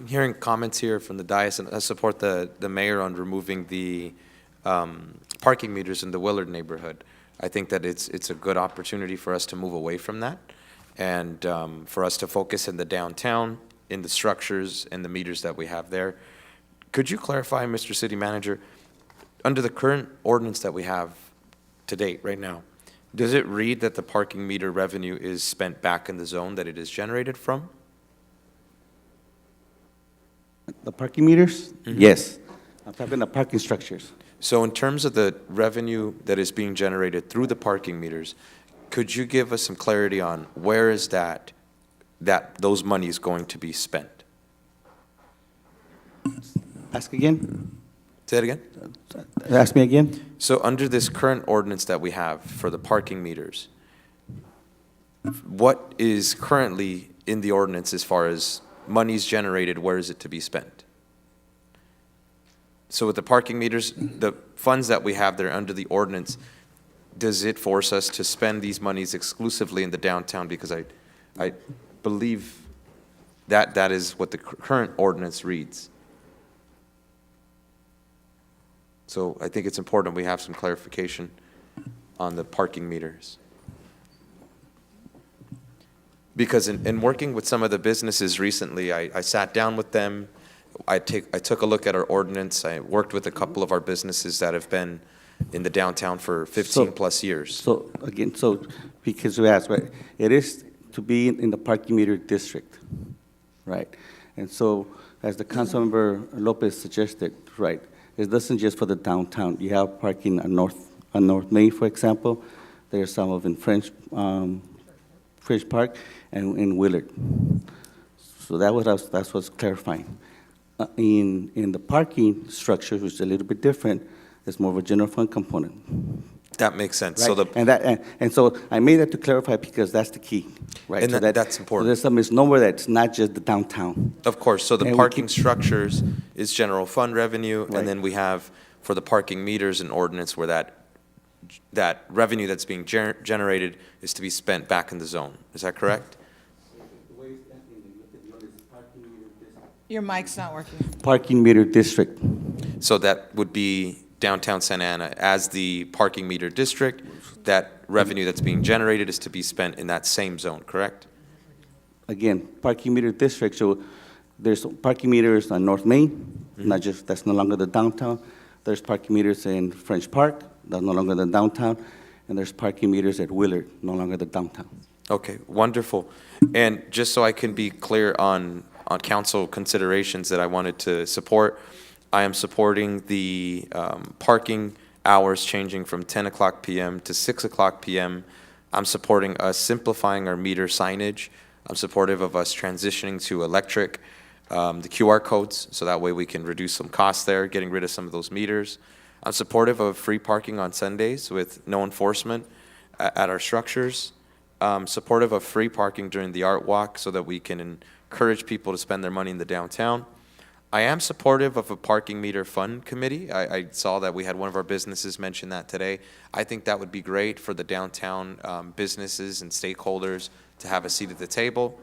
Hearing comments here from the dais, and I support the mayor on removing the parking meters in the Willard neighborhood. I think that it's a good opportunity for us to move away from that, and for us to focus in the downtown, in the structures and the meters that we have there. Could you clarify, Mr. City Manager, under the current ordinance that we have to date right now, does it read that the parking meter revenue is spent back in the zone that it is generated from? The parking meters? Yes. I'm talking the parking structures. So in terms of the revenue that is being generated through the parking meters, could you give us some clarity on where is that those monies going to be spent? Ask again? Say it again? Ask me again? So under this current ordinance that we have for the parking meters, what is currently in the ordinance as far as monies generated, where is it to be spent? So with the parking meters, the funds that we have there under the ordinance, does it force us to spend these monies exclusively in the downtown? Because I believe that is what the current ordinance reads. So I think it's important we have some clarification on the parking meters. Because in working with some of the businesses recently, I sat down with them, I took a look at our ordinance, I worked with a couple of our businesses that have been in the downtown for 15 plus years. So, again, because you asked, right, it is to be in the parking meter district, right? And so, as the Councilmember Lopez suggested, right, it doesn't just for the downtown. You have parking on North Main, for example. There's some of in French Park and in Willard. So that's what's clarifying. In the parking structure, which is a little bit different, it's more of a general fund component. That makes sense. Right? So and so I made that to clarify because that's the key, right? And so that's important. So there's some misnomer that's not just the downtown. Of course, so the And we parking keep- structures is general fund revenue, Right. and then we have for the parking meters an ordinance where that revenue that's being generated is to be spent back in the zone. Is that correct? Your mic's not working. Parking meter district. So that would be downtown Santa Ana as the parking meter district. That revenue that's being generated is to be spent in that same zone, correct? Again, parking meter district, so there's parking meters on North Main, not just, that's no longer the downtown. There's parking meters in French Park, that's no longer the downtown. And there's parking meters at Willard, no longer the downtown. Okay, wonderful. And just so I can be clear on council considerations that I wanted to support, I am supporting the parking hours changing from 10 o'clock p.m. to 6 o'clock p.m. I'm supporting us simplifying our meter signage. I'm supportive of us transitioning to electric, the QR codes, so that way we can reduce some costs there, getting rid of some of those meters. I'm supportive of free parking on Sundays with no enforcement at our structures. Supportive of free parking during the art walk so that we can encourage people to spend their money in the downtown. I am supportive of a parking meter fund committee. I saw that we had one of our businesses mention that today. I think that would be great for the downtown businesses and stakeholders to have a seat at the table.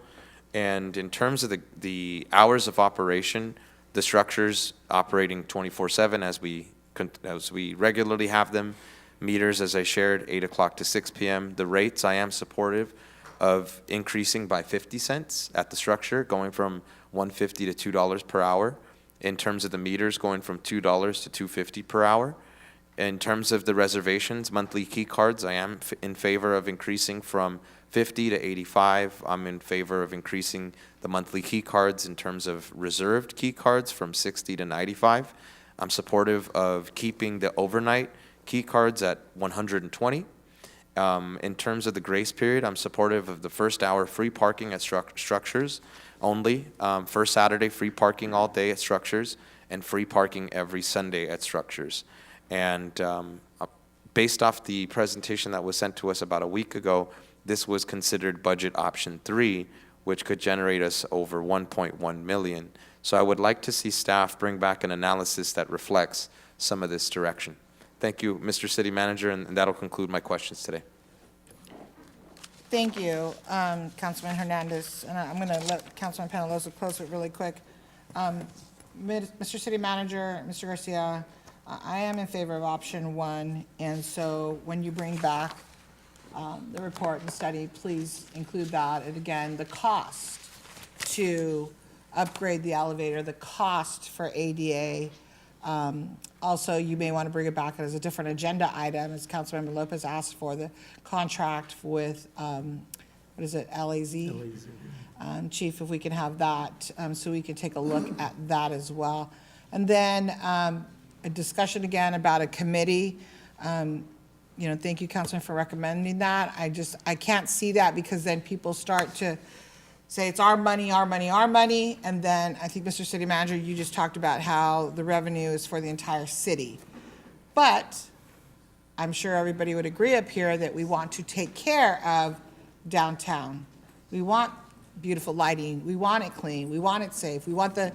And in terms of the hours of operation, the structures operating 24/7 as we regularly have them, meters, as I shared, 8 o'clock to 6 p.m. The rates, I am supportive of increasing by 50 cents at the structure, going from $1.50 to $2 per hour. In terms of the meters, going from $2 to $2.50 per hour. In terms of the reservations, monthly key cards, I am in favor of increasing from 50 to 85. I'm in favor of increasing the monthly key cards in terms of reserved key cards from 60 to 95. I'm supportive of keeping the overnight key cards at 120. In terms of the grace period, I'm supportive of the first hour free parking at structures only, first Saturday free parking all day at structures, and free parking every Sunday at structures. And based off the presentation that was sent to us about a week ago, this was considered budget option 3, which could generate us over 1.1 million. So I would like to see staff bring back an analysis that reflects some of this direction. Thank you, Mr. City Manager, and that'll conclude my questions today. Thank you, Councilman Hernandez. And I'm going to let Councilman Penaloza close it really quick. Mr. City Manager, Mr. Garcia, I am in favor of option 1. And so when you bring back the report and study, please include that. And again, the cost to upgrade the elevator, the cost for ADA. Also, you may want to bring it back as a different agenda item, as Councilmember Lopez asked for, the contract with, what is it, LAZ? Chief, if we can have that, so we can take a look at that as well. And then a discussion again about a committee. Thank you, Councilman, for recommending that. I can't see that because then people start to say it's our money, our money, our money, and then I think, Mr. City Manager, you just talked about how the revenue is for the entire city. But I'm sure everybody would agree up here that we want to take care of downtown. We want beautiful lighting, we want it clean, we want it safe, we want the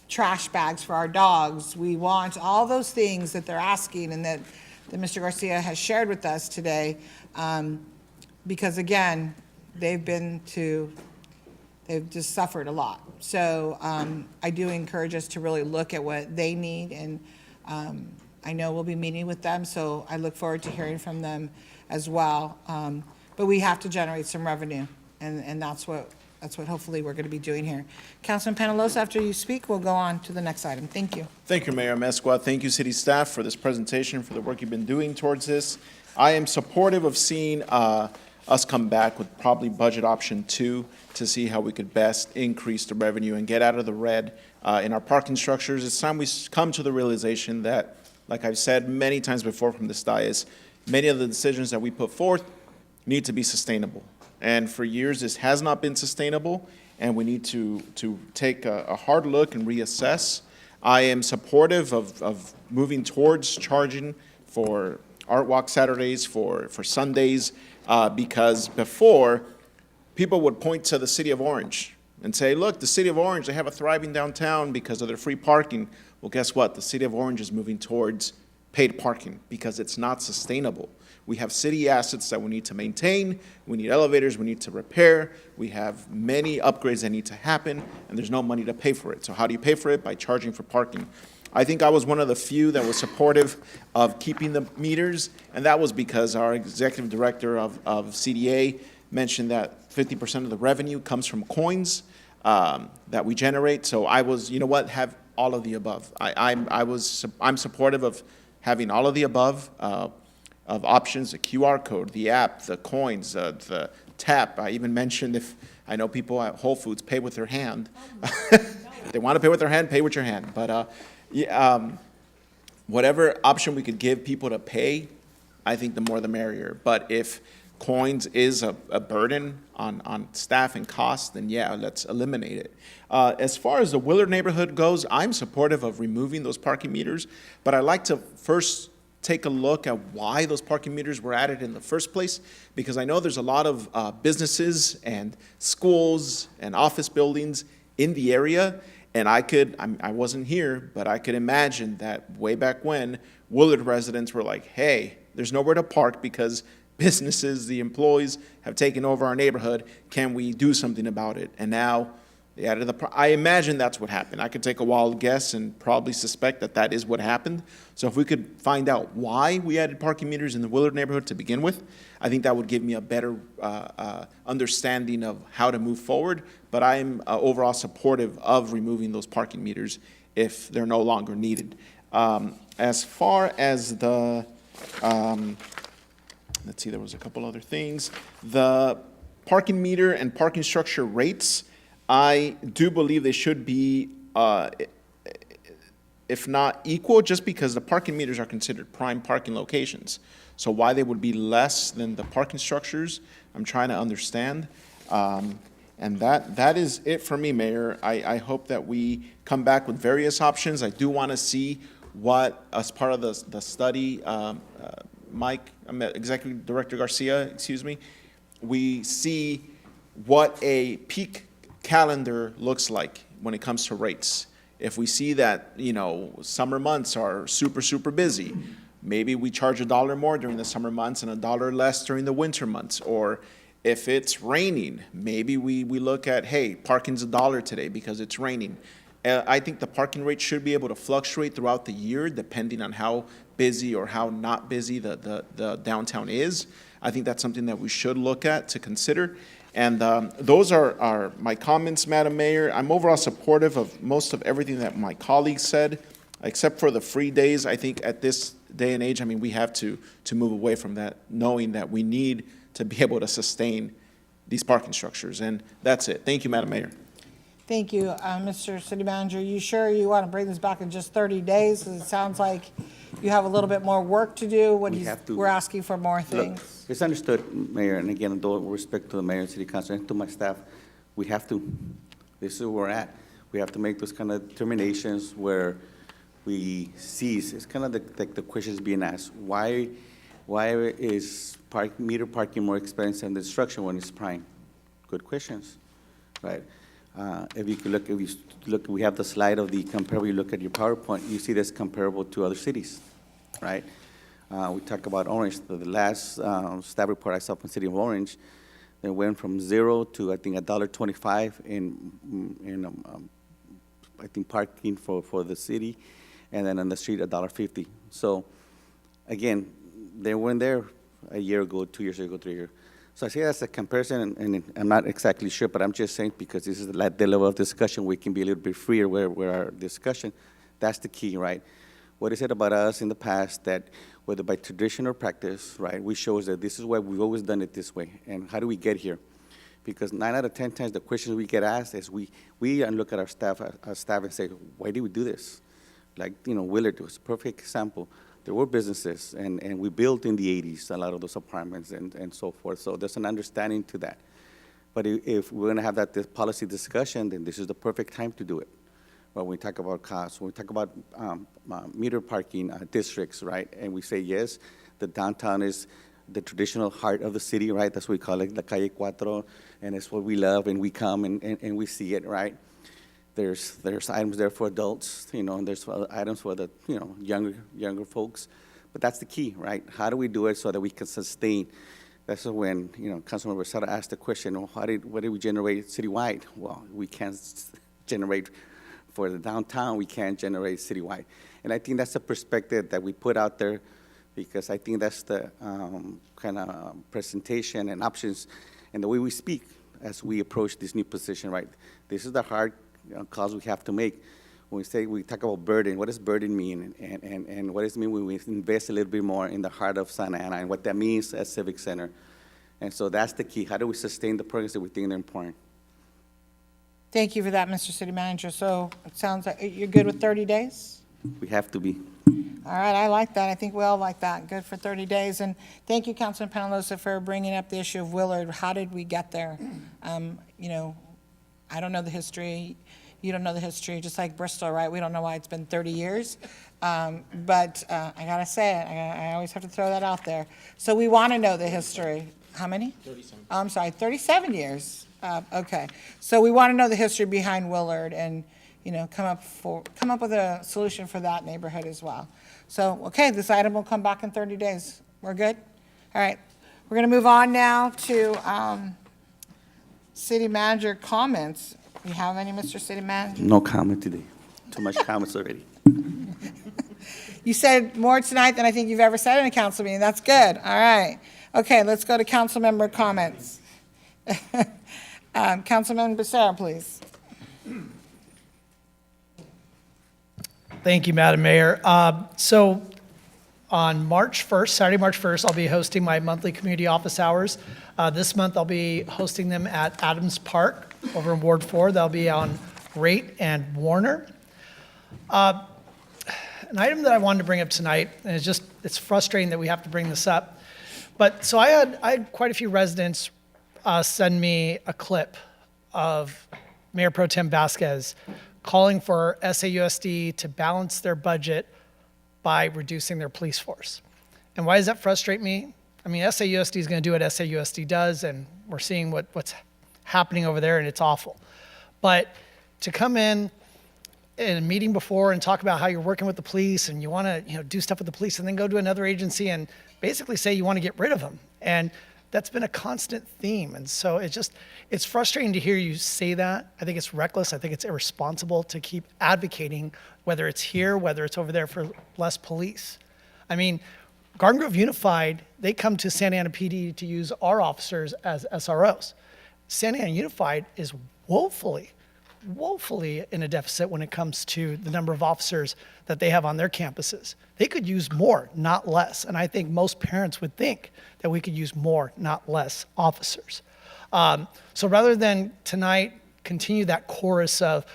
trash bags for our dogs, we want all those things that they're asking and that Mr. Garcia has shared with us today. Because again, they've just suffered a lot. So I do encourage us to really look at what they need, and I know we'll be meeting with them, so I look forward to hearing from them as well. But we have to generate some revenue, and that's what hopefully we're going to be doing here. Councilman Penalosa, after you speak, we'll go on to the next item. Thank you. Thank you, Mayor Mesqua. Thank you, city staff, for this presentation, for the work you've been doing towards this. I am supportive of seeing us come back with probably budget option 2 to see how we could best increase the revenue and get out of the red in our parking structures. It's time we come to the realization that, like I've said many times before from this dais, many of the decisions that we put forth need to be sustainable. And for years, this has not been sustainable, and we need to take a hard look and reassess. I am supportive of moving towards charging for Art Walk Saturdays, for Sundays, because before, people would point to the city of Orange and say, look, the city of Orange, they have a thriving downtown because of their free parking. Well, guess what? The city of Orange is moving towards paid parking because it's not sustainable. We have city assets that we need to maintain. We need elevators we need to repair. We have many upgrades that need to happen, and there's no money to pay for it. So how do you pay for it? By charging for parking. I think I was one of the few that was supportive of keeping the meters, and that was because our executive director of CDA mentioned that 50% of the revenue comes from coins that we generate. So I was, you know what, have all of the above. I'm supportive of having all of the above, of options, the QR code, the app, the coins, the tap. I even mentioned if I know people at Whole Foods pay with their hand. If they want to pay with their hand, pay with your hand. But whatever option we could give people to pay, I think the more the merrier. But if coins is a burden on staff and costs, then yeah, let's eliminate it. As far as the Willard neighborhood goes, I'm supportive of removing those parking meters, but I'd like to first take a look at why those parking meters were added in the first place, because I know there's a lot of businesses and schools and office buildings in the area, and I wasn't here, but I could imagine that way back when, Willard residents were like, hey, there's nowhere to park because businesses, the employees have taken over our neighborhood. Can we do something about it? And now they added I imagine that's what happened. I could take a wild guess and probably suspect that that is what happened. So if we could find out why we added parking meters in the Willard neighborhood to begin with, I think that would give me a better understanding of how to move forward. But I'm overall supportive of removing those parking meters if they're no longer needed. As far as the, let's see, there was a couple other things. The parking meter and parking structure rates, I do believe they should be, if not equal, just because the parking meters are considered prime parking locations. So why they would be less than the parking structures, I'm trying to understand. And that is it for me, Mayor. I hope that we come back with various options. I do want to see what, as part of the study, Executive Director Garcia, excuse me, we see what a peak calendar looks like when it comes to rates. If we see that, summer months are super, super busy, maybe we charge $1 more during the summer months and $1 less during the winter months. Or if it's raining, maybe we look at, hey, parking's $1 today because it's raining. I think the parking rate should be able to fluctuate throughout the year depending on how busy or how not busy the downtown is. I think that's something that we should look at to consider. And those are my comments, Madam Mayor. I'm overall supportive of most of everything that my colleagues said, except for the free days. I think at this day and age, we have to move away from that, knowing that we need to be able to sustain these parking structures. And that's it. Thank you, Madam Mayor. Thank you, Mr. City Manager. You sure you want to bring this back in just 30 days? 'Cause it sounds like you have a little bit more work to do. We're asking for more things. Look, it's understood, Mayor, and again, with respect to the Mayor and City Council and to my staff, We have to. This is where we're at. We have to make those kind of determinations where we seize. It's kind of like the questions being asked. Why is meter parking more expensive than destruction when it's prime? Good questions, right? If you look, we have the slide of the comparable. You look at your PowerPoint, you see that's comparable to other cities, right? We talk about Orange. The last staff report I saw from the city of Orange, they went from 0 to I think $1.25 in I think parking for the city, and then on the street $1.50. So again, they weren't there a year ago, 2 years ago, 3 years. So I say that's a comparison, and I'm not exactly sure, but I'm just saying because this is the level of discussion, we can be a little bit freer where our discussion. That's the key, right? What is it about us in the past that, whether by tradition or practice, right, we show us that this is why we've always done it this way, and how do we get here? Because 9 out of 10 times the questions we get asked is we look at our staff and say, why did we do this? Like, Willard was a perfect example. There were businesses, and we built in the 80s a lot of those apartments and so forth. So there's an understanding to that. But if we're going to have this policy discussion, then this is the perfect time to do it. When we talk about costs, when we talk about meter parking districts, right? And we say, yes, the downtown is the traditional heart of the city, right? That's what we call it, La Calle Cuatro, and it's what we love, and we come and we see it, right? There's items there for adults, and there's items for the, younger folks. But that's the key, right? How do we do it so that we can sustain? That's when, Councilmember Becerra asked the question, what did we generate citywide? Well, we can't generate for the downtown, we can't generate citywide. And I think that's the perspective that we put out there, because I think that's the kind of presentation and options and the way we speak as we approach this new position, right? This is the hard calls we have to make. When we talk about burden, what does burden mean? And what does it mean when we invest a little bit more in the heart of Santa Ana and what that means as Civic Center? And so that's the key. How do we sustain the programs that we think are important? Thank you for that, Mr. City Manager. So it sounds like you're good with 30 days? We have to be. All right, I like that. I think we all like that. Good for 30 days. And thank you, Councilman Penalosa, for bringing up the issue of Willard. How did we get there? I don't know the history. You don't know the history, just like Bristol, right? We don't know why it's been 30 years. But I got to say it. I always have to throw that out there. So we want to know the history. How many? 37. Oh, I'm sorry, 37 years. Okay. So we want to know the history behind Willard and, come up with a solution for that neighborhood as well. So, okay, this item will come back in 30 days. We're good? All right. We're going to move on now to city manager comments. You have any, Mr. City Manager? No comment today. Too much comments already. You said more tonight than I think you've ever said in a council meeting. That's good. All right. Okay, let's go to council member comments. Councilman Becerra, please. Thank you, Madam Mayor. So on March 1st, Saturday, March 1st, I'll be hosting my monthly community office hours. This month, I'll be hosting them at Adams Park over in Ward 4. They'll be on Raitt and Warner. An item that I wanted to bring up tonight, and it's frustrating that we have to bring this up, but so I had quite a few residents send me a clip of Mayor Pro Tem Vasquez calling for SAUSD to balance their budget by reducing their police force. And why does that frustrate me? I mean, SAUSD is going to do what SAUSD does, and we're seeing what's happening over there, and it's awful. But to come in a meeting before and talk about how you're working with the police and you want to do stuff with the police, and then go to another agency and basically say you want to get rid of them. And that's been a constant theme. And so it's frustrating to hear you say that. I think it's reckless. I think it's irresponsible to keep advocating, whether it's here, whether it's over there, for less police. I mean, Garden Grove Unified, they come to Santa Ana PD to use our officers as SROs. Santa Ana Unified is woefully in a deficit when it comes to the number of officers that they have on their campuses. They could use more, not less. And I think most parents would think that we could use more, not less officers. So rather than tonight continue that chorus of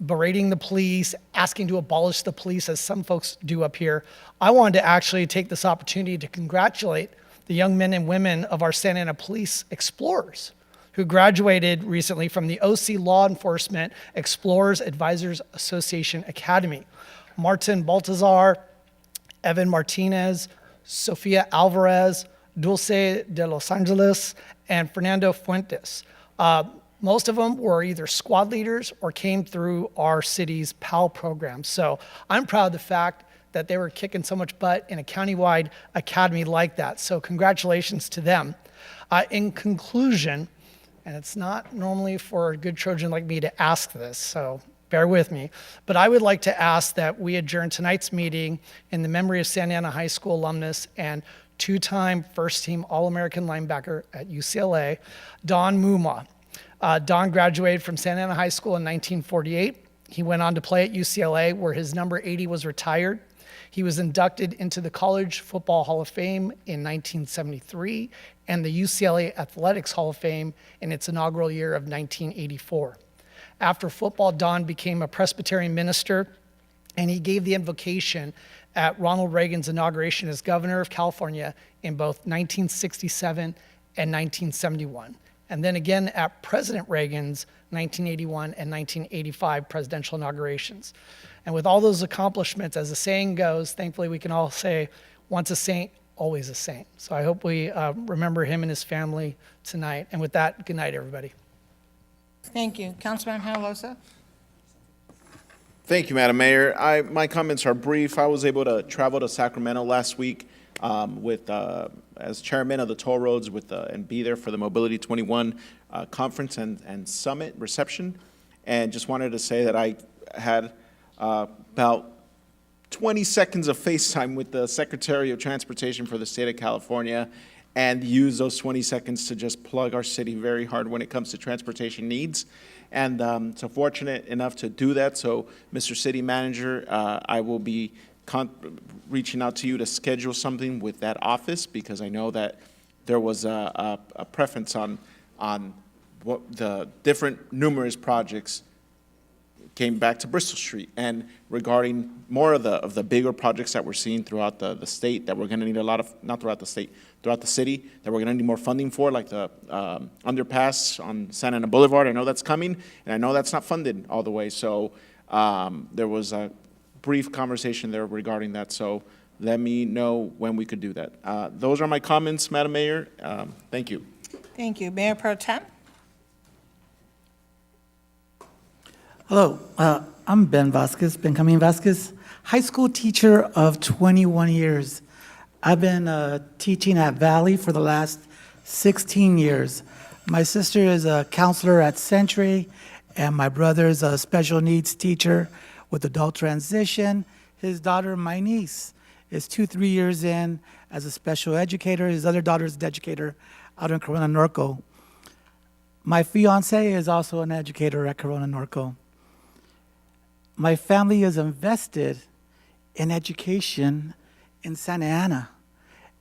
berating the police, asking to abolish the police, as some folks do up here, I wanted to actually take this opportunity to congratulate the young men and women of our Santa Ana Police Explorers. who graduated recently from the OC Law Enforcement Explorers Advisors Association Academy. Martin Baltazar, Evan Martinez, Sofia Alvarez, Dulce de Los Angeles, and Fernando Fuentes. Most of them were either squad leaders or came through our city's PAL program. So I'm proud of the fact that they were kicking so much butt in a countywide academy like that. So congratulations to them. In conclusion, and it's not normally for a good Trojan like me to ask this, so bear with me, but I would like to ask that we adjourn tonight's meeting in the memory of Santa Ana High School alumnus and two-time first-team All-American linebacker at UCLA, Don Muma. Don graduated from Santa Ana High School in 1948. He went on to play at UCLA, where his number 80 was retired. He was inducted into the College Football Hall of Fame in 1973 and the UCLA Athletics Hall of Fame in its inaugural year of 1984. After football, Don became a Presbyterian minister, and he gave the invocation at Ronald Reagan's inauguration as governor of California in both 1967 and 1971, and then again at President Reagan's 1981 and 1985 presidential inaugurations. And with all those accomplishments, as the saying goes, thankfully we can all say, once a saint, always a saint. So I hope we remember him and his family tonight. And with that, good night, everybody. Thank you. Councilman Hinojosa? Thank you, Madam Mayor. My comments are brief. I was able to travel to Sacramento last week as chairman of the toll roads and be there for the Mobility 21 conference and summit reception. And just wanted to say that I had about 20 seconds of FaceTime with the Secretary of Transportation for the state of California, and use those 20 seconds to just plug our city very hard when it comes to transportation needs. And so fortunate enough to do that. So, Mr. City Manager, I will be reaching out to you to schedule something with that office, because I know that there was a preference on what the different numerous projects came back to Bristol Street, and regarding more of the bigger projects that we're seeing throughout the state that we're going to need a lot of, not throughout the state, throughout the city, that we're going to need more funding for, like the underpass on Santa Ana Boulevard. I know that's coming, and I know that's not funded all the way. So there was a brief conversation there regarding that. So let me know when we could do that. Those are my comments, Madam Mayor. Thank you. Thank you. Mayor Pro Tem? Hello, I'm Benjamin Vasquez, high school teacher of 21 years. I've been teaching at Valley for the last 16 years. My sister is a counselor at Century, and my brother is a special needs teacher with adult transition. His daughter, my niece, is 2-3 years in as a special educator. His other daughter is an educator out in Corona Norco. My fiance is also an educator at Corona Norco. My family is invested in education in Santa Ana.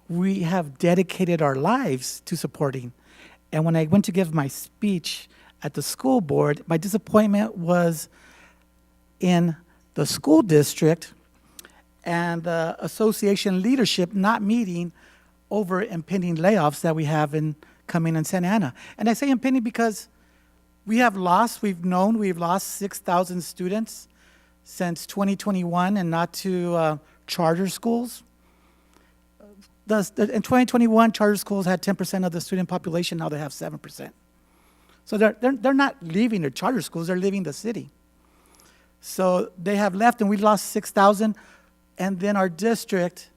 We have dedicated our lives to supporting. And when I went to give my speech at the school board, my disappointment was in the school district and the association leadership not meeting over impending layoffs that we have coming in Santa Ana. And I say impending because we've lost 6,000 students since 2021, and not to charter schools. In 2021, charter schools had 10% of the student population. Now they have 7%. So they're not leaving their charter schools; they're leaving the city. So they have left, and we lost 6,000. And then our district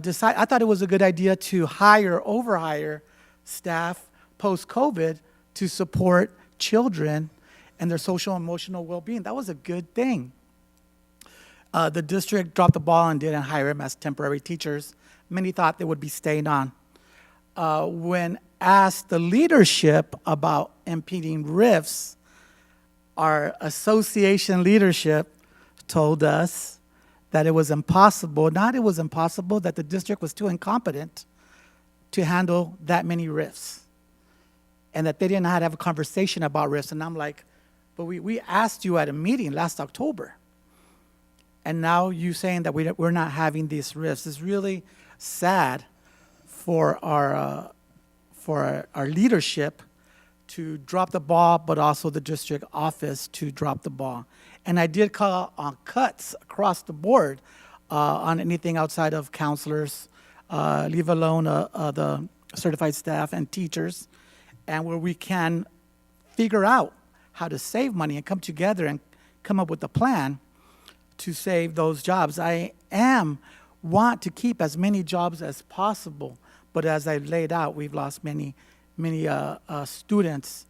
decided. I thought it was a good idea to overhire staff post-COVID to support children and their social and emotional well-being. That was a good thing. The district dropped the ball and didn't hire them as temporary teachers. Many thought they would be staying on. When asked the leadership about impeding rifts, our association leadership told us that it was impossible, that the district was too incompetent to handle that many rifts, and that they didn't know how to have a conversation about rifts. And I'm like, but we asked you at a meeting last October, and now you saying that we're not having these rifts. It's really sad for our leadership to drop the ball, but also the district office to drop the ball. And I did call on cuts across the board on anything outside of counselors, leave alone the certified staff and teachers, and where we can figure out how to save money and come together and come up with a plan to save those jobs. I want to keep as many jobs as possible, but as I laid out, we've lost many students,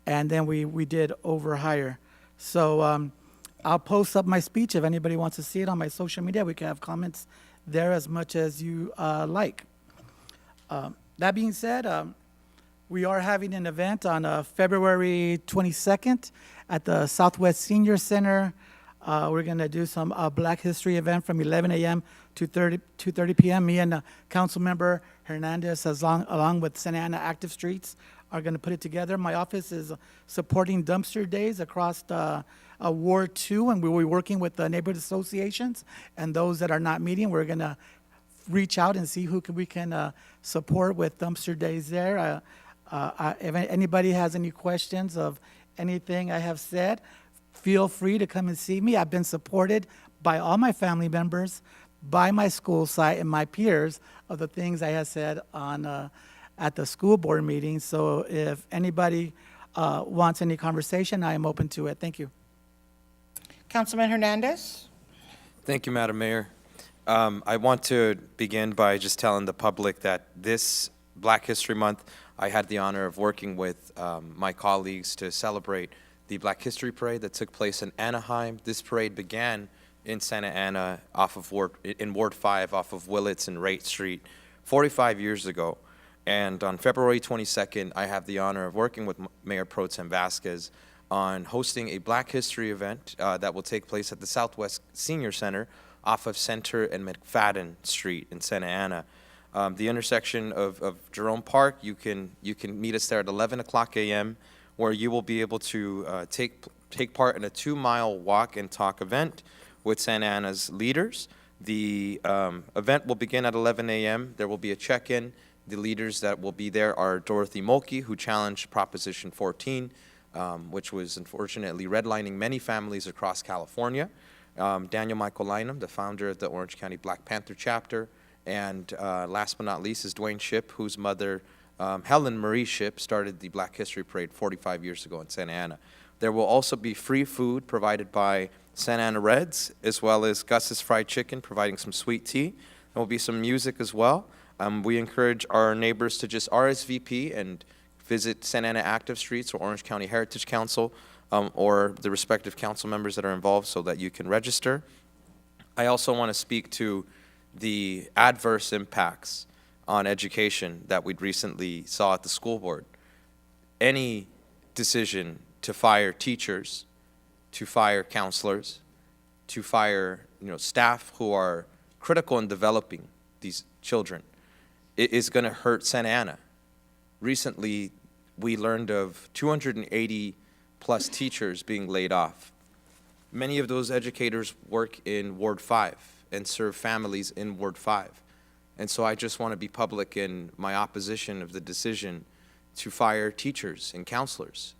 and then we did overhire. So I'll post up my speech if anybody wants to see it on my social media. We can have comments there as much as you like. That being said, we are having an event on February 22nd at the Southwest Senior Center. We're going to do some Black History event from 11 a.m. to 2:30 p.m. Me and Councilmember Hernandez, along with Santa Ana Active Streets, are going to put it together. My office is supporting dumpster days across Ward 2, and we'll be working with the neighborhood associations and those that are not meeting. We're going to reach out and see who we can support with dumpster days there. If anybody has any questions of anything I have said, feel free to come and see me. I've been supported by all my family members, by my school site, and my peers of the things I have said at the school board meeting. So if anybody wants any conversation, I am open to it. Thank you. Councilman Hernandez? Thank you, Madam Mayor. I want to begin by just telling the public that this Black History Month, I had the honor of working with my colleagues to celebrate the Black History Parade that took place in Anaheim. This parade began in Santa Ana in Ward 5 off of Willits and Wright Street 45 years ago. And on February 22nd, I have the honor of working with Mayor Pro Tem Vasquez on hosting a Black History event that will take place at the Southwest Senior Center off of Center and McFadden Street in Santa Ana. The intersection of Jerome Park, you can meet us there at 11 o'clock a.m., where you will be able to take part in a 2-mile walk and talk event with Santa Ana's leaders. The event will begin at 11 a.m. There will be a check-in. The leaders that will be there are Dorothy Mulkey, who challenged Proposition 14, which was unfortunately redlining many families across California. Daniel Michael Lynham, the founder of the Orange County Black Panther chapter, and last but not least is Dwayne Shipp, whose mother, Helen Marie Shipp, started the Black History Parade 45 years ago in Santa Ana. There will also be free food provided by Santa Ana Reds, as well as Gus's Fried Chicken, providing some sweet tea. There will be some music as well. We encourage our neighbors to just RSVP and visit Santa Ana Active Streets or Orange County Heritage Council, or the respective council members that are involved, so that you can register. I also want to speak to the adverse impacts on education that we recently saw at the school board. Any decision to fire teachers, to fire counselors, to fire staff who are critical in developing these children, it is going to hurt Santa Ana. Recently, we learned of 280 plus teachers being laid off. Many of those educators work in Ward 5 and serve families in Ward 5. And so I just want to be public in my opposition of the decision to fire teachers and counselors.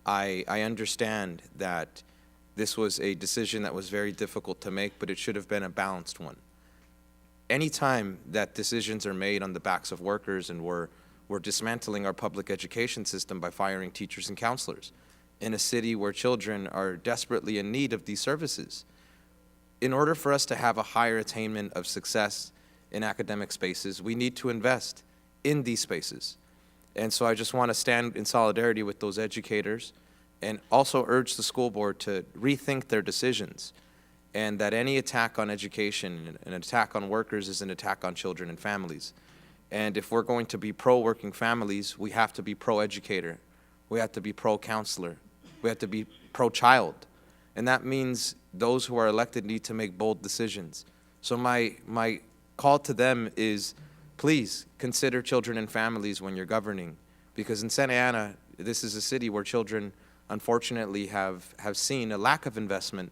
I understand that this was a decision that was very difficult to make, but it should have been a balanced one. Anytime that decisions are made on the backs of workers and we're dismantling our public education system by firing teachers and counselors in a city where children are desperately in need of these services. In order for us to have a higher attainment of success in academic spaces, we need to invest in these spaces. And so I just want to stand in solidarity with those educators and also urge the school board to rethink their decisions, and that any attack on education, an attack on workers, is an attack on children and families. And if we're going to be pro-working families, we have to be pro-educator. We have to be pro-counselor. We have to be pro-child. And that means those who are elected need to make bold decisions. So my call to them is, please consider children and families when you're governing. Because in Santa Ana, this is a city where children, unfortunately, have seen a lack of investment.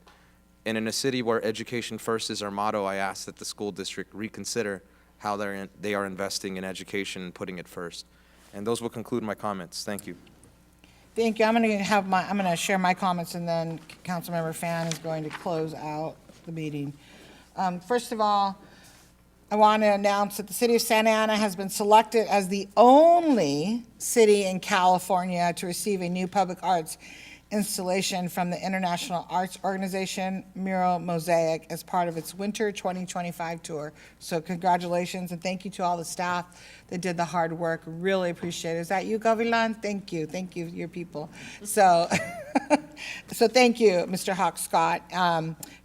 And in a city where education first is our motto, I ask that the school district reconsider how they are investing in education and putting it first. And those will conclude my comments. Thank you. Thank you. I'm going to share my comments, and then Councilmember Fan is going to close out the meeting. First of all, I want to announce that the city of Santa Ana has been selected as the only city in California to receive a new public arts installation from the International Arts Organization, Mural Mosaic, as part of its Winter 2025 tour. So congratulations, and thank you to all the staff that did the hard work. Really appreciate it. Is that you, Gavilan? Thank you, your people. So, so thank you, Mr. Hawk Scott.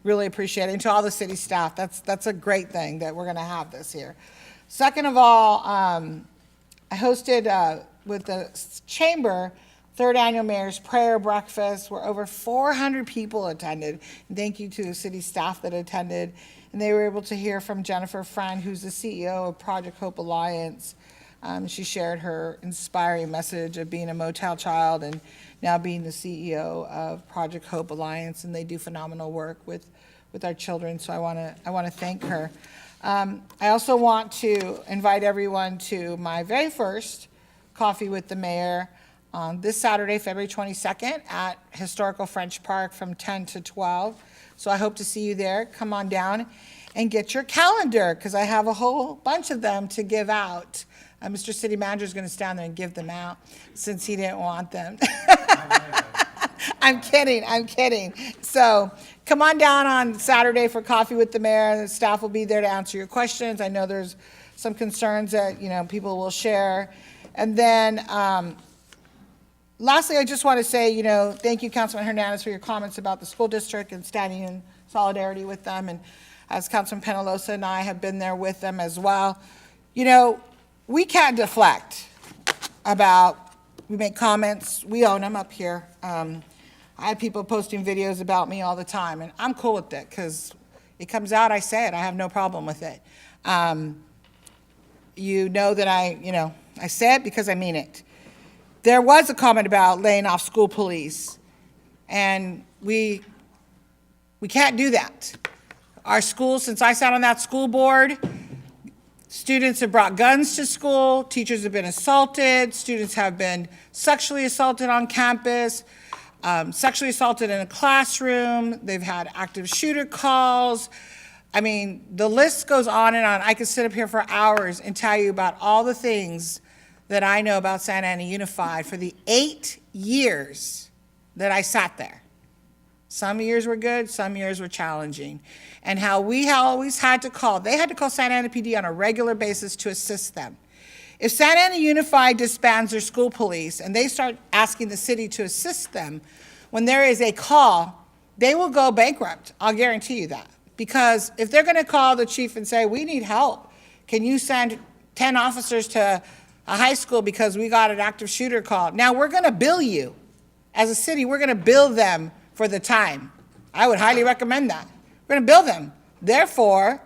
Really appreciate it. And to all the city staff, that's a great thing that we're gonna have this here. Second of all, I hosted with the chamber third annual mayor's prayer breakfast, where over 400 people attended. And thank you to the city staff that attended. And they were able to hear from Jennifer Friend, who's the CEO of Project Hope Alliance. She shared her inspiring message of being a Motel child and now being the CEO of Project Hope Alliance, and they do phenomenal work with our children. So I want to thank her. I also want to invite everyone to my very first Coffee with the Mayor on this Saturday, February 22nd at Historical French Park from 10 to 12. So I hope to see you there. Come on down and get your calendar, because I have a whole bunch of them to give out. Mr. City Manager is going to stand there and give them out since he didn't want them. I'm kidding. So come on down on Saturday for Coffee with the Mayor. The staff will be there to answer your questions. I know there's some concerns that, people will share. And then, lastly, I just want to say, thank you, Councilman Hernandez, for your comments about the school district and standing in solidarity with them. And as Councilman Penalosa and I have been there with them as well. We can't deflect we make comments, we own them up here. I have people posting videos about me all the time, and I'm cool with it, because it comes out, I say it, I have no problem with it. You know that I say it because I mean it. There was a comment about laying off school police, and we can't do that. Our schools, since I sat on that school board, students have brought guns to school, teachers have been assaulted, students have been sexually assaulted on campus, sexually assaulted in a classroom, they've had active shooter calls. I mean, the list goes on and on. I could sit up here for hours and tell you about all the things that I know about Santa Ana Unified for the 8 years that I sat there. Some years were good, some years were challenging. And how we always had to call, they had to call Santa Ana PD on a regular basis to assist them. If Santa Ana Unified disbands their school police and they start asking the city to assist them, when there is a call, they will go bankrupt. I'll guarantee you that. Because if they're gonna call the chief and say, we need help, can you send 10 officers to a high school because we got an active shooter call? Now we're gonna bill you. As a city, we're gonna bill them for the time. I would highly recommend that. We're gonna bill them. Therefore,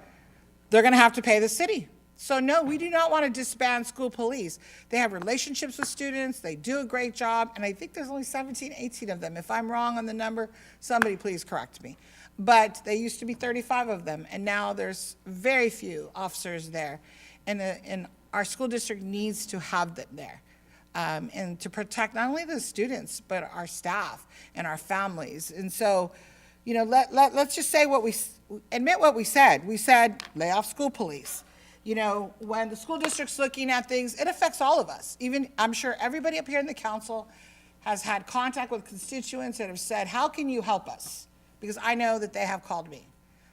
they're gonna have to pay the city. So no, we do not wanna disband school police. They have relationships with students, they do a great job, and I think there's only 17, 18 of them. If I'm wrong on the number, somebody please correct me. But they used to be 35 of them, and now there's very few officers there. And our school district needs to have them there. And to protect not only the students, but our staff and our families. And so, let's just say admit what we said. We said, lay off school police. When the school district's looking at things, it affects all of us. Even, I'm sure everybody up here in the council has had contact with constituents that have said, how can you help us? Because I know that they have called me.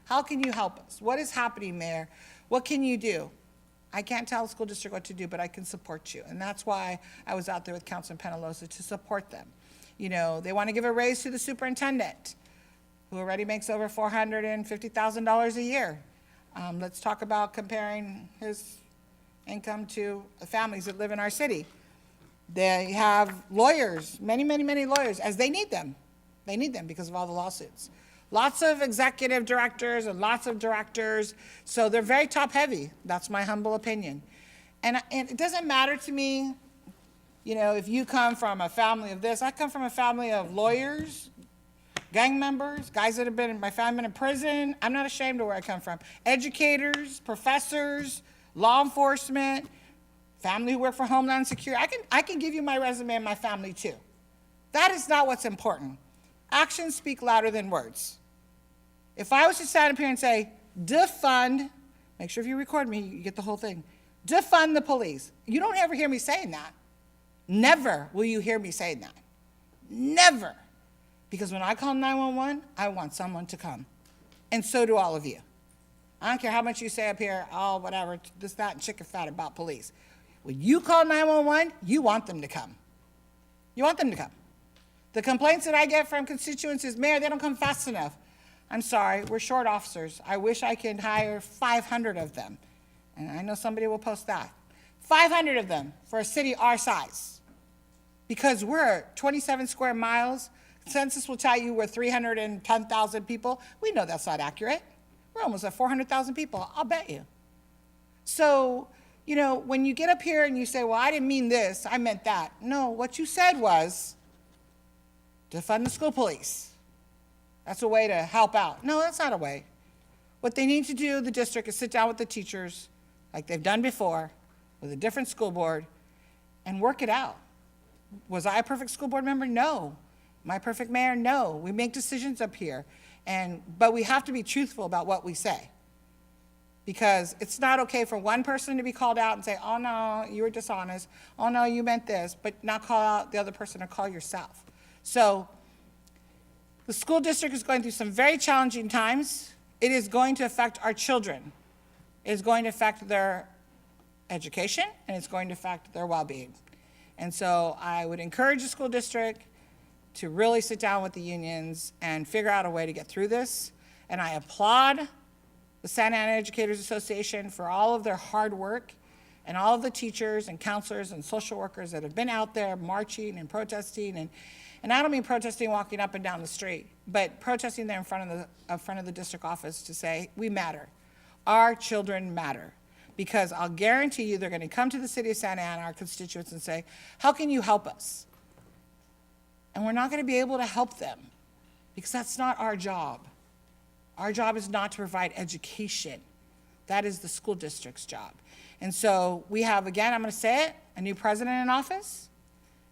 How can you help us? What is happening, Mayor? What can you do? I can't tell the school district what to do, but I can support you. And that's why I was out there with Councilman Penalosa, to support them. They want to give a raise to the superintendent, who already makes over $450,000 a year. Let's talk about comparing his income to the families that live in our city. They have lawyers, many, many, many lawyers, as they need them. They need them because of all the lawsuits. Lots of executive directors and lots of directors, so they're very top-heavy. That's my humble opinion. And it doesn't matter to me, if you come from a family of this. I come from a family of lawyers, gang members, guys that have been in my family in prison. I'm not ashamed of where I come from. Educators, professors, law enforcement, family who work for Homeland Security. I can give you my resume and my family too. That is not what's important. Actions speak louder than words. If I was to stand up here and say, defund, make sure if you record me, you get the whole thing, defund the police. You don't ever hear me saying that. Never will you hear me saying that. Never. Because when I call 911, I want someone to come. And so do all of you. I don't care how much you say up here, oh, whatever, this, that, and chicken fat about police. When you call 911, you want them to come. You want them to come. The complaints that I get from constituents is, Mayor, they don't come fast enough. I'm sorry, we're short officers. I wish I could hire 500 of them. And I know somebody will post that. 500 of them for a city our size. Because we're 27 square miles. Census will tell you we're 310,000 people. We know that's not accurate. We're almost at 400,000 people, I'll bet you. So, you know, when you get up here and you say, well, I didn't mean this, I meant that. No, what you said was, defund the school police. That's a way to help out. No, that's not a way. What they need to do, the district, is sit down with the teachers, like they've done before, with a different school board, and work it out. Was I a perfect school board member? No. Am I a perfect mayor? No. We make decisions up here, but we have to be truthful about what we say. Because it's not okay for one person to be called out and say, oh no, you were dishonest. Oh no, you meant this, but not call out the other person or call yourself. So the school district is going through some very challenging times. It is going to affect our children. It is going to affect their education, and it's going to affect their well-being. And so I would encourage the school district to really sit down with the unions and figure out a way to get through this. And I applaud the Santa Ana Educators Association for all of their hard work, and all of the teachers and counselors and social workers that have been out there marching and protesting. And I don't mean protesting walking up and down the street, but protesting there in front of the district office to say, we matter. Our children matter. Because I'll guarantee you they're going to come to the city of Santa Ana, our constituents, and say, how can you help us? And we're not going to be able to help them, because that's not our job. Our job is not to provide education. That is the school district's job. And so we have, again, I'm going to say it, a new president in office,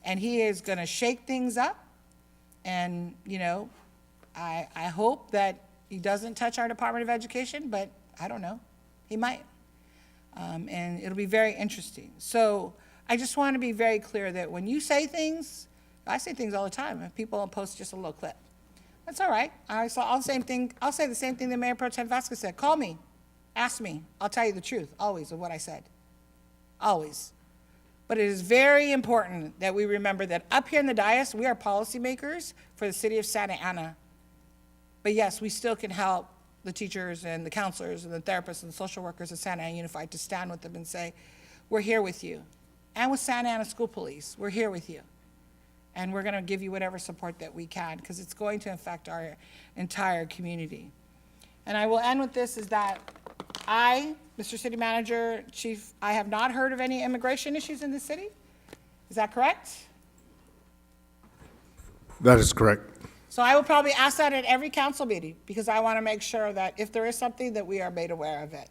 and he is going to shake things up. And, you know, I hope that he doesn't touch our Department of Education, but I don't know. He might. And it'll be very interesting. So I just want to be very clear that when you say things, I say things all the time. If people post just a little clip, that's all right. I'll say the same thing that Mayor Pro Tem Vasquez said. Call me, ask me. I'll tell you the truth, always, of what I said. Always. But it is very important that we remember that up here in the dais, we are policymakers for the city of Santa Ana. But yes, we still can help the teachers and the counselors and the therapists and the social workers at Santa Ana Unified to stand with them and say, we're here with you. And with Santa Ana School Police, we're here with you. And we're going to give you whatever support that we can, because it's going to affect our entire community. And I will end with this, is that I, Mr. City Manager, Chief, I have not heard of any immigration issues in the city. Is that correct? That is correct. So I will probably ask that at every council meeting, because I want to make sure that if there is something, that we are made aware of it.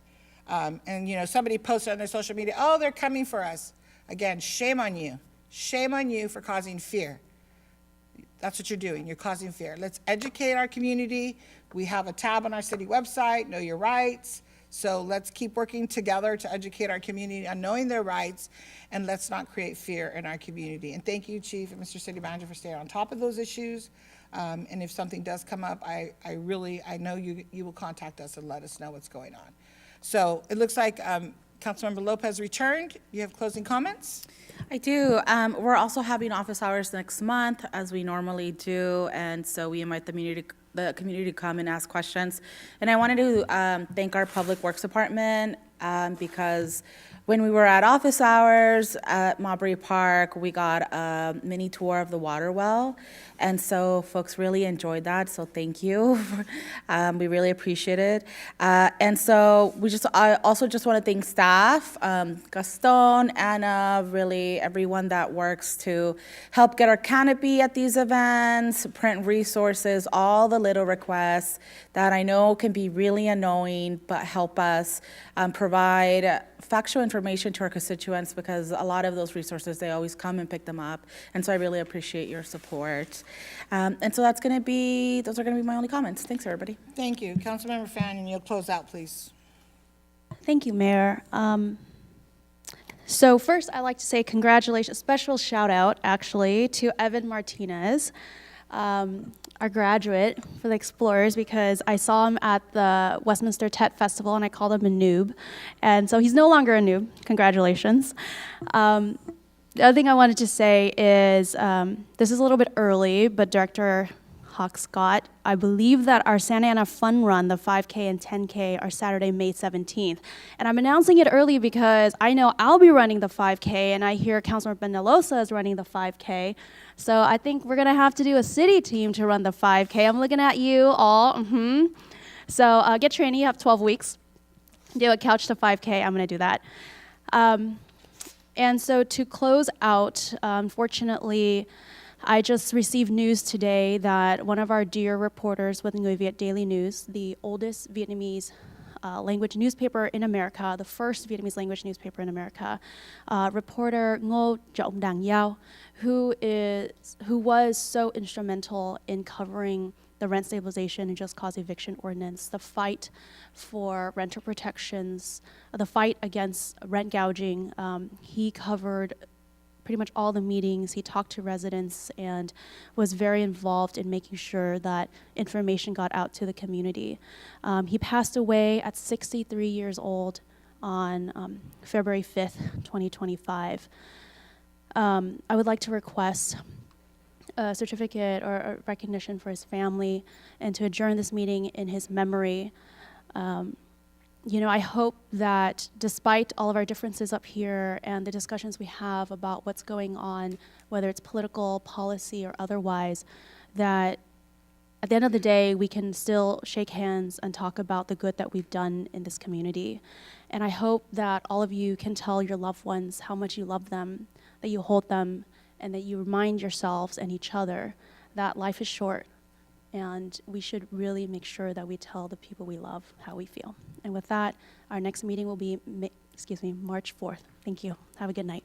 And, you know, somebody posted on their social media, oh, they're coming for us. Again, shame on you. Shame on you for causing fear. That's what you're doing. You're causing fear. Let's educate our community. We have a tab on our city website, Know Your Rights. So let's keep working together to educate our community on knowing their rights, and let's not create fear in our community. And thank you, Chief and Mr. City Manager, for staying on top of those issues. And if something does come up, I know you will contact us and let us know what's going on. So it looks like Councilmember Lopez returned. You have closing comments? I do. We're also having office hours next month, as we normally do, and so we invite the community to come and ask questions. And I wanted to thank our Public Works Department, because when we were at office hours at Marbury Park, we got a mini tour of the water well, and so folks really enjoyed that, so thank you. We really appreciate it. And so I also just want to thank staff, Gaston, Anna, really everyone that works to help get our canopy at these events, print resources, all the little requests that I know can be really annoying, but help us provide factual information to our constituents, because a lot of those resources, they always come and pick them up. And so I really appreciate your support. And so those are going to be my only comments. Thanks, everybody. Thank you. Councilmember Fannin, you'll close out, please. Thank you, Mayor. So first, I'd like to say congratulations, special shout out, actually, to Evan Martinez, our graduate for the Explorers, because I saw him at the Westminster Tet Festival and I called him a noob. And so he's no longer a noob. Congratulations. The other thing I wanted to say is, this is a little bit early, but Director Hawk Scott, I believe that our Santa Ana Fun Run, the 5K and 10K, are Saturday, May 17th. And I'm announcing it early because I know I'll be running the 5K, and I hear Councilor Penalosa is running the 5K. So I think we're going to have to do a city team to run the 5K. I'm looking at you all. So get training. You have 12 weeks. Do a couch to 5K. I'm going to do that. And so to close out, unfortunately, I just received news today that one of our dear reporters with Người Việt Daily News, the oldest Vietnamese language newspaper in America, the first Vietnamese language newspaper in America, reporter Ngo Trọng Đàng Yao, who was so instrumental in covering the rent stabilization and just cause eviction ordinance, the fight for renter protections, the fight against rent gouging. He covered pretty much all the meetings. He talked to residents and was very involved in making sure that information got out to the community. He passed away at 63 years old on February 5th, 2025. I would like to request a certificate or recognition for his family and to adjourn this meeting in his memory. I hope that despite all of our differences up here and the discussions we have about what's going on, whether it's political, policy, or otherwise, that at the end of the day, we can still shake hands and talk about the good that we've done in this community. And I hope that all of you can tell your loved ones how much you love them, that you hold them, and that you remind yourselves and each other that life is short. And we should really make sure that we tell the people we love how we feel. And with that, our next meeting will be, March 4th. Thank you. Have a good night.